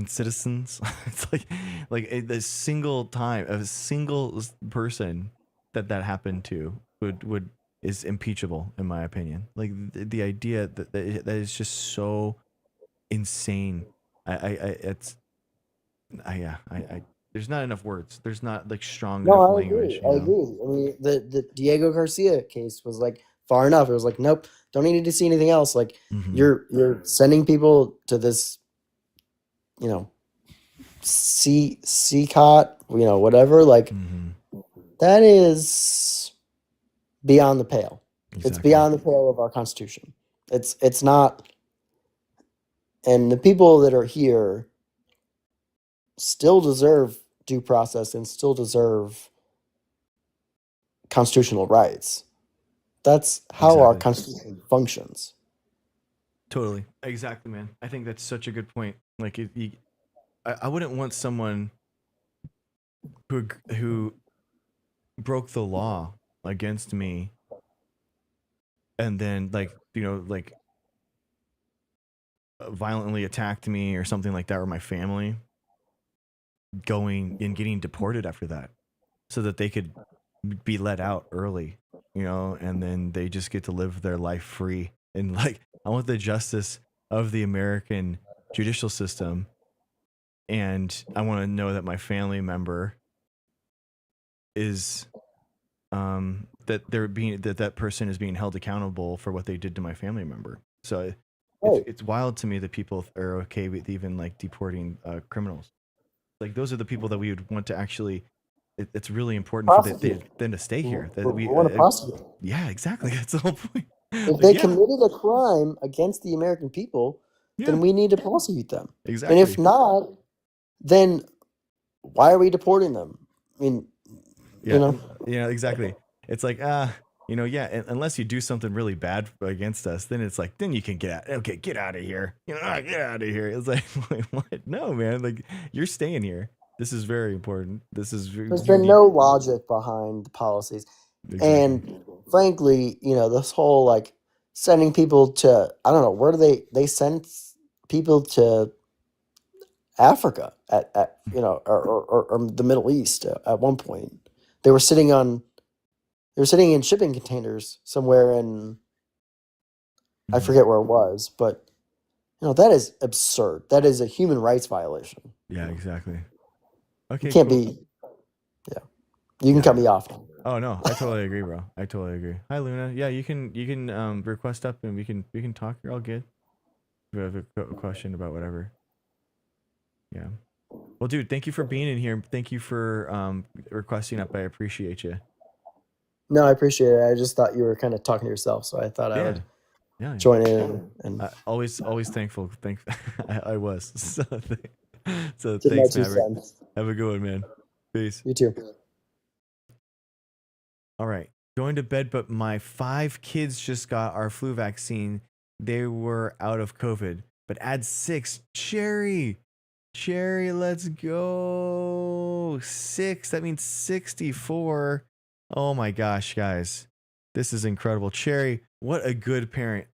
citizens. It's like a single person that happened to is impeachable, in my opinion. Like, the idea that is just so insane. There's not enough words. There's not, like, strong enough language. I agree. I mean, the Diego Garcia case was like far enough. It was like, nope, don't need to see anything else. Like, you're sending people to this, CCOT, whatever. Like, that is beyond the pale. Exactly. It's beyond the pale of our Constitution. It's not. And the people that are here still deserve due process and still deserve constitutional rights. That's how our Constitution functions. Totally. Exactly, man. I think that's such a good point. Like, I wouldn't want someone who broke the law against me and then, like, violently attacked me or something like that, or my family, going and getting deported after that. so that they could be let out early, and then they just get to live their life free. And like, I want the justice of the American judicial system, and I want to know that my family member is that person is being held accountable for what they did to my family member. So Right. it's wild to me that people are okay with even like deporting criminals. Like, those are the people that we would want to actually. It's really important for Prosecute. them to stay We, here. That we we, want to prosecute them. yeah, exactly. That's the whole point. If Like, they yeah, committed a crime against the American people, yeah, then we need to prosecute them. And if exactly. not, then why are we deporting them? I mean, you Yeah, know, yeah, exactly. It's like, yeah, unless you do something really bad against us, then it's like, then you can get out. Okay, get out of here. Get out of here. It's like, wait, what? No, man. Like, you're staying here. This is very important. This is there's you been need no logic behind the policies. exactly. And frankly, this whole like sending people to, I don't know, where do they send people to Africa at or the Middle East at one point. They were sitting on they were sitting in shipping containers somewhere in, I Mhm. forget where it was, but that is absurd. That is a human rights violation. Yeah, exactly. You Okay, can't cool. be, yeah. You can Yeah. cut me off now. Oh no, I totally agree, bro. I totally agree. Hi, Luna. Yeah, you can request up and we can talk. You're all good. If you have a question about whatever. Yeah. Well, dude, thank you for being in here. Thank you for requesting up. I appreciate you. No, I appreciate it. I just thought you were kind of talking to yourself, so I thought I Yeah. would Yeah. join in and Always thankful. I was. So give my thanks, two Maverick. cents. Have a good one, man. Peace. You too. All right. Going to bed, but my 5 kids just got our flu vaccine. They were out of COVID, but add 6. Cherry, let's go. 6. That means 64. Oh my gosh, guys. This is incredible. Cherry, what a good parent.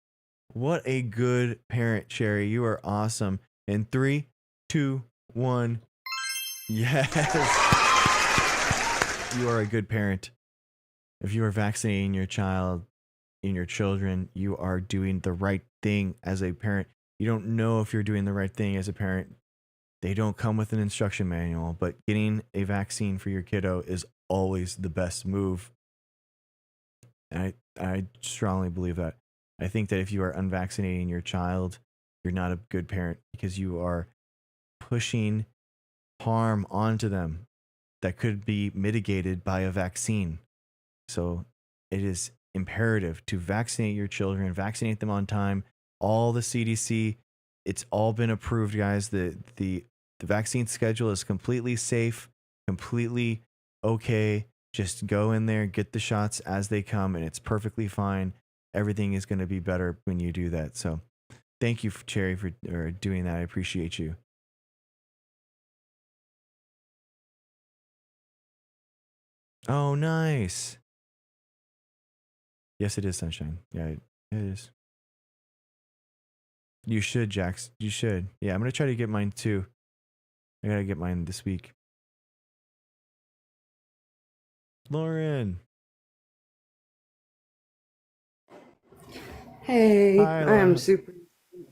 What a good parent, Cherry. You are awesome. In 3, 2, 1. Yes. You are a good parent. If you are vaccinating your child and your children, you are doing the right thing as a parent. You don't know if you're doing the right thing as a parent. They don't come with an instruction manual, but getting a vaccine for your kiddo is always the best move. And I strongly believe that. I think that if you are unvaccinating your child, you're not a good parent because you are pushing harm onto them that could be mitigated by a vaccine. So it is imperative to vaccinate your children, vaccinate them on time. All the CDC, it's all been approved, guys. The vaccine schedule is completely safe, completely okay. Just go in there, get the shots as they come, and it's perfectly fine. Everything is going to be better when you do that. So thank you, Cherry, for doing that. I appreciate you. Oh, nice. Yes, it is sunshine. Yeah, it is. You should, Jax. You should. Yeah, I'm gonna try to get mine too. I gotta get mine this week. Lauren. Hey, Hi, I am Lauren. super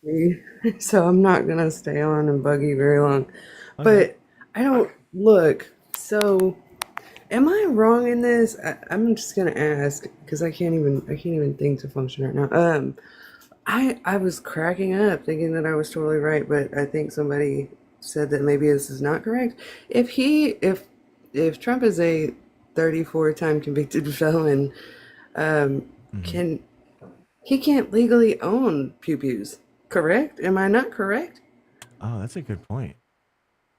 busy, so I'm not gonna stay on and bug you very long. Okay. But I don't look. So, am I wrong in this? I'm just gonna ask because I can't even think to function right now. I was cracking up thinking that I was totally right, but I think somebody said that maybe this is not correct. If Trump is a 34-time convicted felon, um, Hmm. can he can't legally own pew-pews, correct? Am I not correct? Oh, that's a good point.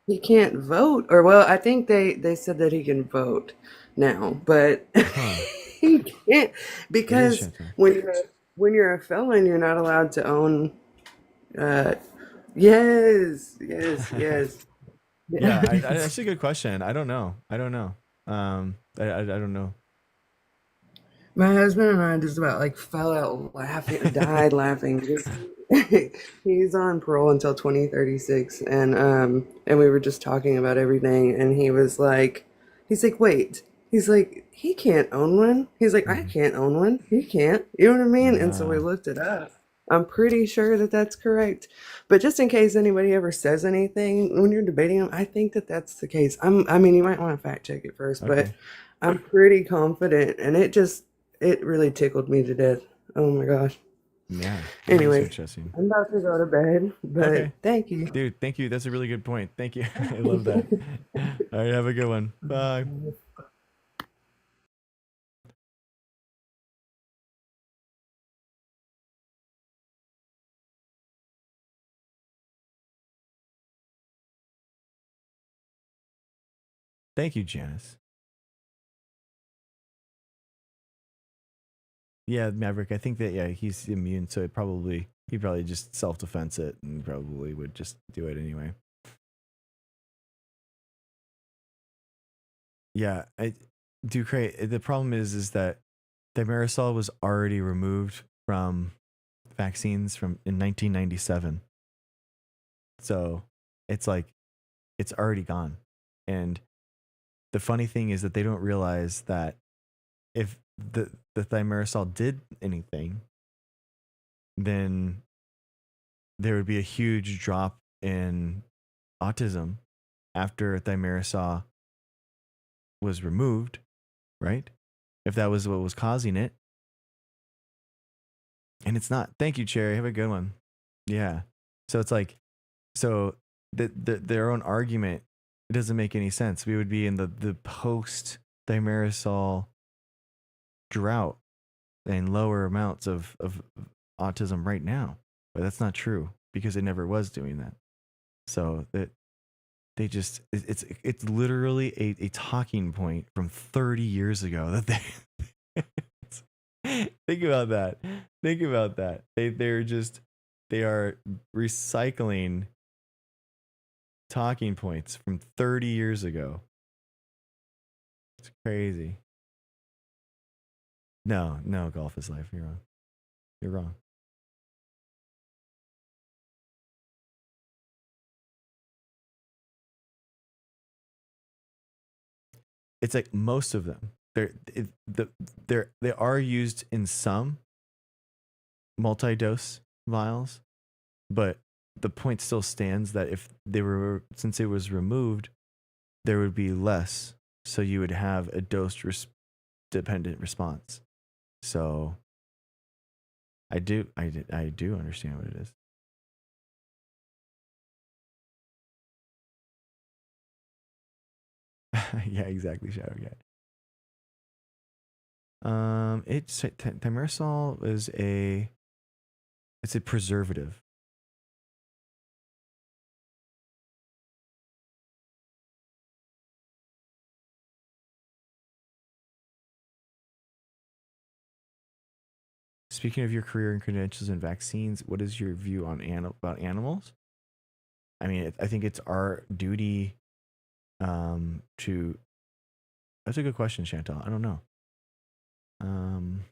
He can't vote, or well, I think they said that he can vote now, but Huh. he can't It is because Shantae. when you're a felon, you're not allowed to own. Uh, yes, yes, yes. Yeah, that's a good question. I don't know. I don't know. I don't know. My husband and I just about like fell out laughing, died laughing. He's on parole until 2036, and we were just talking about everything, and he's like, wait. He's like, he can't own one. He's like, I Mhm. can't own one. He can't. You know what I mean? And so we Yeah. looked it up. I'm pretty sure that that's correct. But just in case anybody ever says anything when you're debating them, I think that that's the case. I mean, you might want to fact check it first, but Okay. I'm pretty confident. And it really tickled me to death. Oh my gosh. Yeah. That is Anyways, interesting. I'm about to go to bed, but Okay. thank you. Dude, thank you. That's a really good point. Thank you. I love that. All right, have a good one. Bye. Thank you, Janice. Yeah, Maverick. I think that he's immune, so he probably just self defense it and probably would just do it anyway. Yeah, I do create. The problem is that the Marisol was already removed from vaccines from in 1997. So it's like it's already gone. And the funny thing is that they don't realize that if the thimerosal did anything, then there would be a huge drop in autism after thimerosal was removed, right? If that was what was causing it. And it's not. Thank you, Cherry. Have a good one. Yeah. So it's like, so their own argument, it doesn't make any sense. We would be in the post thimerosal drought and lower amounts of autism right now. But that's not true because it never was doing that. So that they just it's literally a talking point from 30 years ago that they think about that. Think about that. They are recycling talking points from 30 years ago. It's crazy. No, no, golf is life. You're wrong. You're wrong. It's like most of them. They are used in some multi-dose vials, but the point still stands that if they were since it was removed, there would be less, so you would have a dependent response. So I do understand what it is. Yeah, exactly, Shadow Cat. It's thimerosal is it's a preservative. Speaking of your career and credentials in vaccines, what is your view on about animals? I mean, I think it's our duty to. That's a good question, Chantal. I don't know. Um,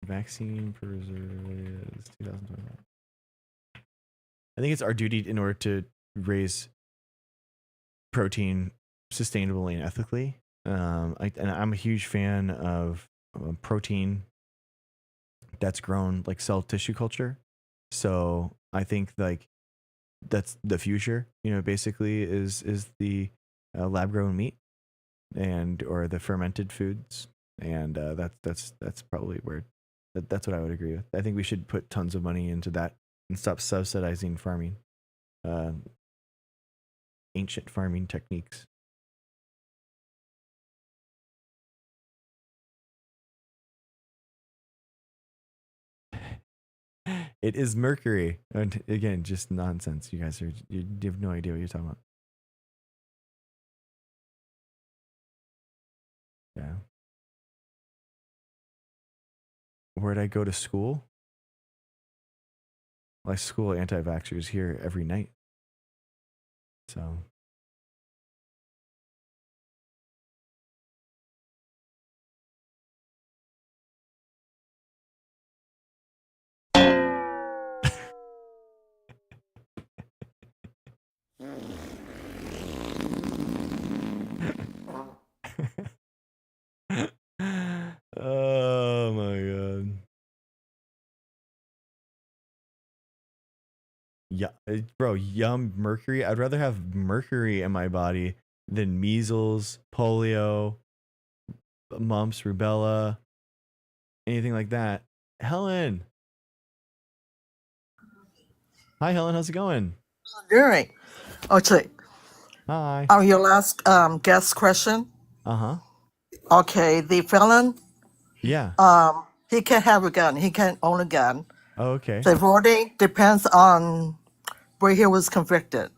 Vaccine preservatives 2025. I think it's our duty in order to raise protein sustainably and ethically. And I'm a huge fan of protein that's grown like cell tissue culture. So I think like that's the future. You know, basically is the lab grown meat and or the fermented foods, and that's probably where that's what I would agree with. I think we should put tons of money into that and stop subsidizing farming, uh, ancient farming techniques. It is mercury, and again, just nonsense. You guys you have no idea what you're talking about. Yeah, where'd I go to school? Well, I school anti-vaxxers here every night. So Yeah, bro, yum mercury. I'd rather have mercury in my body than measles, polio, mumps, rubella, anything like that. Helen. Hi, Helen. How's it going? Doing. Okay. Hi. Your last guest question. Uh-huh. Okay, the felon, Yeah. he can have a gun. He can own a gun. Oh, okay. The voting depends on where he was convicted.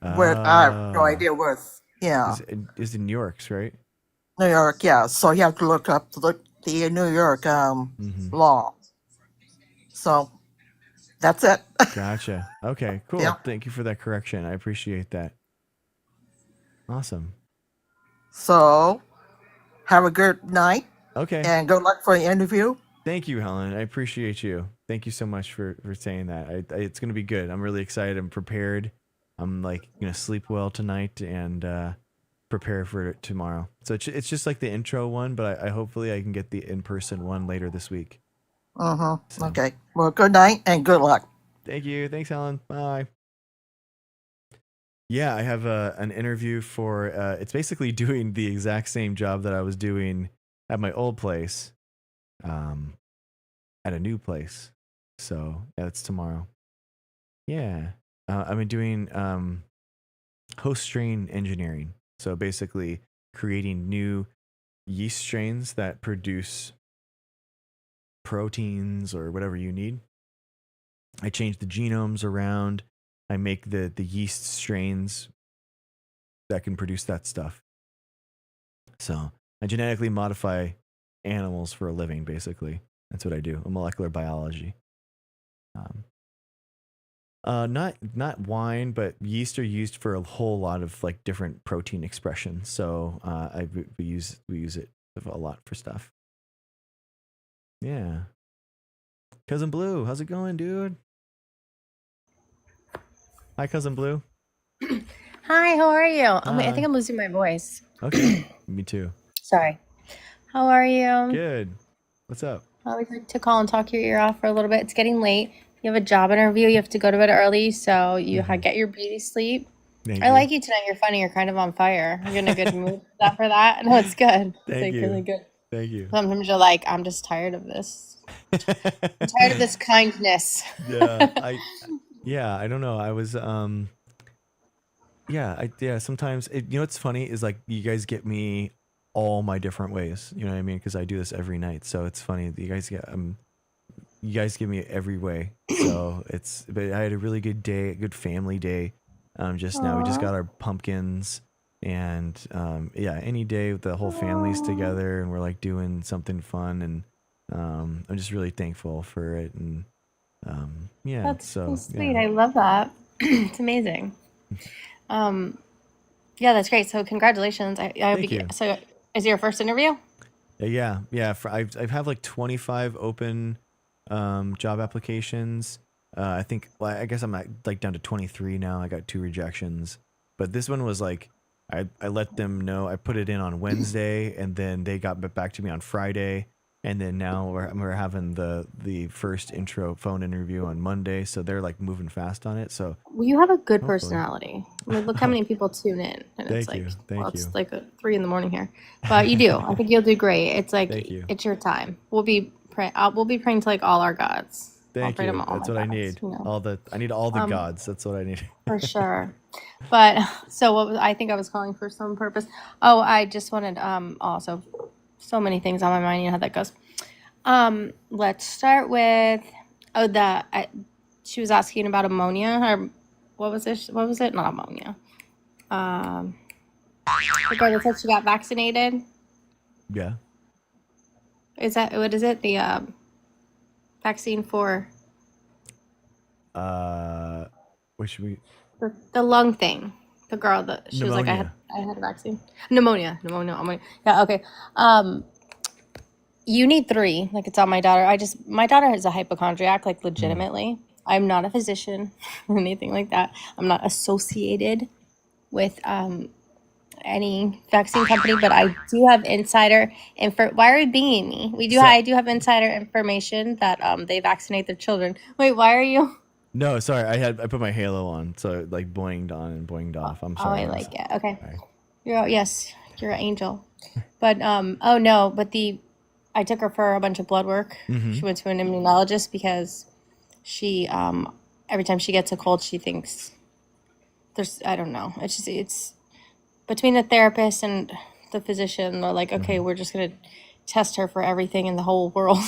Where I have no Uh, idea where. Yeah, is in New York's, right? New York. Yeah, so you have to look up the New York Mm-hmm. law. So that's it. Gotcha. Okay, Yeah. cool. Thank you for that correction. I appreciate that. Awesome. So have a good night Okay. and good luck for the interview. Thank you, Helen. I appreciate you. Thank you so much for saying that. It's gonna be good. I'm really excited. I'm prepared. I'm like gonna sleep well tonight and prepare for it tomorrow. So it's just like the intro one, but I hopefully I can get the in-person one later this week. So Okay. Well, good night and good luck. thank you. Thanks, Helen. Bye. Yeah, I have an interview for. It's basically doing the exact same job that I was doing at my old place, at a new place. So yeah, that's tomorrow. Yeah, I've been doing host strain engineering. So basically, creating new yeast strains that produce proteins or whatever you need. I change the genomes around. I make the yeast strains that can produce that stuff. So I genetically modify animals for a living, basically. That's what I do. A molecular biology. Um, not wine, but yeast are used for a whole lot of like different protein expression. So we use it a lot for stuff. Yeah. Cousin Blue, how's it going, dude? Hi, Cousin Blue. Hi, how are you? Oh, wait, I Hi. think I'm losing my voice. Okay. Me too. Sorry. How are you? Good. What's up? I always like to call and talk your ear off for a little bit. It's getting late. You have a job interview. You have to go to bed early, so you get your beauty sleep. Thank I you. like you tonight. You're funny. You're kind of on fire. You're in a good mood for that. No, it's good. It's Thank like you. really good. Thank you. Sometimes you're like, I'm just tired of this. I'm tired of this kindness. Yeah, I don't know. I was sometimes what's funny is like you guys get me all my different ways, you know what I mean, because I do this every night, so it's funny that you guys give me every way. So but I had a really good day, a good family day. Just now we just Aw. got our pumpkins, and any day with the whole family's together and we're like doing something fun, and I'm just really thankful for it. And That's so so sweet. yeah. I love that. It's amazing. Yeah, that's great. So congratulations. Thank you. So is it your first interview? Yeah. I've have like 25 open job applications. I think, well, I guess I'm like down to 23 now. I got 2 rejections, but this one was like I let them know. I put it in on Wednesday, and then they got back to me on Friday, and then now we're having the first intro phone interview on Monday. So they're like moving fast on it. So Well, you have a good hopefully. personality. I mean, look how many people tune in, and it's Thank like, you. well, Thank it's you. like 3 a.m. here, but you do. I think you'll do great. It's like Thank you. it's your time. We'll be praying to like all our gods. I'll Thank pray to you. all That's my what I gods. need. You know, I need all the um, gods. That's what I need. for sure. But so I think I was calling for some purpose. Oh, I just wanted also so many things on my mind. You know how that goes. Let's start with she was asking about ammonia, or what was it? What was it? Not ammonia. The girl that said she got vaccinated. Yeah. Is that what is it? The vaccine for Which we the lung thing. The girl that she was like, pneumonia. I had a vaccine. Pneumonia. Ammonia. Yeah. Okay. You need 3. Like it's on my daughter. My daughter is a hypochondriac, like legitimately. I'm not a physician or anything like that. I'm not associated with any vaccine company, but I do have insider info. Why are you being me? So- I do have insider information that they vaccinate their children. Wait, why are you? No, sorry. I put my halo on, so it like boinged on and boinged off. I'm Oh, sorry. I like it. Okay. Sorry. Yes, you're an angel. But oh no, but I took her for a bunch of blood work. Mm-hmm. She went to an immunologist because she every time she gets a cold, she thinks I don't know. It's between the therapist and the physician. They're like, okay, Mm-hmm. we're just gonna test her for everything in the whole world.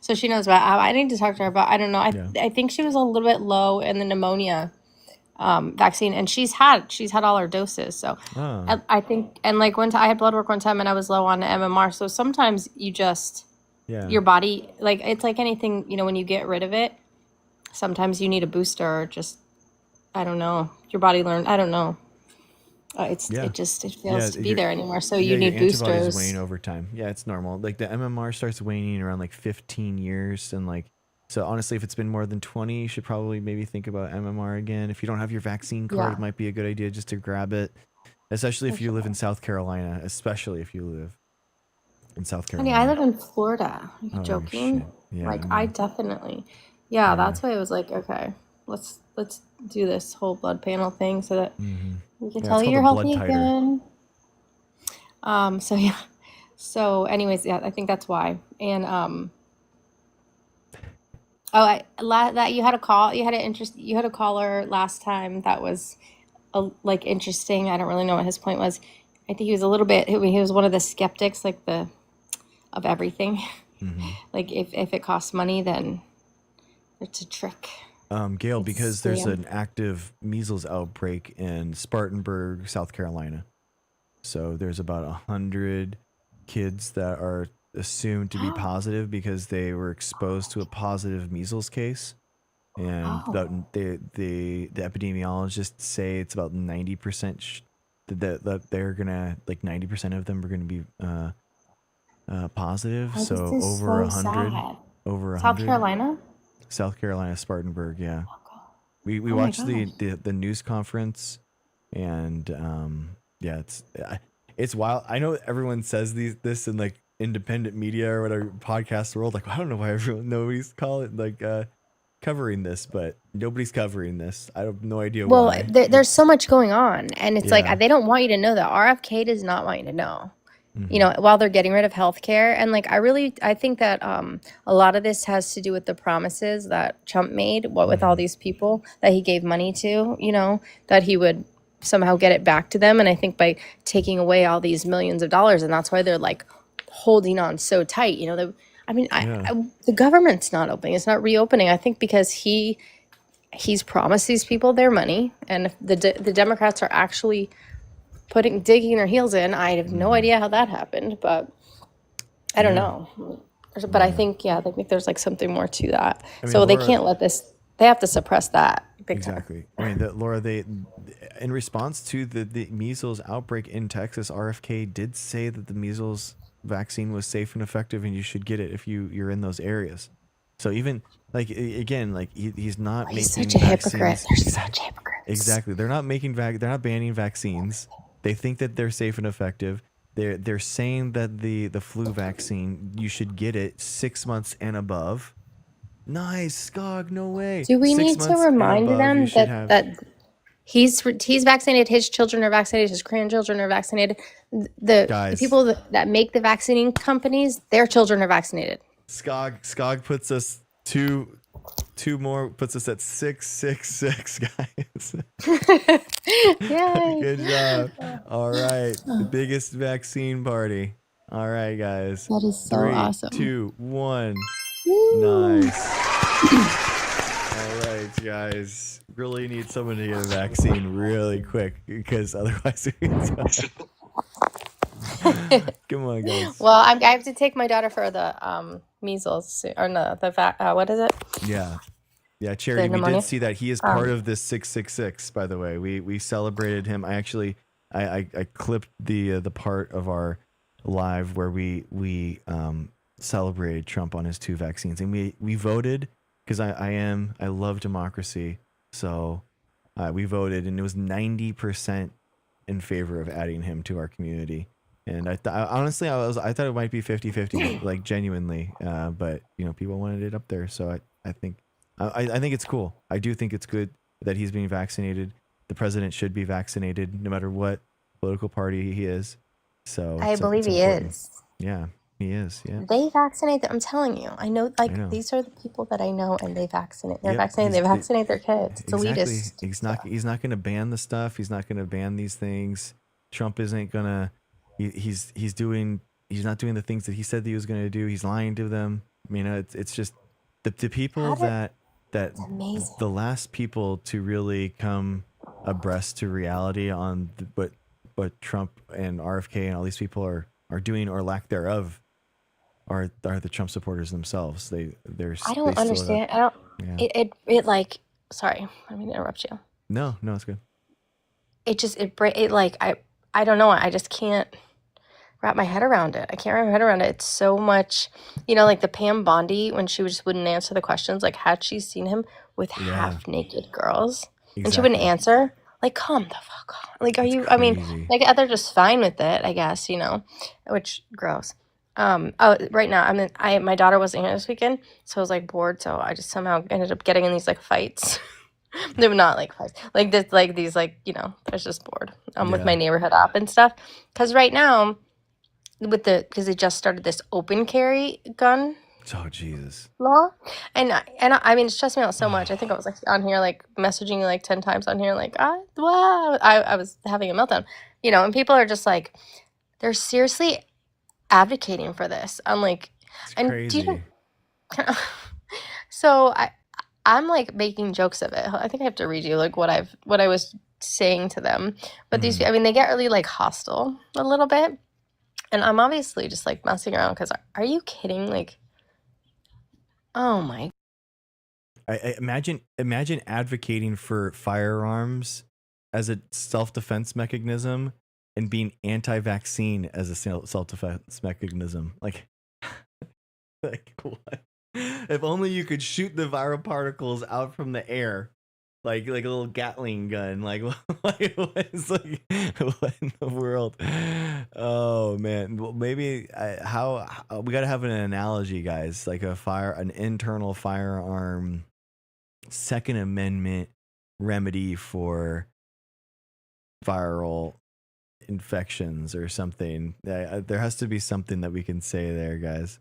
So she knows about. I need to talk to her about. I don't know. Yeah. I think she was a little bit low in the pneumonia vaccine, and she's had all her doses. So Oh. I think, and like one time I had blood work one time, and I was low on the MMR. So sometimes you just Yeah. your body, like it's like anything, when you get rid of it, sometimes you need a booster, or just I don't know, your body learned. I don't know. Yeah. It fails Yeah. to be there anymore. So Yeah, you your need antibodies boosters. wane over time. Yeah, it's normal. Like the MMR starts waning around like 15 years, and like so honestly, if it's been more than 20, you should probably maybe think about MMR again. If you don't have your vaccine card, Yeah. it might be a good idea just to grab it, especially if you live in South Carolina. Especially if you live in South Honey, I Carolina. live in Florida. Are you Oh joking? shit! Yeah, Like no. I definitely, yeah. Yeah. That's why I was like, okay, let's do this whole blood panel thing so that Mm-hmm. we can Yeah, tell it's you called you're a blood healthy titer. again. So yeah. So anyways, yeah, I think that's why. And that you had a call, you had a caller last time that was like interesting. I don't really know what his point was. I think he was a little bit. He was one of the skeptics, like of everything. Mm-hmm. Like if it costs money, then it's a trick. Gail, It's because there's scam. an active measles outbreak in Spartanburg, South Carolina. So there's about 100 kids that are assumed to be positive because they were exposed to a positive measles case. And Oh. the epidemiologists say it's about 90% that they're gonna, like 90% of them are gonna be positive. Oh, this So is over so 100, sad. over South 100. Carolina? South Carolina, Spartanburg, yeah. We Oh my watched gosh. the news conference, and yeah, it's wild. I know everyone says this in like independent media or whatever podcast world. Like I don't know why nobody's covering this, but nobody's covering this. I have no idea Well, why. there's so It's much going on, and it's yeah. like they don't want you to know that. RFK does not want you to know. Mhm. While they're getting rid of healthcare, and like I think that a lot of this has to do with the promises that Trump made, with all Mhm. these people that he gave money to, that he would somehow get it back to them. And I think by taking away all these millions of dollars, and that's why they're like holding on so tight. Yeah. The government's not opening; it's not reopening. I think because he's promised these people their money, and if the Democrats are actually digging their heels in. I have no idea how that happened, but I don't Yeah. know. But I think there's like something more to that. I mean, So they Laura, can't let this. They have to suppress that big time. exactly. I mean, Laura, they in response to the measles outbreak in Texas, RFK did say that the measles vaccine was safe and effective, and you should get it if you're in those areas. So even like again, like he's not He's making such a hypocrite. vaccines. They're such hypocrites. Exactly. They're not they're not banning vaccines. They think that they're safe and effective. They're saying that the flu vaccine, you should get it 6 months and above. Nice, Skog, no way. Do we 6 need to months and remind above, you them should that have. he's vaccinated, his children are vaccinated, his grandchildren are vaccinated. The Guys, people that make the vaccine companies, their children are vaccinated. Skog puts us two more, puts us at 666, guys. Yay. Good job. All right, the biggest vaccine party. All right, guys. That is so 3, awesome. 2, 1. Woo. Nice. All right, guys. Really need someone to get a vaccine really quick because otherwise we come on, guys. Well, I have to take my daughter for the measles or no, what is it? Yeah. Yeah, Charity, we pneumonia? did see that he is part of this 666, by the way. We celebrated him. I actually I clipped the part of our live where we celebrated Trump on his 2 vaccines, and we voted because I love democracy. So we voted, and it was 90% in favor of adding him to our community. And honestly, I thought it might be 50-50, like genuinely. But people wanted it up there, so I think I think it's cool. I do think it's good that he's being vaccinated. The president should be vaccinated, no matter what political party he is. So I believe it's he important. is. Yeah, he is. Yeah, They vaccinate them. I'm telling you. I know, I like, know. these are the people that I know, and they vaccinate. They're Yep, vaccinated. They vaccinate their kids. It's exactly. elitist He's not. stuff. He's not going to ban the stuff. He's not going to ban these things. Trump isn't gonna. He's doing. He's not doing the things that he said that he was going to do. He's lying to them. I mean, it's just the people How did, that it's amazing. the last people to really come abreast to reality on what Trump and RFK and all these people are doing or lack thereof are the Trump supporters themselves. I don't understand. I don't. Yeah. It like. Sorry, I mean to interrupt you. No, it's good. It just it like I don't know. I just can't wrap my head around it. I can't wrap my head around it. It's so much, like the Pam Bondi when she just wouldn't answer the questions. Like, had she seen him with half naked girls and she wouldn't answer, like, come the fuck on. Like, are you? I mean, like, they're just fine with it, I guess. Which gross. Right now, my daughter wasn't here this weekend, so I was like bored. So I just somehow ended up getting in these like fights. They were not like fights, like this, like these, like I was just bored. With my neighborhood op and stuff, because right now, because they just started this open carry gun. Oh Jesus. Law, and I mean, it stressed me out so much. I think I was like on here like messaging you like 10 times on here, like wow, I was having a meltdown, and people are just like, they're seriously advocating for this. I'm like, it's and crazy. So I'm like making jokes of it. I think I have to read you like what I was saying to them. But these, I mean, they get really like hostile a little bit, and I'm obviously just like messing around because are you kidding? Like, oh my. I imagine advocating for firearms as a self-defense mechanism and being anti-vaccine as a self-defense mechanism. Like what? If only you could shoot the viral particles out from the air, like a little Gatling gun. Like what in the world? Oh man. Well, maybe how we got to have an analogy, guys. Like an internal firearm Second Amendment remedy for viral infections or something. There has to be something that we can say there, guys.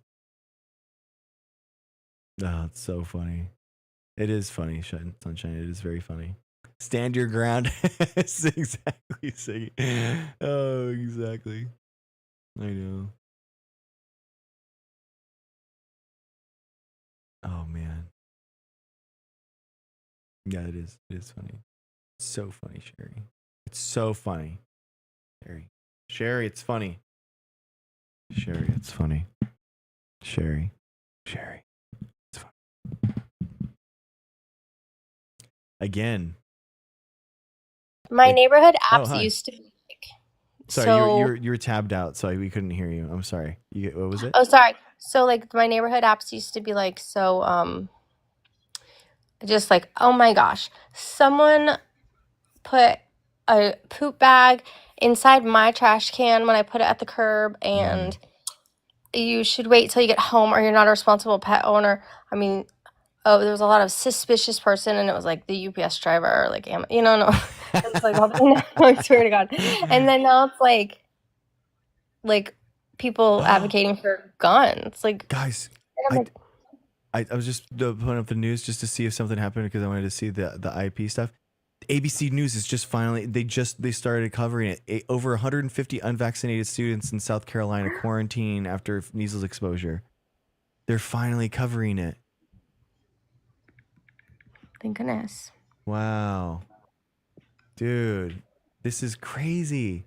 Oh, it's so funny. It is funny, Sunshine. It is very funny. Stand your ground. It's exactly saying. Oh, exactly. I know. Oh man. Yeah, it is. It is funny. It's so funny, Sherry. It's so funny. Sherry, it's funny. Sherry, it's funny. Sherry, it's funny. Again. My neighborhood apps used to be like. Sorry, you're tabbed out, so we couldn't hear you. I'm sorry. What was it? Oh, sorry. So like my neighborhood apps used to be like so just like, oh my gosh, someone put a poop bag inside my trash can when I put it at the curb, and you should wait till you get home or you're not a responsible pet owner. I mean, there was a lot of suspicious person, and it was like the UPS driver or like, no. It's like, I swear to God. And then now it's like people advocating for guns. Like, guys, I was just putting up the news just to see if something happened because I wanted to see the IP stuff. ABC News is just finally they started covering it. Over 150 unvaccinated students in South Carolina quarantine after measles exposure. They're finally covering it. Thank goodness. Wow. Dude, this is crazy.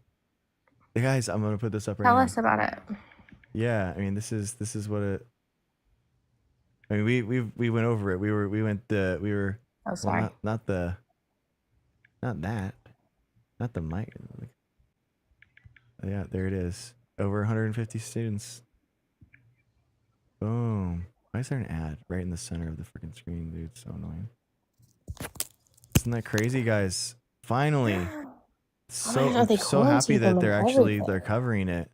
Guys, I'm gonna put this up right now. Tell us about it. Yeah, I mean this is what it. I mean we went over it. We were. Oh, sorry. Well, not the mic. Yeah, there it is. Over 150 students. Boom. Why is there an ad right in the center of the freaking screen, dude? It's so annoying. Isn't that crazy, guys? Finally. I'm so happy that they're covering it.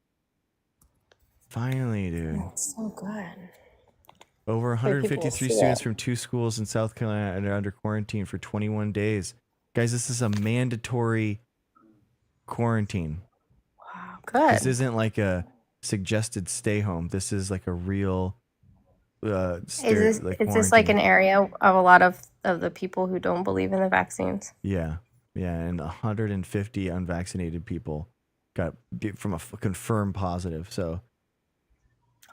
Finally, dude. That's so good. Over Like people 153 see students it. from 2 schools in South Carolina are under quarantine for 21 days. Guys, this is a mandatory quarantine. Wow, This good. isn't like a suggested stay home. This is like a real Is this like quarantine. an area of a lot of the people who don't believe in the vaccines? Yeah. Yeah, and 150 unvaccinated people got from a confirmed positive. So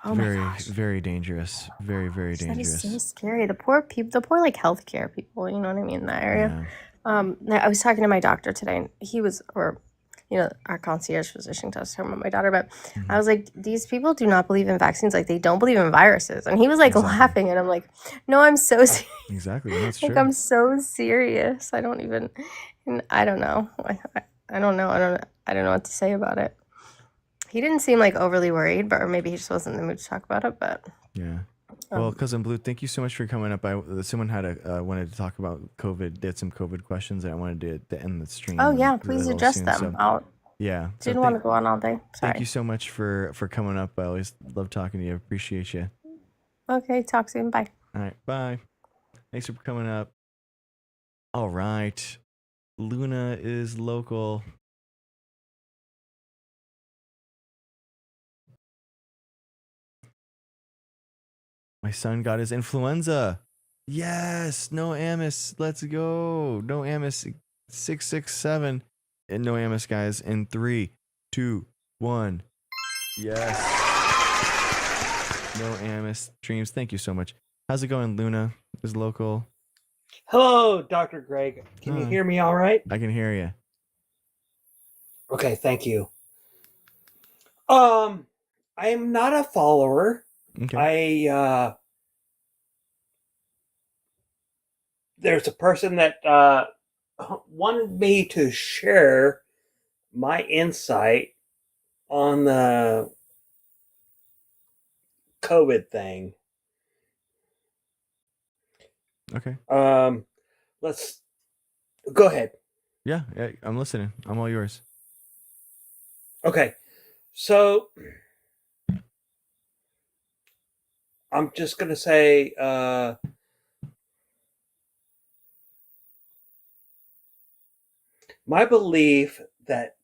Oh my very, gosh. very dangerous. Very, very That is so dangerous. scary. The poor people, the poor like healthcare people, you know what I mean, in that area. Yeah. I was talking to my doctor today, and he was, or our concierge physician was talking about my daughter, but I was like, these people do not believe in vaccines. Like, they don't believe in viruses. And he was like Exactly. laughing, and I'm like, no, I'm so serious. Exactly. That's Like, true. I'm so serious. I don't even, and I don't know. I don't know. I don't know what to say about it. He didn't seem like overly worried, or maybe he just wasn't in the mood to talk about it, but. Yeah. Well, Cousin Blue, thank you so much for coming up. Someone had wanted to talk about COVID. They had some COVID questions, and I wanted to end the stream. Oh yeah, a please little address soon, them. so, yeah. So Didn't want to go on all day. thank you Sorry. so much for coming up. I always love talking to you. Appreciate you. Okay, talk soon. Bye. All right, bye. Thanks for coming up. All right, Luna is local. My son got his influenza. Yes, no Amos. Let's go. No Amos 667. And no Amos, guys. In 3, 2, 1. Yes. No Amos dreams. Thank you so much. How's it going, Luna? Is local. Hello, Dr. Greg. Can you Hi. hear me all right? I can hear you. Okay, thank you. I am not a follower. Okay. There's a person that wanted me to share my insight on the COVID thing. Okay. Let's go ahead. Yeah, I'm listening. I'm all yours. Okay. So I'm just going to say my belief that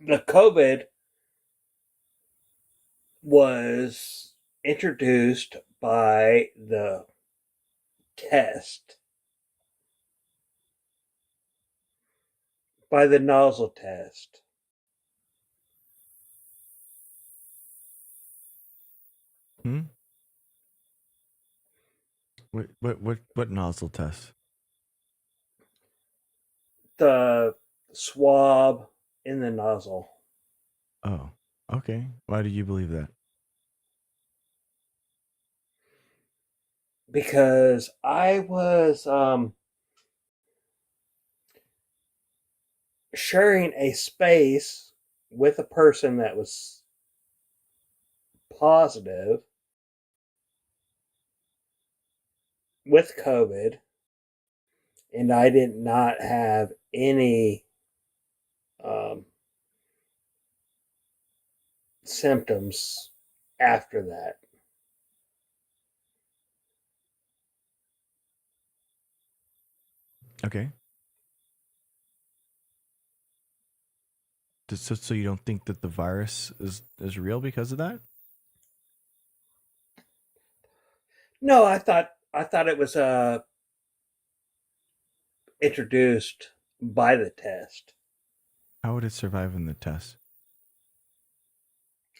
the COVID was introduced by the test, by the nozzle test. What nozzle test? The swab in the nozzle. Oh, okay. Why do you believe that? Because I was sharing a space with a person that was positive with COVID, and I did not have any symptoms after that. Okay. So you don't think that the virus is real because of that? No, I thought it was introduced by the test. How would it survive in the test?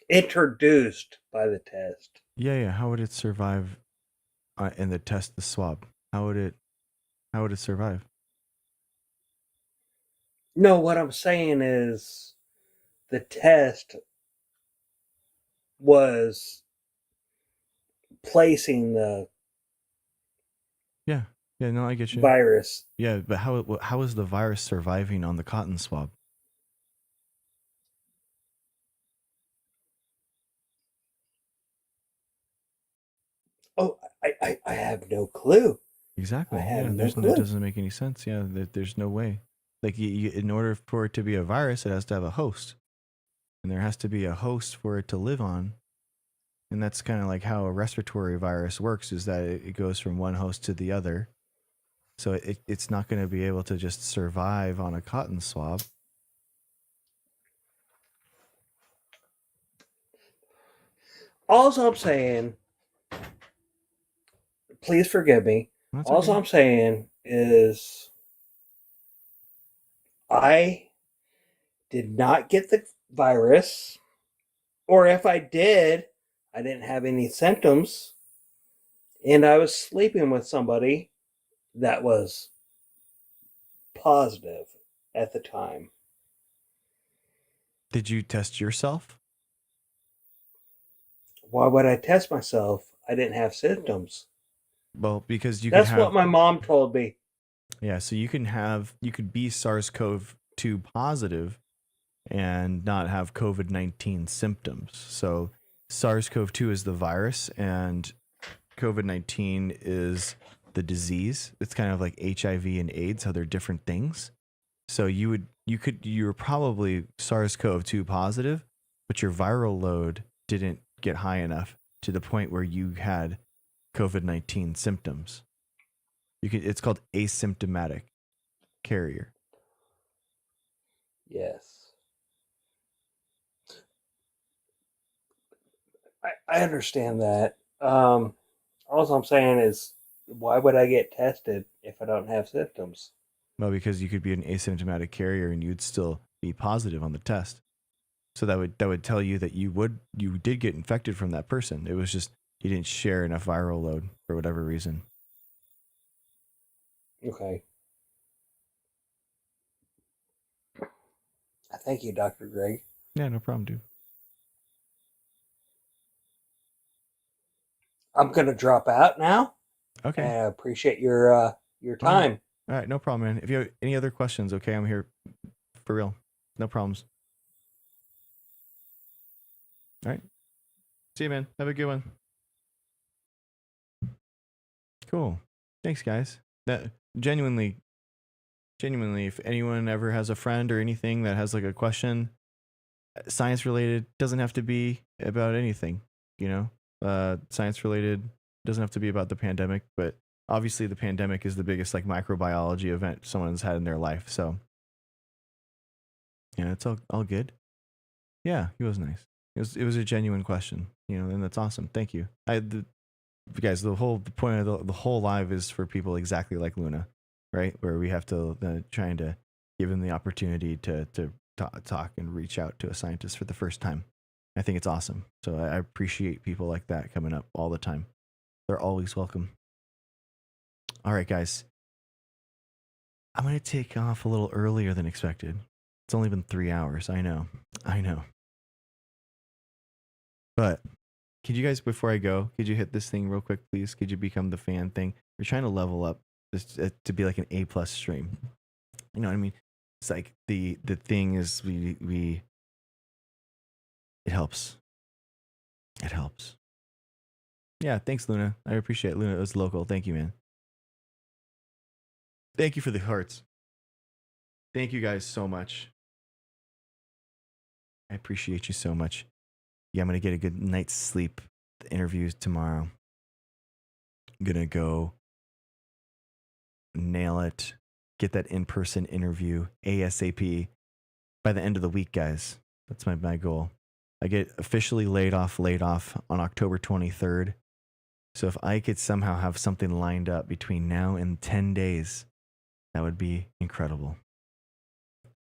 Introduced by the test. Yeah. How would it survive in the test, the swab? How would it survive? No, what I'm saying is the test was placing the Yeah. No, I get you. virus. Yeah, but how is the virus surviving on the cotton swab? Oh, I have no clue. Exactly. I have Yeah, no it clue. doesn't make any sense. Yeah, there's no way. Like in order for it to be a virus, it has to have a host. and there has to be a host for it to live on. And that's kind of like how a respiratory virus works, is that it goes from one host to the other. So it's not going to be able to just survive on a cotton swab. All I'm saying, please forgive me. That's All okay. I'm saying is I did not get the virus, or if I did, I didn't have any symptoms, and I was sleeping with somebody that was positive at the time. Did you test yourself? Why would I test myself? I didn't have symptoms. Well, because you That's could have. what my mom told me. Yeah, so you could be SARS-CoV-2 positive and not have COVID-19 symptoms. So SARS-CoV-2 is the virus and COVID-19 is the disease. It's kind of like HIV and AIDS, how they're different things. So you're probably SARS-CoV-2 positive, but your viral load didn't get high enough to the point where you had COVID-19 symptoms. It's called asymptomatic carrier. Yes. I understand that. All I'm saying is, why would I get tested if I don't have symptoms? Well, because you could be an asymptomatic carrier and you'd still be positive on the test. So that would tell you that you did get infected from that person. It was just you didn't share enough viral load for whatever reason. Okay. Thank you, Dr. Greg. Yeah, no problem, dude. I'm gonna drop out now. Okay. And I appreciate your time. All right, no problem, man. If you have any other questions, okay, I'm here for real. No problems. All right. See you, man. Have a good one. Cool. Thanks, guys. That genuinely, if anyone ever has a friend or anything that has like a question, science related, doesn't have to be about anything, science related doesn't have to be about the pandemic, but obviously the pandemic is the biggest like microbiology event someone's had in their life. So yeah, it's all good. Yeah, he was nice. It was a genuine question, and that's awesome. Thank you. Guys, the point of the whole live is for people exactly like Luna, right? Where we have to trying to give them the opportunity to talk and reach out to a scientist for the first time. I think it's awesome. So I appreciate people like that coming up all the time. They're always welcome. All right, guys. I'm going to take off a little earlier than expected. It's only been 3 hours. I know. But could you guys, before I go, could you hit this thing real quick, please? Could you become the fan thing? We're trying to level up this to be like an A+ stream. You know what I mean? It's like the thing is we it helps. It helps. Yeah, thanks, Luna. I appreciate it. Luna, it was local. Thank you, man. Thank you for the hearts. Thank you guys so much. I appreciate you so much. Yeah, I'm going to get a good night's sleep. The interviews tomorrow. I'm going to go nail it. Get that in-person interview ASAP by the end of the week, guys. That's my goal. I get officially laid off on October 23rd. So if I could somehow have something lined up between now and 10 days, that would be incredible.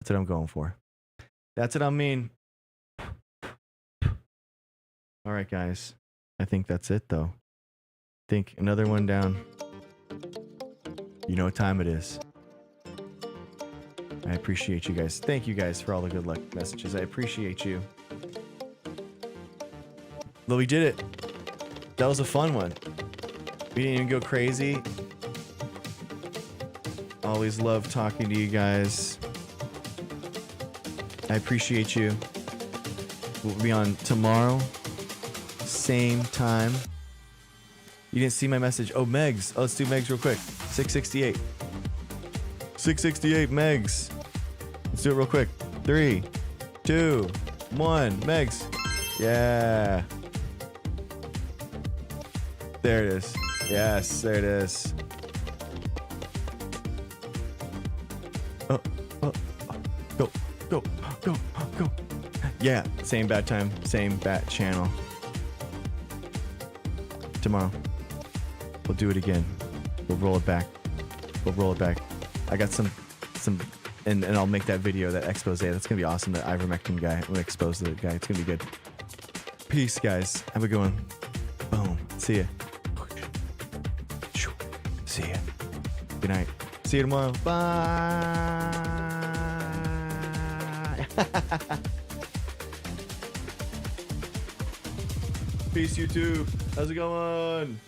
That's what I'm going for. That's what I mean. All right, guys. I think that's it, though. I think another one down. You know what time it is. I appreciate you guys. Thank you guys for all the good luck messages. I appreciate you. Well, we did it. That was a fun one. We didn't even go crazy. Always love talking to you guys. I appreciate you. We'll be on tomorrow. Same time. You didn't see my message. Oh, Megs. Oh, let's do Megs real quick. 668. 668 Megs. Let's do it real quick. 3, 2, Come on, Megs. Yeah. There it is. Yes, there it is. Oh, oh, go, go, go, go. Yeah, same bat time, same bat channel. Tomorrow, we'll do it again. We'll roll it back. We'll roll it back. I got some, and I'll make that video, that expose. That's gonna be awesome. That ivermectin guy. I'm gonna expose the guy. It's gonna be good. Peace, guys. Have a good one. Boom. See ya. See ya. Good night. See you tomorrow. Bye. Peace, YouTube. How's it going?